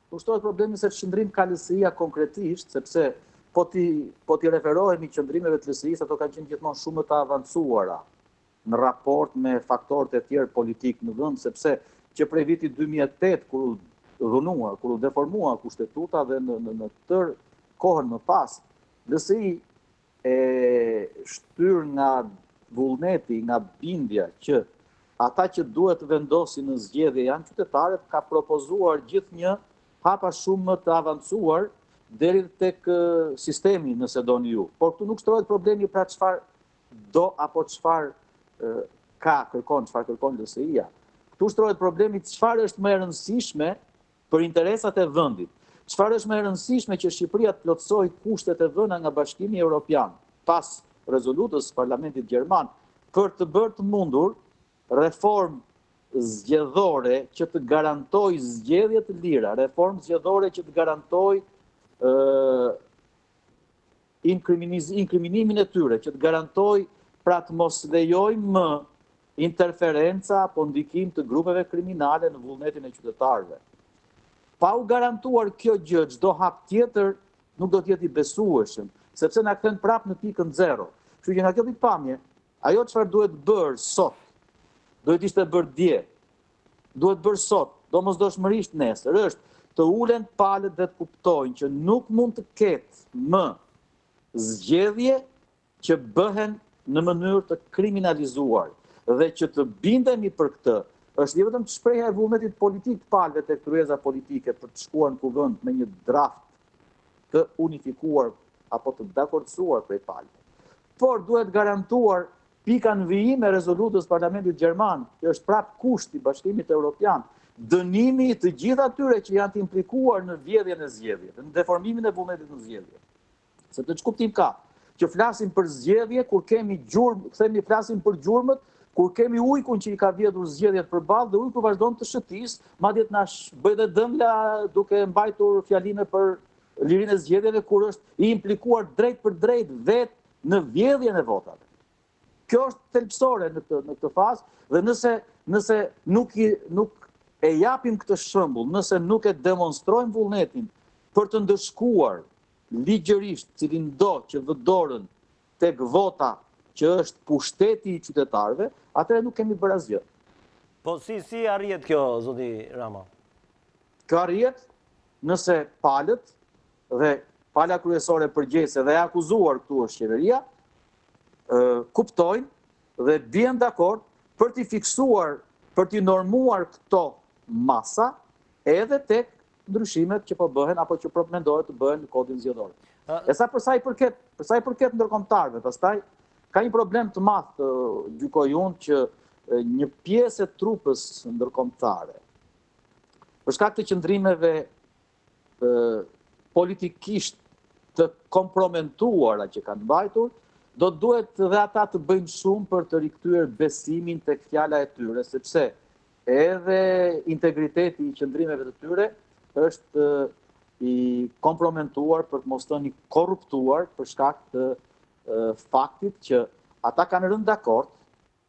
Kushtohet problemi se qëndrim ka LSI-ja konkretisht, sepse po ti referohemi qëndrimeve të LSI-s, ato kanë qenë gjithmonë shumë të avancuara në raport me faktorët e tjerë politik në vend, sepse që prej vitit 2008 kur u deformua kushtetuta dhe në tërë kohën më pas, LSI e shtyr nga vullneti, nga bindja që ata që duhet vendosin në zgjedhje janë qytetarët, ka propozuar gjithnjë hapa shumë më të avancuar deri tek sistemi, nëse doni ju. Por këtu nuk shtrohet problemi pra çfarë do apo çfarë kërkon LSI-ja. Këtu shtrohet problemi çfarë është më e rëndësishme për interesat e vendit. Çfarë është më e rëndësishme që Shqipëria të plotësojë kushtet e vëna nga Bashkimi Evropian pas rezolutës Parlamentit Gjerman për të bërë të mundur reformë zgjedhore që të garantoj zgjedhje të lira, reformë zgjedhore që të garantoj inkriminimin e tyre, që të garantoj pra të mos lejojmë më interferenca apo ndikim të grupeve kriminale në vullnetin e qytetarëve. Pa u garantuar kjo gjë, çdo hap tjetër nuk do të jetë i besueshëm, sepse na kthen prapë në pikën 0. Kështu që nga kjo pikpamje, ajo çfarë duhet bërë sot, duhet ishte bërë dje, duhet bërë sot, domosdoshmërisht nesër, është të ulen palët dhe të kuptojnë që nuk mund të ketë më zgjedhje që bëhen në mënyrë të kriminalizuar dhe që të bindemi për këtë. Është vetëm të shprehja e vullnetit politik të palëve tek tryeza politike për të shkuar në kuvend me një draft të unifikuar apo të dakordsuar prej palëve. Por duhet garantuar pika në vijim e rezolutës Parlamentit Gjerman, që është prap kusht i Bashkimit Evropian, dënimi të gjithë atyre që janë të implikuar në vjedhjen e zgjedhjeve, në deformimin e vullnetit në zgjedhje. Se të ç'kuptim ka, që flasim për zgjedhje kur kemi flasim për gjurmët, kur kemi ujkun që i ka vjedhur zgjedhjet përballë dhe ujku vazhdon të shëtis, madje të na bëj dhe dëmla duke mbajtur fjalime për lirinë e zgjedhjeve kur është i implikuar drejt për drejt vetë në vjedhjen e votave. Kjo është thelbësore në këtë fazë dhe nëse nuk e japim këtë shembull, nëse nuk e demonstrojmë vullnetin për të ndëshkuar ligjërisht cilin do që vë dorën tek vota që është pushteti i qytetarëve, atëherë nuk kemi bërë asgjë. Po si arrihet kjo, zoti Rama? Kjo arrihet nëse palët dhe pala kryesore përgjegjëse dhe e akuzuar këtu është qeveria, kuptojnë dhe bien dakord për t'i fiksuar, për t'i normuar këto masa edhe tek ndryshimet që po bëhen apo që mendohet të bëhen në kodin zgjedhor. E sa për sa i përket ndërkombëtarëve, pastaj ka një problem të madh, gjykoj unë, që një pjesë e trupës ndërkombëtare, për shkak të qëndrimeve politikisht të kompromentuara që kanë mbajtur, do duhet dhe ata të bëjnë shumë për të rikthyer besimin tek fjala e tyre, sepse edhe integriteti i qëndrimeve të tyre është i kompromentuar, për të mos thënë i korruptuar, për shkak të faktit që ata kanë rënë dakord,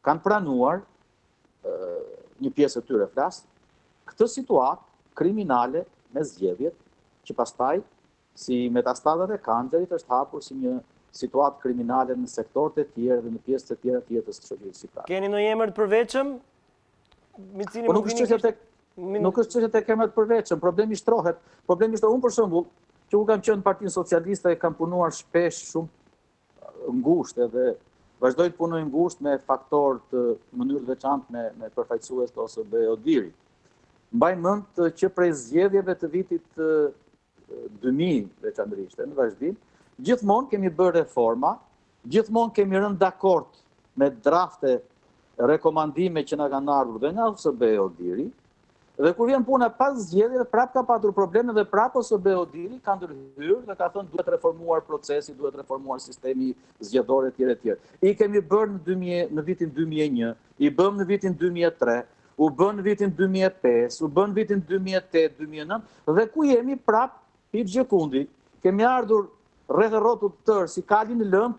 kanë pranuar, një pjesë e tyre flas, këtë situatë kriminale me zgjedhjet, që pastaj si metastadat e kancerit është hapur si një situatë kriminale në sektorët e tjerë dhe në pjesët e tjera të jetës së shoqërisë shqiptare. Keni ndonjë emër të përveçëm? Nuk është çështje tek emrat të përveçëm, problemi shtrohet. Problemi është unë për shembull, që u kam qenë në Partinë Socialiste e kam punuar shpesh shumë ngushtë edhe vazhdoj të punoj ngushtë me faktorë të mënyrë të veçantë me përfaqësues të OSB Odiri. Mbaj mend që prej zgjedhjeve të vitit 2000 veçanërisht në vazhdim, gjithmonë kemi bërë reforma, gjithmonë kemi rënë dakord me drafte rekomandime që na kanë ardhur dhe nga OSB Odiri, dhe kur vjen puna pas zgjedhjeve, prap ka patur probleme dhe prap OSB Odiri ka ndërhyrë dhe ka thënë duhet reformuar procesi, duhet reformuar sistemi zgjedhor etj. I kemi bërë në vitin 2001, i bëm në vitin 2003, u bën në vitin 2005, u bën në vitin 2008, 2009, dhe ku jemi prap i gjekundi. Kemi ardhur rreth rrotull të tërë si kali në lëmë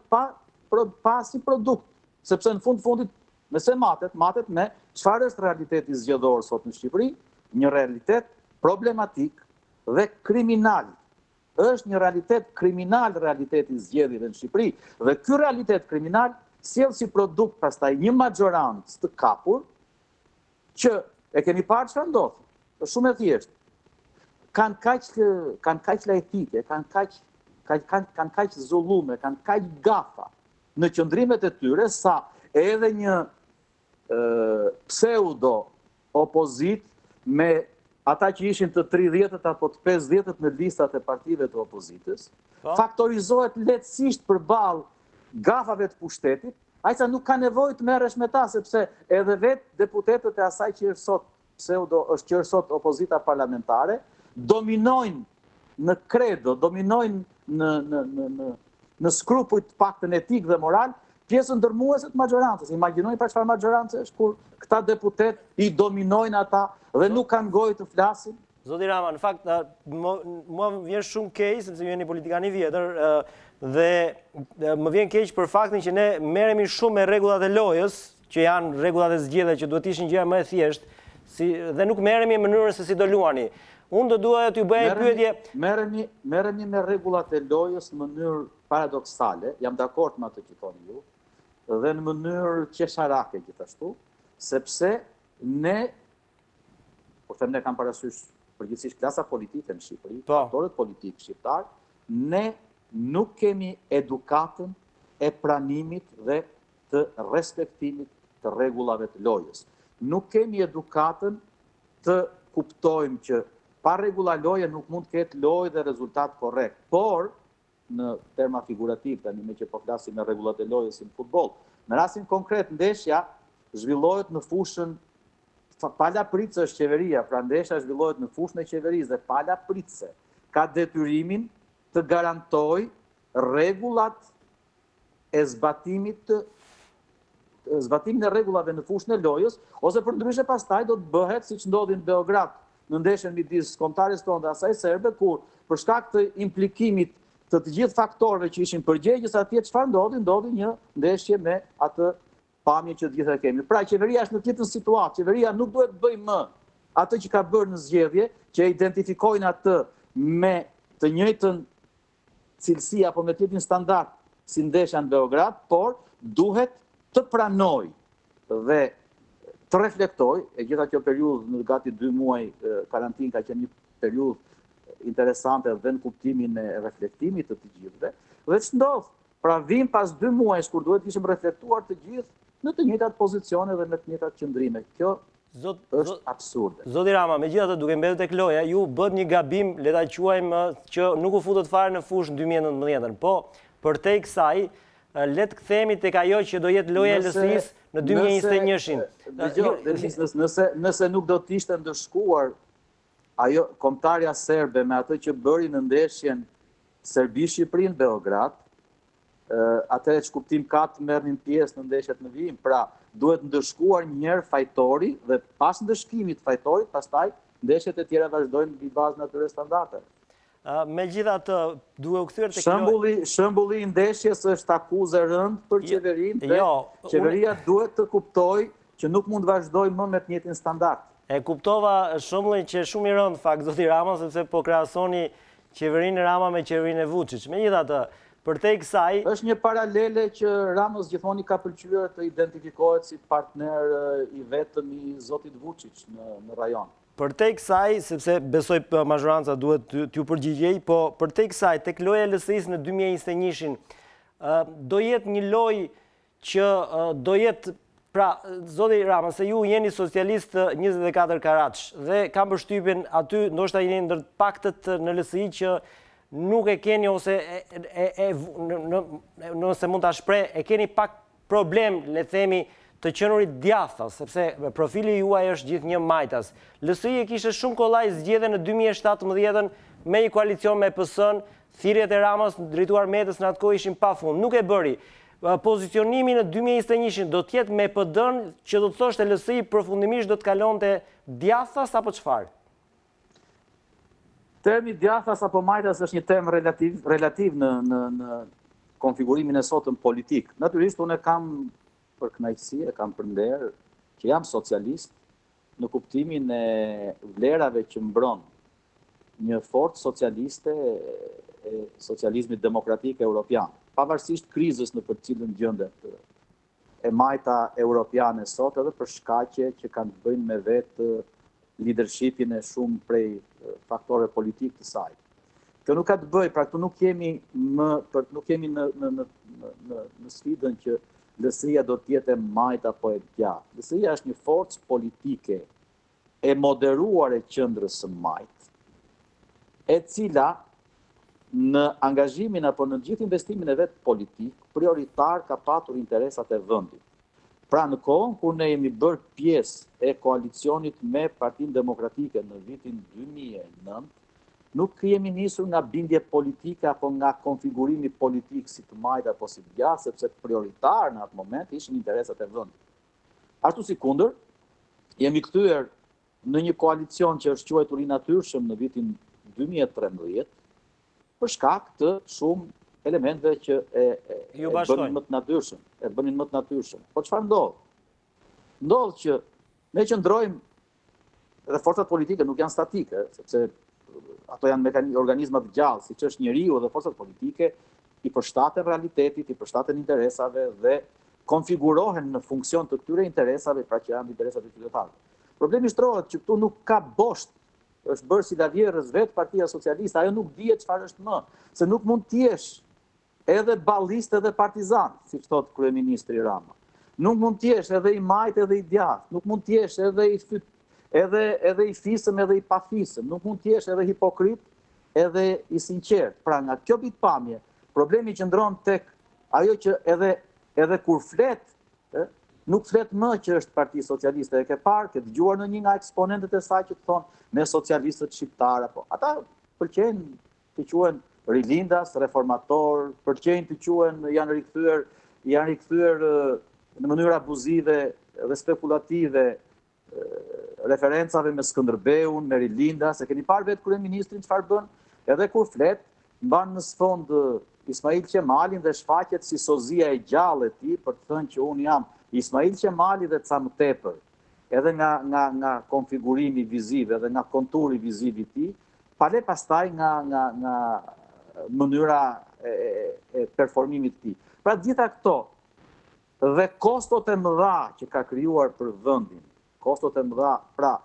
pa si produkt, sepse në fundit nëse matet me çfarë është realiteti zgjedhor sot në Shqipëri, një realitet problematik dhe kriminal. Është një realitet kriminal realiteti zgjedhjeve në Shqipëri, dhe ky realitet kriminal sjell si produkt pastaj një majorancë të kapur që e keni parë çfarë ndodh. Është shumë e thjeshtë. Kanë kaq lajtike, kanë kaq zullume, kanë kaq gafa në qëndrimet e tyre sa edhe një pseudo opozit me ata që ishin të 30-të apo të 50-të në listat e partive të opozitës, faktorizohet lehtësisht përballë gafave të pushtetit, ajsa nuk ka nevojë të merresh me ta, sepse edhe vetë deputetët e asaj që është sot opozita parlamentare, dominojnë në kredo, dominojnë në skrupujt të paktën etik dhe moral, pjesën dërmuese të majorancës. Imagjinoni pra çfarë majorancë është kur këta deputet i dominojnë ata dhe nuk kanë gojë të flasin. Zoti Rama, në fakt, mua vjen shumë keq, sepse ju jeni politikan i vjetër, dhe më vjen keq për faktin që ne merremi shumë me rregullat e lojës, që janë rregullat e zgjedhjeve që duhet të ishin gjëra më e thjeshtë, dhe nuk merremi në mënyrën se si do luani. Unë do duaja t'ju bëj pyetje. Merremi me rregullat e lojës në mënyrë paradoksale, jam dakord me atë që thoni ju, dhe në mënyrë qesharake gjithashtu, sepse ne, po them ne kam parasysh përgjithsisht klasa politike në Shqipëri, aktorët politikë shqiptar, ne nuk kemi edukatën e pranimit dhe të respektimit të rregullave të lojës. Nuk kemi edukatën të kuptojmë që pa rregulla loje nuk mund të ketë lojë dhe rezultat korrekt, por në terma figurativ, tani me që po flasim me rregullat e lojës si në futboll. Në rastin konkret, ndeshja zhvillohet në fushën pala pritse është qeveria, pra ndeshja zhvillohet në fushën e qeverisë dhe pala pritse ka detyrimin të garantoj rregullat e zbatimin e rregullave në fushën e lojës, ose përndryshe pastaj do të bëhet siç ndodhi në Beograd në ndeshjen midis kombëtares tonë dhe asaj serbe, kur për shkak të implikimit të gjithë faktorëve që ishin përgjegjës atje, çfarë ndodhi? Ndodhi një ndeshje me atë pamje që të gjithë e kemi. Pra, qeveria është në tjetër situatë. Qeveria nuk duhet të bëjë më atë që ka bërë në zgjedhje, që identifikojnë atë me të njëjtën cilësi apo me të njëjtin standard si ndeshja në Beograd, por duhet të pranojë dhe të reflektoj, e gjitha kjo periudhë në gati 2 muaj karantinë ka qenë një periudhë interesante dhe në kuptimin e reflektimit të gjithëve, dhe që ndodhë, pra vim pas 2 muaj, kur duhet ishim reflektuar të gjithë në të njëjtat pozicione dhe në të njëjtat qëndrime. Kjo është absurde. Zoti Rama, megjithatë duke mbetur tek loja, ju bët një gabim, le ta quajmë, që nuk u futët fare në fushë në 2019, po përtej kësaj, le të kthehemi tek ajo që do jetë loja e LSI-s në 2021-shin. Nëse nuk do të ishte ndëshkuar ajo kombëtarja serbe me atë që bëri në ndeshjen Serbi-Shqipëri në Beograd, atëherë që kuptim ka të merrnin pjesë në ndeshjet në vijim, pra duhet ndëshkuar njëherë fajtori dhe pas ndëshkimit fajtorit, pastaj ndeshjet e tjera vazhdojnë mbi bazën atyre standardeve. Megjithatë, duhe u kthyer tek shembulli i ndeshjes është akuzë e rëndë për qeverinë dhe qeveria duhet të kuptojë që nuk mund të vazhdojë më me të njëjtin standard. E kuptova shembullin që shumë i rëndë fakt zoti Rama, sepse po krahasoni qeverinë Rama me qeverinë e Vučić. Megjithatë, përtej kësaj është një paralele që Ramës gjithmonë ka pëlqyer të identifikohet si partner i vetëm i zotit Vučić në rajon. Përtej kësaj, sepse besoj mazhoranca duhet t'ju përgjigjej, po përtej kësaj, tek loja e LSI-s në 2021-shin, do jetë një lojë që do jetë, pra, zoti Rama, se ju jeni socialist 24 karatsh, dhe kam përshtypjen aty, ndoshta jeni ndër paktët në LSI që nuk e keni, ose nëse mund ta shpreh, e keni pak problem, le themi, të qenurit djatha, sepse profili juaj është gjithë një majtas. LSI e kishte shumë kollaj zgjedhje në 2017 me një koalicion me pjesën, thirrjet e Ramës drejtuar Metës në atë kohë ishin pafund. Nuk e bëri. Pozicionimi në 2021 do të jetë me PD-n që do të thoshte LSI përfundimisht do të kalonte djathas apo çfarë? Termi djathas apo majtas është një temë relativ në konfigurimin e sotëm politik. Natyrisht unë kam për kënaqësi, e kam përnder që jam socialist në kuptimin e vlerave që mbron një forcë socialiste e socializmit demokratik europian, pavarësisht krizës në për cilën gjendet e majta europiane sot, edhe për shkaqe që kanë të bëjnë me vetë leadershipin e shumë prej faktore politik të saj. Kjo nuk ka të bëjë, pra këtu nuk jemi në sfidën që LSI-ja do t'jetë e majt apo e djathtë. LSI-ja është një forcë politike e moderuar e qendrës së majt, e cila në angazhimin apo në gjithë investimin e vet politik, prioritar ka patur interesat e vendit. Pra në kohën kur ne jemi bërë pjesë e koalicionit me Partinë Demokratike në vitin 2009, nuk jemi nisur nga bindje politike apo nga konfigurimi politik si të majt apo si të djathtë, sepse prioritar në atë moment ishin interesat e vendit. Ashtu si kundër, jemi kthyer në një koalicion që është quajtur i natyrshëm në vitin 2013, për shkak të shumë elementeve që e bënin më të natyrshëm. Po çfarë ndodh? Ndodh që ne qëndrojmë, dhe forcat politike nuk janë statike, sepse ato janë organizma të gjallë, siç është njeriu dhe forcat politike, i përshtaten realitetit, i përshtaten interesave dhe konfigurohen në funksion të këtyre interesave, pra që janë interesat e qytetarëve. Problemi shtrohet që këtu nuk ka bosht, është bërë si lavjerës vetë Partia Socialiste, ajo nuk dihet çfarë është më, se nuk mund të jesh edhe ballist edhe partizan, siç thot kryeministri Rama. Nuk mund të jesh edhe i majt edhe i djathtë, nuk mund të jesh edhe i fisëm edhe i pafisëm, nuk mund të jesh edhe hipokrit edhe i sinqert. Pra nga kjo bitpamje, problemi qëndron tek ajo që edhe kur flet, nuk flet më që është Partia Socialiste, e ke parë, ke dëgjuar në një nga eksponentët e saj që të thonë me socialistët shqiptar apo. Ata pëlqejnë të quhen rilindas, reformator, pëlqejnë të quhen janë rikthyer në mënyrë abuzive dhe spekulative referencave me Skënderbeun, me rilindas, e keni parë vetë kryeministrin çfarë bën, edhe kur flet, mban në sfond Ismail Qemalin dhe shfaqet si sozia e gjallë e tij për të thënë që unë jam Ismail Qemali dhe ca më tepër, edhe nga konfigurimi viziv, edhe nga konturi viziv i tij, pale pastaj nga mënyra e performimit të tij. Pra gjitha këto dhe kostot e mëdha që ka krijuar për vendin, kostot e mëdha, pra,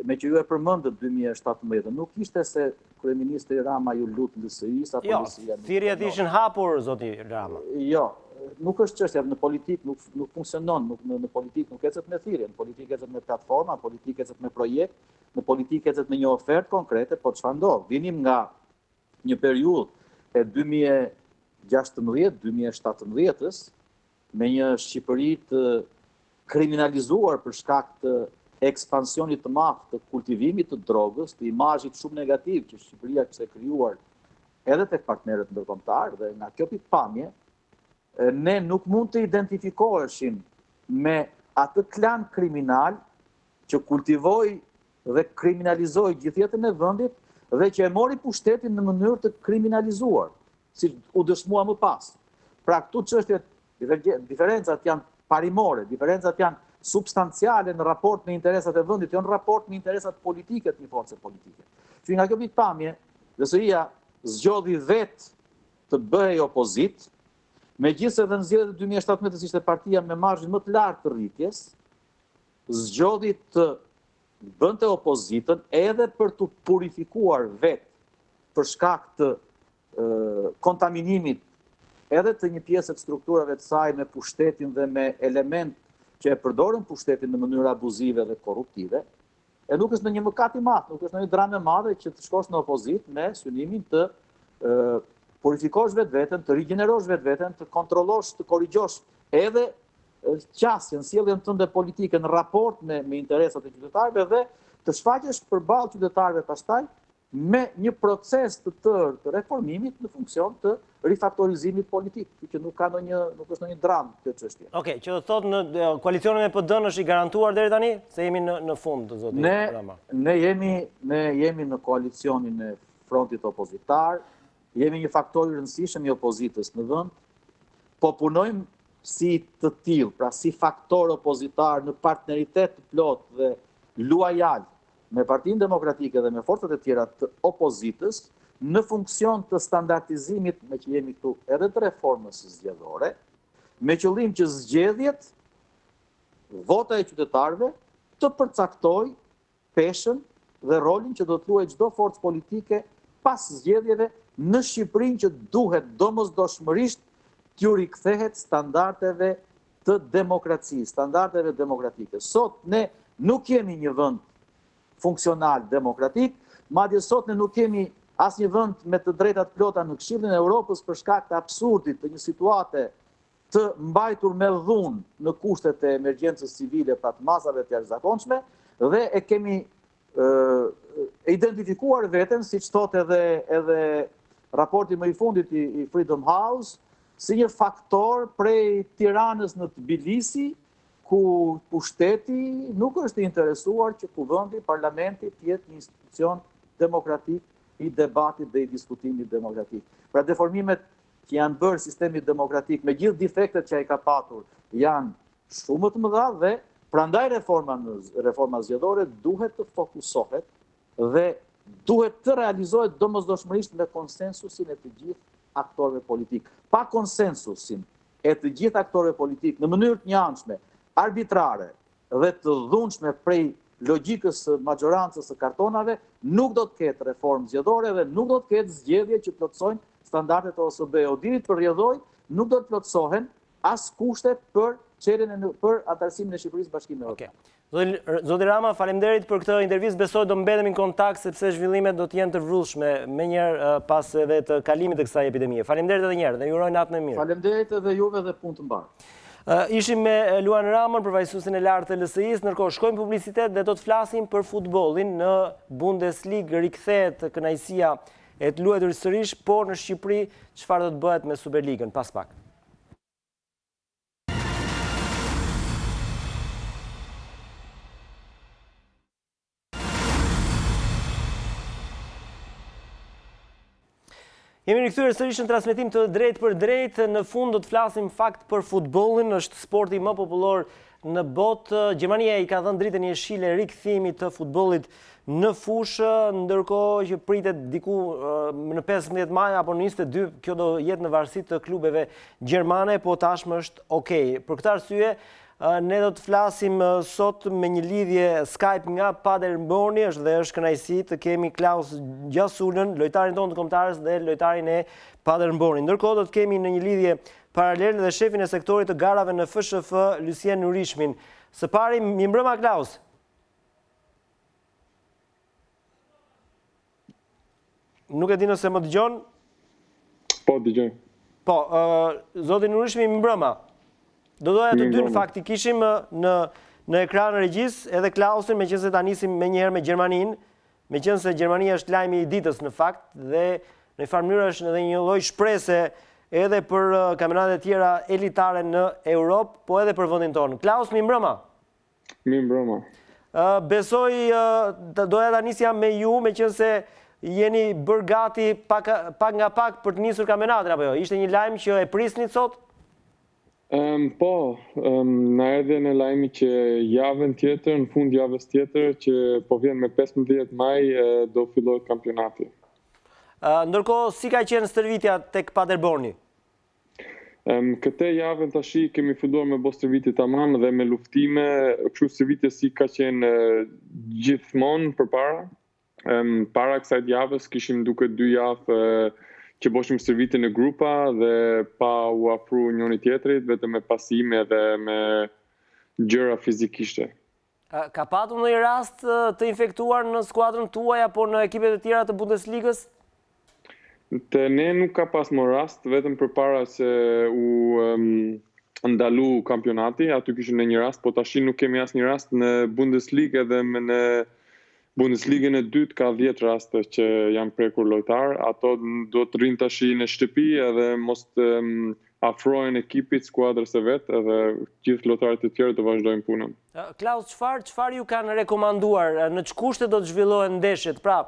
me që ju e përmendët 2017, nuk ishte se kryeministri Rama ju lut LSI-s apo LSI-ja nuk. Thirrjet ishin hapur, zoti Rama. Jo, nuk është çështja, në politik nuk funksionon, në politik nuk ecet me thirrje, në politik ecet me platforma, në politik ecet me projekt, në politik ecet me një ofertë konkrete, po çfarë ndodh? Vinim nga një periudhë e 2016-2017 me një Shqipëri të kriminalizuar për shkak të ekspansionit të madh të kultivimit të drogës, të imazhit shumë negativ që Shqipëria kishte krijuar edhe tek partnerët ndërkombëtar, dhe nga kjo pikpamje ne nuk mund të identifikoheshim me atë klan kriminal që kultivoi dhe kriminalizoi gjithë jetën e vendit dhe që e mori pushtetin në mënyrë të kriminalizuar, si u dëshmua më pas. Pra këtu çështjet, diferencat janë parimore, diferencat janë substanciale në raport me interesat e vendit, jo në raport me interesat politike të një force politike. Që nga kjo pikpamje, LSI-ja zgjodhi vetë të bëhej opozit, megjithëse edhe në zgjedhjet e 2017 ishte partia me marzhin më të lartë të rritjes, zgjodhi të bënte opozitën edhe për të purifikuar vetë për shkak të kontaminimit edhe të një pjesë të strukturave të saj me pushtetin dhe me element që e përdorën pushtetin në mënyrë abuzive dhe korruptive, e nuk është në një mëkat i madh, nuk është në një dramë e madhe që të shkosh në opozit me synimin të purifikosh vetveten, të rigjenerosh vetveten, të kontrollosh, të korrigjosh edhe qasjen, sjelljen tënde politike në raport me interesat e qytetarëve dhe të shfaqesh përballë qytetarëve pastaj me një proces të tërë të reformimit në funksion të rifaktorizimit politik, që nuk është ndonjë dramë kjo çështje. Okej, që do thotë në koalicionin me PD-n është i garantuar deri tani se jemi në fund, zoti Rama. Ne jemi në koalicionin e frontit opozitar, jemi një faktor i rëndësishëm i opozitës në vend, po punojmë si të tillë, pra si faktor opozitar në partneritet të plotë dhe luajal me Partinë Demokratike dhe me forcat e tjera të opozitës, në funksion të standardizimit me që jemi këtu edhe të reformës zgjedhore, me qëllim që zgjedhjet, vota e qytetarëve, të përcaktoj peshën dhe rolin që do të luajë çdo forcë politike pas zgjedhjeve në Shqipërinë që duhet domosdoshmërisht t'ju rikthehet standardeve të demokracisë, standardeve demokratike. Sot ne nuk jemi një vend funksional demokratik, madje sot ne nuk kemi asnjë vend me të drejtat plota në Këshillin e Europës për shkak të absurdit të një situate të mbajtur me dhunë në kushtet e emergjencës civile pra të masave të jashtëzakonshme dhe e kemi identifikuar veten, siç thotë edhe raporti më i fundit i Freedom House, si një faktor prej Tiranës në Tbilisi, ku pushteti nuk është i interesuar që kuvendi, parlamenti të jetë një institucion demokratik i debatit dhe i diskutimit demokratik. Pra deformimet që janë bërë sistemi demokratik me gjithë defektet që ai ka patur janë shumë të mëdha dhe prandaj reforma zgjedhore duhet të fokusohet dhe duhet të realizohet domosdoshmërisht me konsensusin e të gjithë aktorëve politik. Pa konsensusin e të gjithë aktorëve politik në mënyrë të njëanshme, arbitrare dhe të dhunshme prej logjikës së majorancës së kartonave, nuk do të ketë reformë zgjedhore dhe nuk do të ketë zgjedhje që plotësojnë standardet e OSBE-odit për rrjedhoj, nuk do të plotësohen as kushtet për për antarësimin e Shqipërisë në Bashkimin Evropian. Zoti Rama, faleminderit për këtë intervistë, besoj do mbetemi në kontakt sepse zhvillimet do të jenë të vrullshme menjëherë pas edhe të kalimit të kësaj epidemie. Faleminderit edhe një herë dhe ju uroj natën e mirë. Faleminderit edhe juve dhe punë të mbarë. Ishim me Luan Ramën, përfaqësuesin e lartë të LSI-s, ndërkohë shkojmë publicitet dhe do të flasim për futbollin. Në Bundesligë rikthehet kënaqësia e të luajtur sërish, por në Shqipëri çfarë do të bëhet me Superligën pas pak. Jemi rikthyer sërish në transmetim të drejtë për drejtë. Në fund do të flasim fakt për futbollin, është sporti më popullor në botë. Gjermania i ka dhënë dritën e jeshile rikthimit të futbollit në fushë, ndërkohë që pritet diku në 15 maj apo në 22, kjo do jetë në varësi të klubeve gjermane, po tashmë është okay. Për këtë arsye, Ne do të flasim sot me një lidhje Skype nga Paderborni, dhe është kënaqësi të kemi Klaus Gjasulën, lojtarin tonë të kombëtarës dhe lojtarin e Paderborni. Ndërkohë do të kemi në një lidhje paralel dhe shefin e sektorit të garave në FSHF Lysien Nurishmin. Së pari, mirëmbrëma Klaus. Nuk e di nëse më dëgjon? Po, dëgjoj. Po, zoti Nurishmi, mirëmbrëma. Do doja të dy në fakt i kishim në ekran regjis edhe Klausin, me qënë se ta nisim me njëherë me Gjermaninë, me qënë se Gjermania është lajmi i ditës në fakt, dhe në farë mënyrë është edhe një lloj shprese edhe për kampionatet tjera elitare në Europë, po edhe për vendin tonë. Klaus, mirëmbrëma. Mirëmbrëma. Besoj doja ta nisja me ju, me qënë se jeni bërë gati pak nga pak për të nisur kampionatin, apo jo? Ishte një lajm që e prisnit sot? Po, na erdhe në lajmi që javën tjetër, në fund javës tjetër, që po vjen me 15 maj do fillohet kampionati. Ndërkohë, si ka qenë stërvitja tek Paderborni? Këtë javën tashi kemi filluar me bo stërvitje tamam dhe me luftime, kështu stërvitje si ka qenë gjithmonë përpara. Para kësaj javës kishim duke 2 javë që boshim stërvitje në grupa dhe pa u afru njëri tjetrit, vetëm me pasime dhe me gjëra fizikisht. Ka patur ndonjë rast të infektuar në skuadrën tuaj apo në ekipet e tjera të Bundesligës? Të ne nuk ka pas më rast, vetëm përpara se u ndalu kampionati, aty kishim në një rast, po tashi nuk kemi asnjë rast në Bundesligë dhe në Bundesligën e dytë ka 10 raste që janë prekur lojtar, ato do të rinë tashi në shtëpi edhe mos të afrohen ekipit, skuadrës e vetë, edhe gjithë lojtarët e tjerë të vazhdojnë punën. Klaus, çfarë ju kanë rekomanduar, në ç'kushte do të zhvillohen ndeshjet? Pra,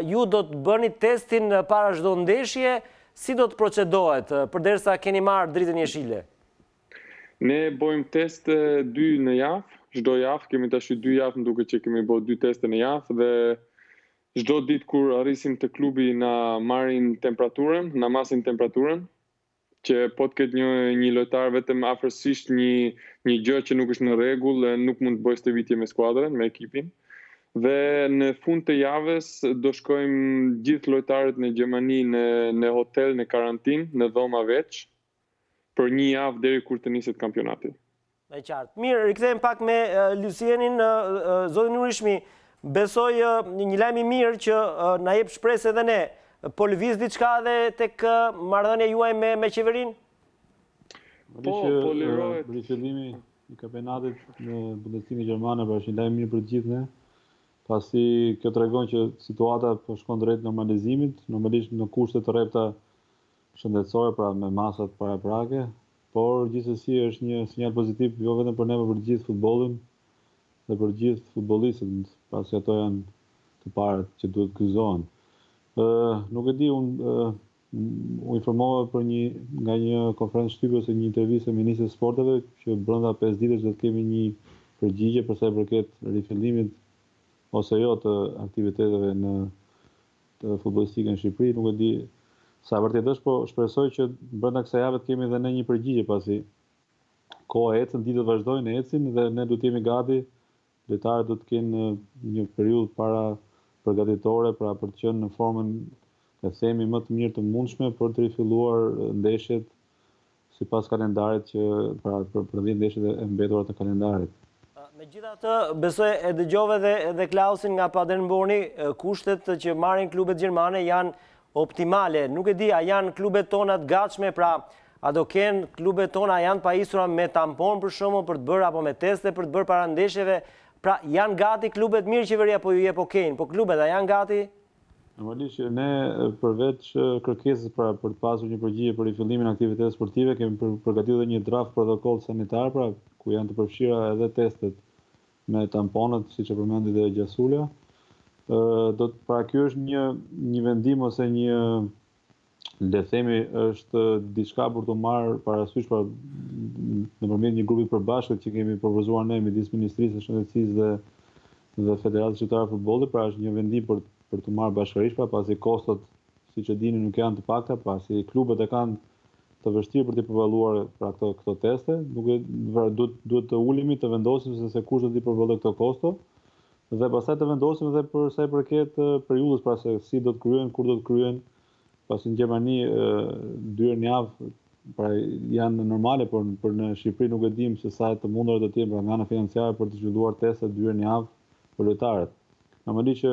ju do të bëni testin para çdo ndeshje, si do të procedohet përderisa keni marrë dritën jeshile? Ne bojmë test 2 në javë. Çdo javë kemi tash 2 javë, më duket që kemi bërë 2 teste në javë dhe çdo ditë kur arrisim te klubi na marrin temperaturën, na masin temperaturën, që po të ketë një lojtar vetëm afërsisht një gjë që nuk është në rregull, nuk mund të bëjë stërvitje me skuadrën, me ekipin. Dhe në fund të javës do shkojmë gjithë lojtarët në Gjermani në hotel, në karantinë, në dhoma veç, për 1 javë deri kur të niset kampionati. E qartë. Mirë, rikthejmë pak me Lysienin, zoti Nurishmi, besoj një lajm i mirë që na jep shpresë edhe ne. Po lëviz diçka edhe tek marrëdhënia juaj me qeverinë? Po lirohet. Rifillimi i kampionatit në Bundesligën gjermane është një lajm mirë për të gjithë ne. Pasi kjo tregon që situata po shkon drejt normalizimit, normalisht në kushte të rrepta shëndetësore, pra me masat paraprake. Por gjithsesi është një sinjal pozitiv jo vetëm për ne, por për gjithë futbollin dhe për gjithë futbollistët, pasi ato janë të parët që duhet gëzohen. Nuk e di, u informova nga një konferencë shtype ose një intervistë e ministrit të sporteve që brenda 5 ditësh do të kemi një përgjigje për sa i përket rifillimit ose jo të aktiviteteve në futbollistikën në Shqipëri. Nuk e di sa vërtet është, po shpresoj që brenda kësaj jave të kemi edhe ne një përgjigje, pasi koha ecën, ditët vazhdojnë ecin dhe ne do të jemi gati, lojtarët do të kenë një periudhë para përgatitore, pra për të qenë në formën e themi më të mirë të mundshme për të rifilluar ndeshjet sipas kalendarit për 10 ndeshjet e mbetura të kalendarit. Megjithatë, besoj e dëgjove edhe Klausin nga Paderborni, kushtet që marrin klubet gjermane janë optimale. Nuk e di, a janë klubet tona të gatshme, pra a do kenë klubet tona janë pajisura me tampon për shembull për të bërë apo me teste për të bërë para ndeshjeve. Pra janë gati klubet, mirë qeveria po ju jep okejin, po klubet a janë gati? Normalisht ne përveç kërkesës për të pasur një përgjigje për rifillimin e aktiviteteve sportive, kemi përgatitur edhe një draft protokoll sanitar, pra ku janë të përfshira edhe testet me tamponët, siç e përmendi dhe Gjasula. Pra kjo është një vendim ose një, le të themi, është diçka për të marrë parasysh nëpërmjet një grupi përbashkët që kemi propozuar ne midis Ministrisë së Shëndetësisë dhe Federatës Shqiptare të Futbollit, pra është një vendim për të marrë bashkërisht, pra pasi kostot, siç e dini, nuk janë të pakta, pasi klubet e kanë të vështirë për të përballuar pra këto teste, duhet të ulemi të vendosim se kush do të përballojë këto kosto dhe pastaj të vendosim edhe për sa i përket periudhës, pra se si do të kryhen, kur do të kryhen. Pasi në Gjermani 2 herë në javë pra janë normale, por në Shqipëri nuk e dim se sa të mundura do të jenë pra nga ana financiare për të zhvilluar teste 2 herë në javë për lojtarët. Normalisht që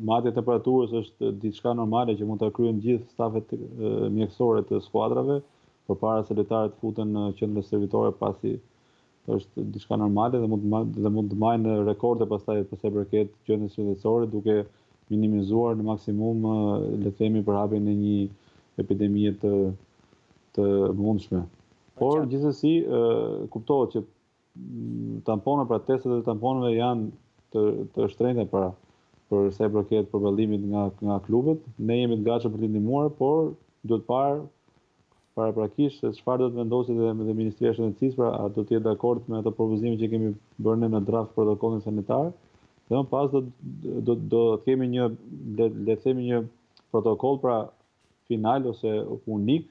matja e temperaturës është diçka normale që mund ta kryejnë gjithë stafet mjekësore të skuadrave, përpara se lojtarët futen në qendrën servitore, pasi është diçka normale dhe mund të marrin rekorde pastaj për sa i përket qendrës shëndetësore, duke minimizuar në maksimum le të themi përhapjen e një epidemie të mundshme. Por gjithsesi kuptohet që tamponat, pra testet e tamponëve janë të shtrenjta për sa i përket përballimit nga klubet. Ne jemi të gatshëm për t'i ndihmuar, por duhet paraprakisht se çfarë do të vendosë dhe Ministria e Shëndetësisë, pra a do të jetë dakord me ato propozime që kemi bërë në draft protokollin sanitar, dhe më pas do të kemi një protokoll pra final ose unik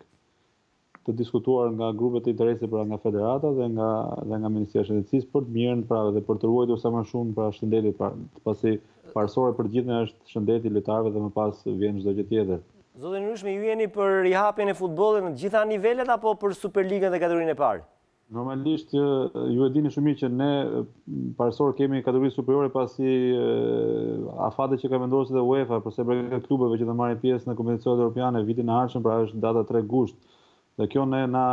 të diskutuar nga grupet e interesit, pra nga federata dhe nga Ministria e Shëndetësisë për të mirën pra dhe për të ruajtur sa më shumë pra shëndetit, pasi parësore për gjithë është shëndeti i lojtarëve dhe më pas vjen çdo gjë tjetër. Zoti Nurishmi, ju jeni për rihapjen e futbollit në të gjitha nivelet apo për Superligën dhe kategorinë e parë? Normalisht ju e dini shumë mirë që ne parësor kemi kategori superiore, pasi afatet që ka vendosur dhe UEFA përse për klubeve që të marrin pjesë në kompeticionet europiane vitin e ardhshëm, pra është data 3 gusht. Dhe kjo ne na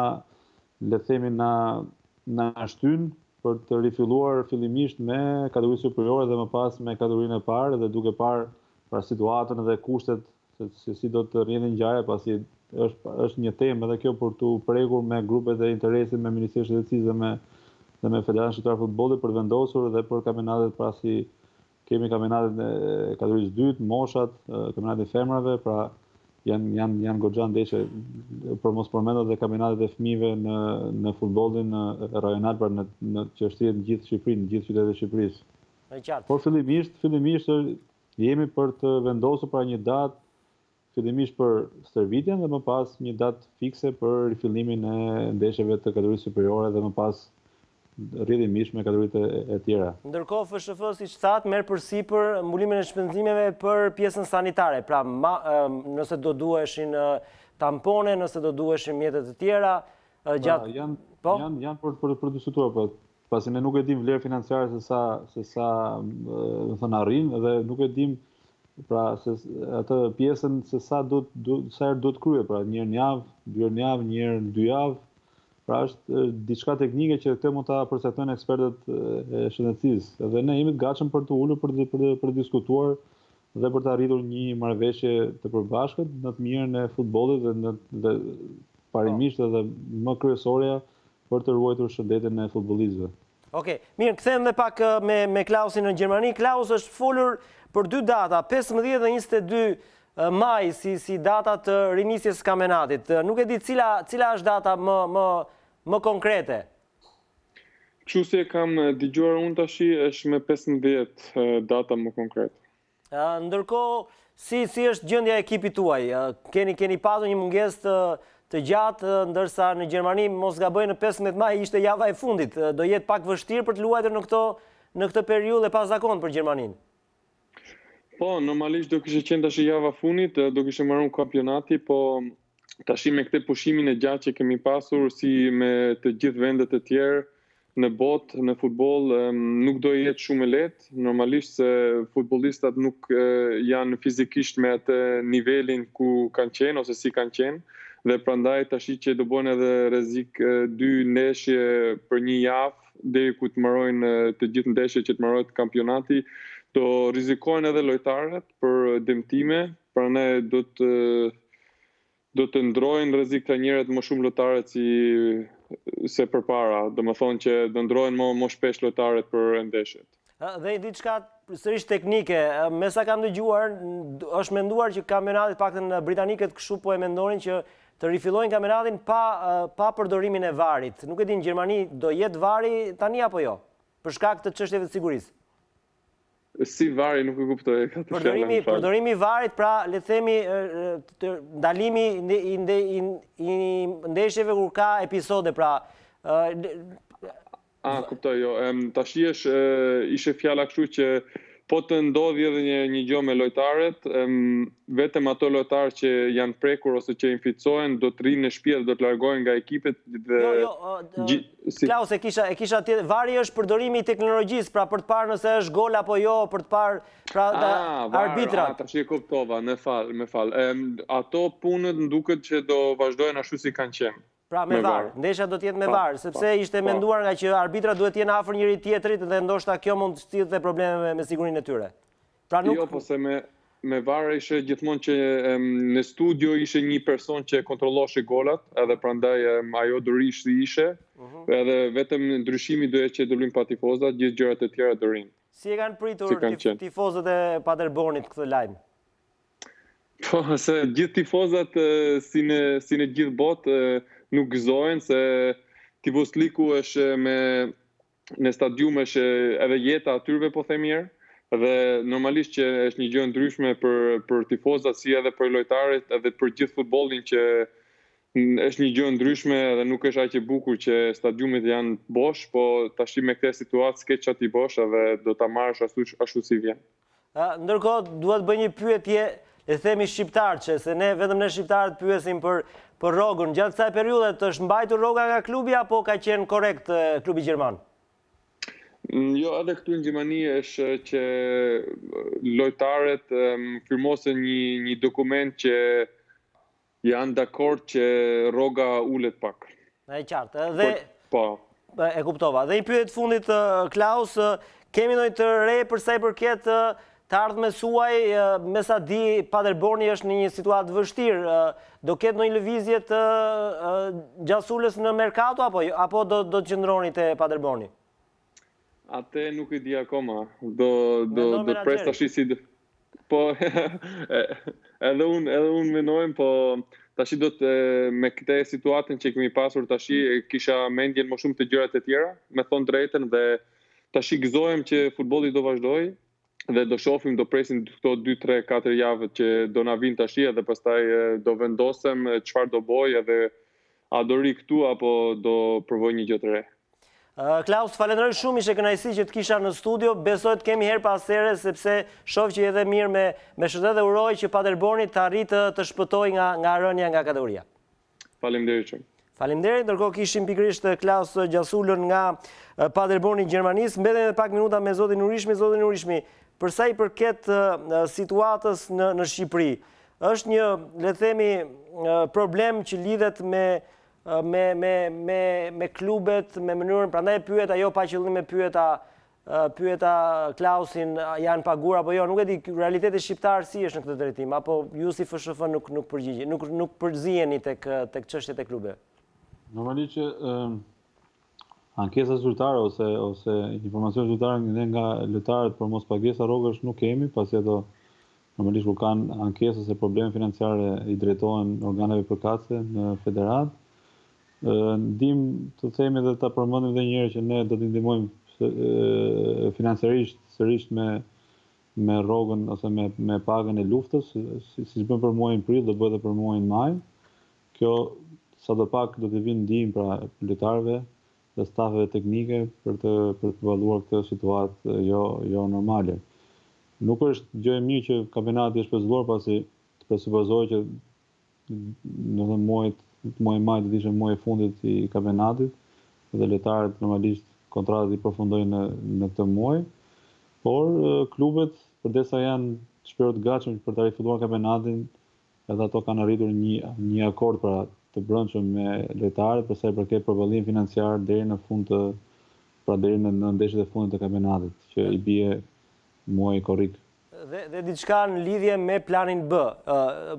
shtyn për të rifilluar fillimisht me kategori superiore dhe më pas me kategorinë e parë, dhe duke parë pra situatën dhe kushtet se si do të rrjedhin ngjarja, pasi është një temë edhe kjo për të prekur me grupet e interesit, me Ministrinë e Shëndetësisë dhe me Federatën Shqiptare të Futbollit për vendosur dhe për kampionatet, pra si kemi kampionatet e kategorisë 2, moshat, kampionatet e femrave, pra janë goxha ndeshje, për mos përmendur dhe kampionatet e fëmijëve në futbollin rajonal, pra në që shtrihet në gjithë Shqipërinë, në gjithë qytetet e Shqipërisë. Por fillimisht jemi për të vendosur pra një datë fillimisht për stërvitjen dhe më pas një datë fikse për rifillimin e ndeshjeve të kategorisë superiore dhe më pas rrjedhimisht me kategoritë e tjera. Ndërkohë FSHF, siç thatë, merr përsipër mbulimin e shpenzimeve për pjesën sanitare. Pra nëse do duheshin tampone, nëse do duheshin mjete të tjera, janë për diskutuar, pasi ne nuk e dim vlerë financiare se sa arrin, dhe nuk e dim pra se atë pjesën se sa herë do të kryhet, pra një herë në javë, 2 herë në javë, një herë në 2 javë. Pra është diçka teknike që këtë mund ta përcaktojnë ekspertët e shëndetësisë. Dhe ne jemi të gatshëm për të ulur për të diskutuar dhe për të arritur një marrëveshje të përbashkët në të mirën e futbollit dhe parimisht edhe më kryesorja për të ruajtur shëndetin e futbollistëve. Okej, mirë, kthehem edhe pak me Klausin në Gjermani. Klaus është folur për 2 data, 15 dhe 22 maj si data të rinisjes së kampionatit. Nuk e di cila është data më konkrete. Kështu si e kam dëgjuar unë tash, është me 15 data më konkrete. Ndërkohë, si është gjendja e ekipit tuaj? Keni pasur një mungesë të gjatë, ndërsa në Gjermani, mos gaboj, në 15 maj ishte java e fundit. Do jetë pak vështirë për të luajtur në këtë periudhë e pazakontë për Gjermaninë. Po, normalisht do kishte qenë tash java fundit, do kishte marrë kampionati, po tash me këtë pushimin e gjatë që kemi pasur, si me të gjithë vendet e tjerë në botë, në futboll, nuk do jetë shumë e lehtë. Normalisht se futbollistat nuk janë fizikisht me atë nivelin ku kanë qenë ose si kanë qenë, dhe prandaj tash që do bëjnë edhe rrezik 2 ndeshje për një javë deri ku të mbarojnë të gjithë ndeshjet që të mbarojë kampionati, do rrezikojnë edhe lojtarët për dëmtime, pra ne do të ndrojnë rrezik trajnerët më shumë lojtarët se përpara, domethënë që do ndrojnë më shpesh lojtarët për ndeshjet. Dhe diçka sërish teknike, me sa kam dëgjuar, është menduar që kampionatit, paktën britanikët kështu po e mendonin, që të rifillojnë kampionatin pa përdorimin e varit. Nuk e di në Gjermani do jetë vari tani apo jo, për shkak të çështjeve të sigurisë. Si vari, nuk e kuptoj. Përdorimi i varit, pra le të themi ndalimi i ndeshjeve kur ka episode, pra. Kuptoj, jo. Tash ishe fjala kështu që po të ndodhi edhe një gjë me lojtarët, vetëm ato lojtarë që janë prekur ose që inficohen do të rinë në shtëpi dhe do të largohen nga ekipet. Klaus, e kisha tjetër. Vari është përdorimi i teknologjisë, pra për të parë nëse është gol apo jo, për të parë pra arbitrat. Tash e kuptova, më fal. Ato punët nduket që do vazhdojnë ashtu si kanë qenë. Pra me VAR, ndeshja do t'jetë me VAR, sepse ishte menduar nga që arbitrat duhet t'jenë afër njëri tjetrit dhe ndoshta kjo mund të sjellë dhe probleme me sigurinë e tyre. Pra nuk... Jo, po se me VAR ishe gjithmonë që në studio ishe një person që kontrolloshe golat, edhe prandaj ajo durish si ishe, edhe vetëm ndryshimi dohet që do luajnë pa tifozat, gjithë gjërat e tjera do rinë. Si e kanë pritur tifozët e Paderbornit këtë lajm? Po, se gjithë tifozat si në gjithë botë nuk gëzohen se tifozliku është në stadium është edhe jeta atyre po them mirë, dhe normalisht që është një gjë ndryshme për tifozat si edhe për lojtarët edhe për gjithë futbollin që është një gjë ndryshme dhe nuk është aq e bukur që stadiumet janë bosh, po tash me këtë situatë s'ke çati bosh edhe do ta marrësh ashtu si vjen. Ndërkohë duhet bëj një pyetje, e themi shqiptar, që se ne vetëm ne shqiptarët pyesim për rrogën. Gjatë kësaj periudhe është mbajtur rroga nga klubi apo ka qenë korrekt klubi gjerman? Jo, edhe këtu në Gjermani është që lojtarët firmosen një dokument që janë dakord që rroga ulet pak. E qartë. Dhe po. E kuptova. Dhe një pyetje fundit, Klaus, kemi ndonjë të re për sa i përket të ardhmes suaj, me sa di Paderborni është në një situatë vështirë. Do ketë ndonjë lëvizje të Gjasulës në merkato apo do të qëndroni te Paderborni? Atë nuk e di akoma. Do pres tash si po edhe unë mendojmë, po tash do të me këtë situatën që kemi pasur tash kisha mendjen më shumë të gjërat e tjera, me thon drejtën, dhe tash gëzohem që futbolli do vazhdojë. Dhe do shohim, do presim këto 2, 3, 4 javë që do na vinë tash dhe pastaj do vendosem çfarë do bëj, edhe a do ri këtu apo do provoj një gjë të re. Klaus, falenderoj shumë, ishe kënaqësi që të kisha në studio. Besoj të kemi her pas here, sepse shoh që edhe mirë me shëndet dhe uroj që Paderborni të arritë të shpëtojë nga rënja nga kategoria. Faleminderit shumë. Faleminderit, ndërkohë kishim pikërisht Klaus Gjasulën nga Paderborni Gjermanisë. Mbeten edhe pak minuta me zotin Nurishmi. Zotin Nurishmi, për sa i përket situatës në Shqipëri, është një, le të themi, problem që lidhet me klubet, me mënyrën, prandaj pyeta, jo pa qëllim me pyeta Klausin, janë paguar apo jo, nuk e di realiteti shqiptar si është në këtë drejtim, apo ju si FSHF nuk përgjigje, nuk përziheni tek çështjet e klubeve. Normalisht që ankesa zyrtare ose informacion zyrtare nga lojtarët për mos pagesa rrogësh nuk kemi, pasi ato normalisht kur kanë ankesë ose probleme financiare i drejtohen organeve përkatëse në federat. Ndim të themi dhe ta përmendim edhe një herë që ne do të ndihmojmë financiarisht sërish me rrogën ose me pagën e luftës, siç bën për muajin prill, do bëhet edhe për muajin maj. Kjo sadopak do të vinë ndihmë pra lojtarëve dhe stafeve teknike për të përballuar këtë situatë jo normale. Nuk është gjë e mirë që kampionati është përzulluar, pasi të presupozohet që në muaj maj do të ishte muaji i fundit i kampionatit dhe lojtarët normalisht kontratat i përfundojnë në këtë muaj, por klubet përdesa janë shpërot gatshëm për të rifituar kampionatin, edhe ato kanë arritur një akord pra të brendshëm me lojtarët për sa i përket përballimit financiar deri në fund deri në ndeshjet e fundit të kampionatit, që i bie muaji korrik. Dhe diçka në lidhje me planin B.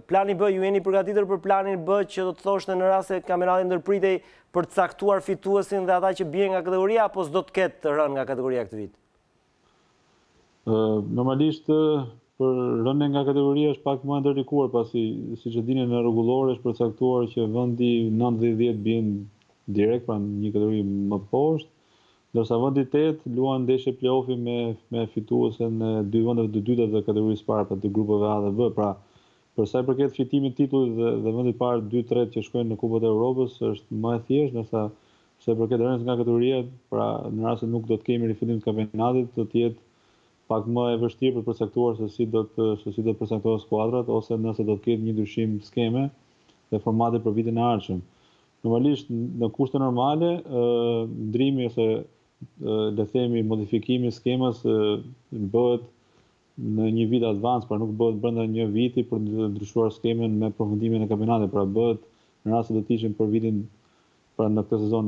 Plani B, ju jeni përgatitur për planin B që do të thoshte në rast se kampionati ndërpritej për të caktuar fituesin dhe ata që bien nga kategoria, apo s'do të ketë të rënë nga kategoria këtë vit? Normalisht për rënien nga kategoria është pak më ndërlikuar, pasi siç e dini në rregullore është përcaktuar që vendi 9 dhe 10 bien direkt pra një kategori më poshtë, Ndërsa vendi 8 luan ndeshje play-offi me fituesen e 2 vendeve të dyta të kategorisë parë, pra të grupeve A dhe B. Pra, për sa i përket fitimit titullit dhe vendit parë 2-3 që shkojnë në Kupën e Evropës është më e thjeshtë, ndërsa sa i përket rënies nga kategoria, pra në rast se nuk do të kemi rifillim të kampionatit, do të jetë pak më e vështirë për përcaktuar se si do të përcaktohen skuadrat ose nëse do të ketë një ndryshim skeme dhe formati për vitin e ardhshëm. Normalisht në kushte normale, ndrimi ose le themi modifikimi i skemës bëhet në një vit advance, pra nuk bëhet brenda një viti për të ndryshuar skemën me përfundimin e kampionatit, pra bëhet në rast se do të ishim për vitin, pra në këtë sezon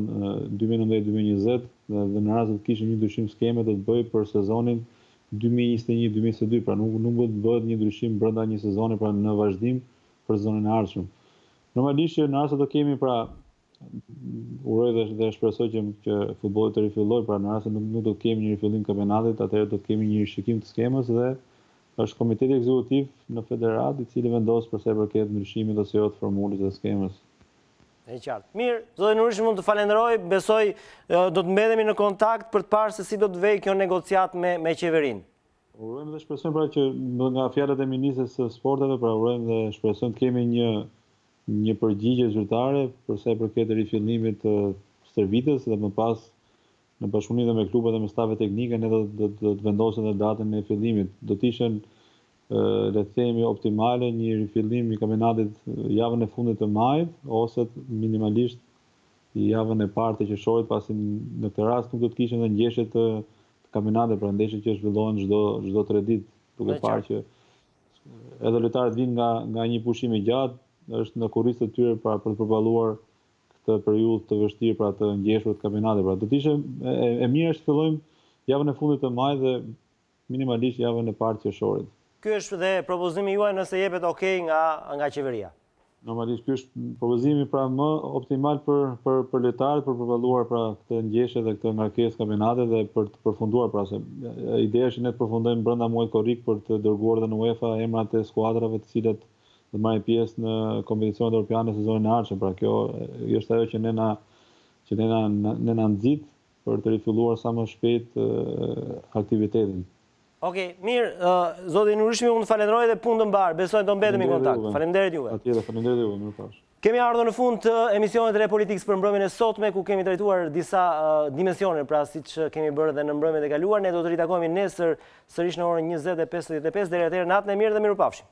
2019-2020 dhe në rast se të kishim një ndryshim skeme do të bëj për sezonin 2021-2022, pra nuk do të bëhet një ndryshim brenda një sezoni, pra në vazhdim për sezonin e ardhshëm. Normalisht që në rast se do kemi, pra uroj dhe shpresoj që futbolli të rifillojë, pra në rast se nuk do të kemi një rifillim kampionatit, atëherë do të kemi një rishikim të skemës dhe është komiteti ekzekutiv në federat i cili vendos për sa i përket ndryshimit ose jo të formulës dhe skemës. E qartë. Mirë, zoti Nurishmi, mund të falenderoj, besoj do të mbetemi në kontakt për të parë se si do të vejë kjo negociat me qeverinë. Urojmë dhe shpresojmë pra që nga fjalët e ministres së sporteve, pra urojmë dhe shpresojmë të kemi një përgjigje zyrtare për sa i përket rifillimit të stërvitës dhe më pas në bashkëpunim dhe me klubet dhe me stafe teknike ne do të vendosim dhe datën e fillimit. Do të ishin le të themi optimale një rifillim i kampionatit javën e fundit të majit ose minimalisht javën e parë të qershorit, pasi në këtë rast nuk do të kishim dhe ngjeshje të kampionatit, pra ndeshjet që zhvillohen çdo 3 ditë, duke parë që edhe lojtarët vinë nga një pushim i gjatë, është në kurrizë të tyre për të përballuar këtë periudhë të vështirë, pra të ngjeshur të kampionatit. Pra do të ishte e mirë është të fillojmë javën e fundit të majit dhe minimalisht javën e parë të qershorit. Ky është dhe propozimi juaj nëse jepet okay nga qeveria. Normalisht ky është propozimi pra më optimal për lojtarët për përballuar pra këtë ngjeshje dhe këtë ngarkesë kampionatit dhe për të përfunduar, pra se ideja është ne të përfundojmë brenda muajit korrik për të dërguar dhe në UEFA emrat e skuadrave të cilat do marrin pjesë në kompeticionet europiane sezonin e ardhshëm. Pra kjo është ajo që ne na nxit për të rifilluar sa më shpejt aktivitetin. Okej, mirë, zoti Nurishmi, unë falenderoj dhe punë të mbarë. Besoj do mbetemi në kontakt. Faleminderit juve. Atje, faleminderit juve, mirëpash. Kemi ardhur në fund të Emisionit Repolitix për mbrëmjen e sotme, ku kemi trajtuar disa dimensione, pra siç kemi bërë dhe në mbrëmjet e kaluar. Ne do të ritakohemi nesër sërish në orën 20:55. Deri atëherë natën e mirë dhe mirupafshim.